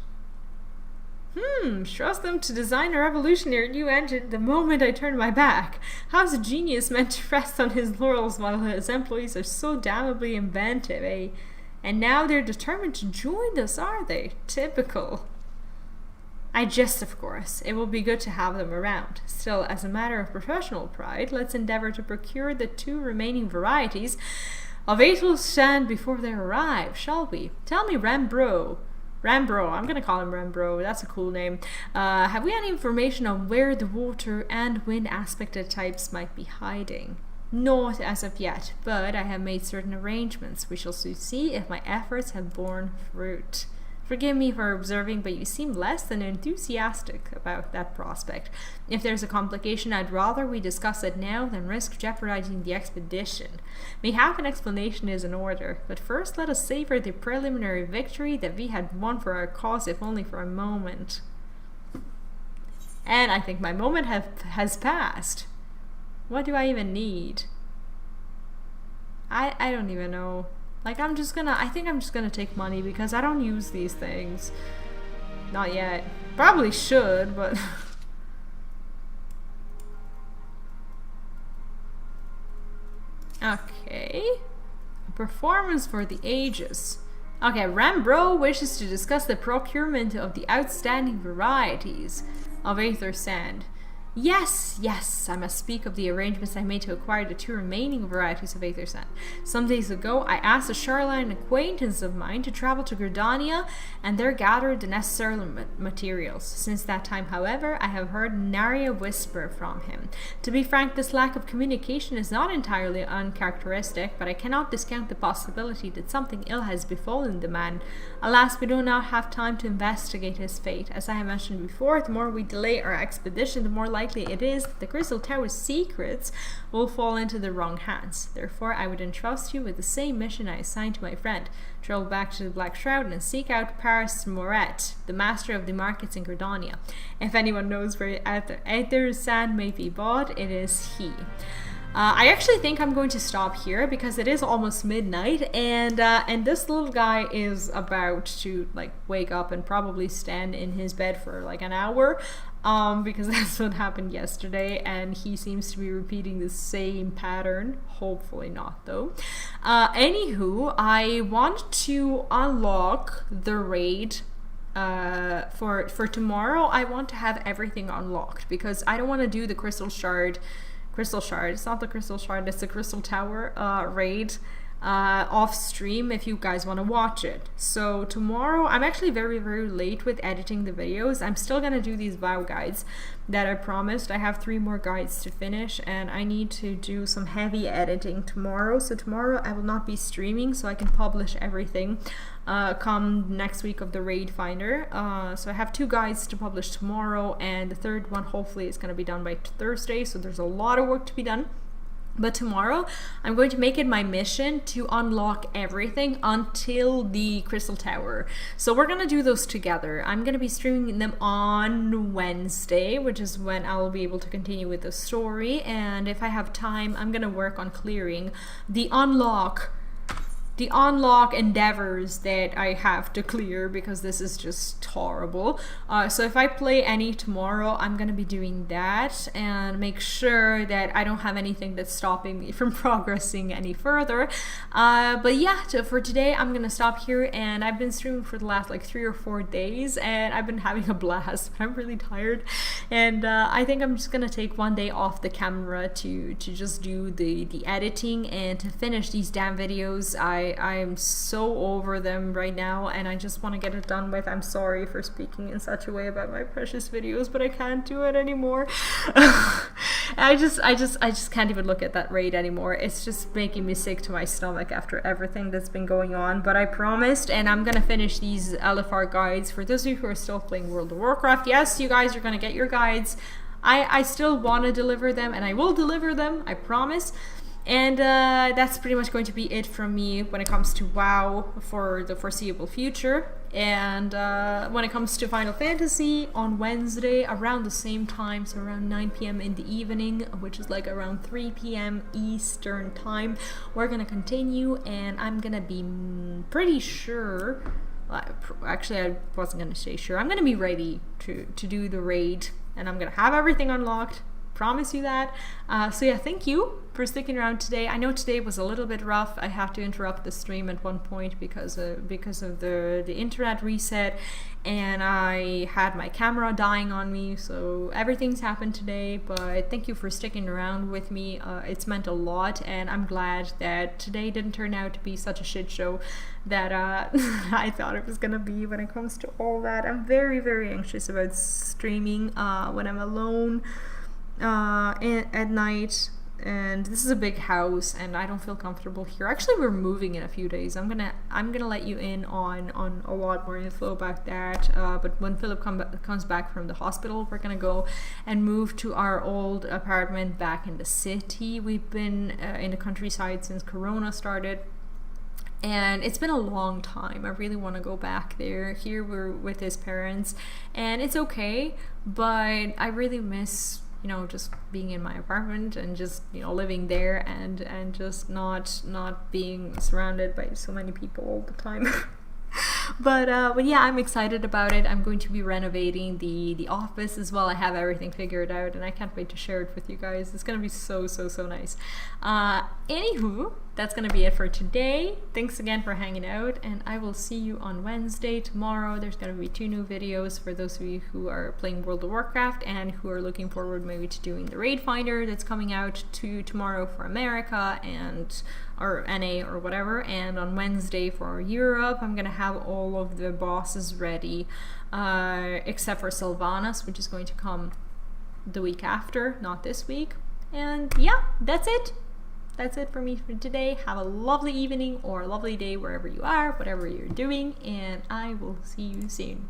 Trust them to design a revolutionary new engine the moment I turn my back. How's a genius meant to rest on his laurels while his employees are so damnably inventive, eh? And now they're determined to join us, are they? Typical. I jest, of course. It will be good to have them around. Still, as a matter of professional pride, let's endeavor to procure the 2 remaining varieties of Aethel sand before they arrive, shall we? Tell me, Rambro, I'm gonna call him Rambro, that's a cool name. Have we any information on where the water and wind aspected types might be hiding? Not as of yet, but I have made certain arrangements. We shall soon see if my efforts have borne fruit. Forgive me for observing, but you seem less than enthusiastic about that prospect. If there's a complication, I'd rather we discuss it now than risk jeopardizing the expedition. Mayhap an explanation is in order, but first let us savor the preliminary victory that we had won for our cause, if only for a moment. And I think my moment has passed. What do I even need? I don't even know. Like, I think I'm just gonna take money because I don't use these things. Not yet. Probably should, but... Okay. A performance for the ages. Okay, Rambro wishes to discuss the procurement of the outstanding varieties of Aether Sand. Yes, I must speak of the arrangements I made to acquire the 2 remaining varieties of Aether Sand. Some days ago, I asked a shoreline acquaintance of mine to travel to Gridania and there gather the necessary materials. Since that time, however, I have heard nary a whisper from him. To be frank, this lack of communication is not entirely uncharacteristic, but I cannot discount the possibility that something ill has befallen the man. Alas, we do not have time to investigate his fate. As I have mentioned before, the more we delay our expedition, the more likely it is that the Crystal Tower's secrets will fall into the wrong hands. Therefore, I would entrust you with the same mission I assigned to my friend. Travel back to the Black Shroud and seek out Paris Moret, the master of the markets in Gridania. If anyone knows where Aether Sand may be bought, it is he. I actually think I'm going to stop here because it is almost midnight, and this little guy is about to like wake up and probably stand in his bed for like an hour, because that's what happened yesterday, and he seems to be repeating the same pattern. Hopefully not, though. Anywho, I want to unlock the raid. For tomorrow. I want to have everything unlocked because I don't want to do the crystal shard, it's not the crystal shard, it's the crystal tower raid off stream if you guys want to watch it. So tomorrow, I'm actually very late with editing the videos. I'm still gonna do these WoW guides that I promised. I have 3 more guides to finish, and I need to do some heavy editing tomorrow. So tomorrow I will not be streaming, so I can publish everything come next week of the raid finder. So I have 2 guides to publish tomorrow, and the 3rd one hopefully is going to be done by Thursday, so there's a lot of work to be done. But tomorrow, I'm going to make it my mission to unlock everything until the Crystal Tower. So we're going to do those together. I'm going to be streaming them on Wednesday, which is when I will be able to continue with the story. And if I have time, I'm going to work on clearing the unlock endeavors that I have to clear, because this is just horrible. So if I play any tomorrow, I'm gonna be doing that and make sure that I don't have anything that's stopping me from progressing any further. But yeah, so for today, I'm gonna stop here, and I've been streaming for the last like 3 or 4 days, and I've been having a blast, but I'm really tired. And I think I'm just gonna take 1 day off the camera to just do the editing and to finish these damn videos. I'm so over them right now, and I just want to get it done with. I'm sorry for speaking in such a way about my precious videos, but I can't do it anymore. I just can't even look at that raid anymore. It's just making me sick to my stomach after everything that's been going on. But I promised, and I'm gonna finish these LFR guides. For those of you who are still playing World of Warcraft, yes, you guys are gonna get your guides. I still want to deliver them, and I will deliver them, I promise. And that's pretty much going to be it from me when it comes to WoW for the foreseeable future. And when it comes to Final Fantasy, on Wednesday around the same time, so around 9 p.m. in the evening, which is like around 3 p.m. Eastern time, we're gonna continue, and I'm gonna be pretty sure, actually I wasn't gonna say sure, I'm gonna be ready to do the raid, and I'm gonna have everything unlocked. Promise you that. So yeah, thank you for sticking around today. I know today was a little bit rough. I had to interrupt the stream at one point because of the internet reset, and I had my camera dying on me, so everything's happened today. But thank you for sticking around with me. It's meant a lot, and I'm glad that today didn't turn out to be such a shit show that I thought it was gonna be when it comes to all that. I'm very anxious about streaming when I'm alone at night, and this is a big house, and I don't feel comfortable here. Actually, we're moving in a few days. I'm gonna let you in on a lot more info about that. But when Philip comes back from the hospital, we're gonna go and move to our old apartment back in the city. We've been in the countryside since Corona started, and it's been a long time. I really want to go back there. Here we're with his parents, and it's okay, but I really miss, you know, just being in my apartment and just, you know, living there and just not being surrounded by so many people all the time. But yeah, I'm excited about it. I'm going to be renovating the office as well. I have everything figured out, and I can't wait to share it with you guys. It's gonna be so nice. Anywho, that's gonna be it for today. Thanks again for hanging out, and I will see you on Wednesday. Tomorrow there's gonna be 2 new videos for those of you who are playing World of Warcraft and who are looking forward maybe to doing the raid finder that's coming out tomorrow for America or NA or whatever, and on Wednesday for Europe. I'm gonna have all of the bosses ready, except for Sylvanas, which is going to come the week after, not this week. And yeah, that's it. That's it for me for today. Have a lovely evening or a lovely day wherever you are, whatever you're doing, and I will see you soon.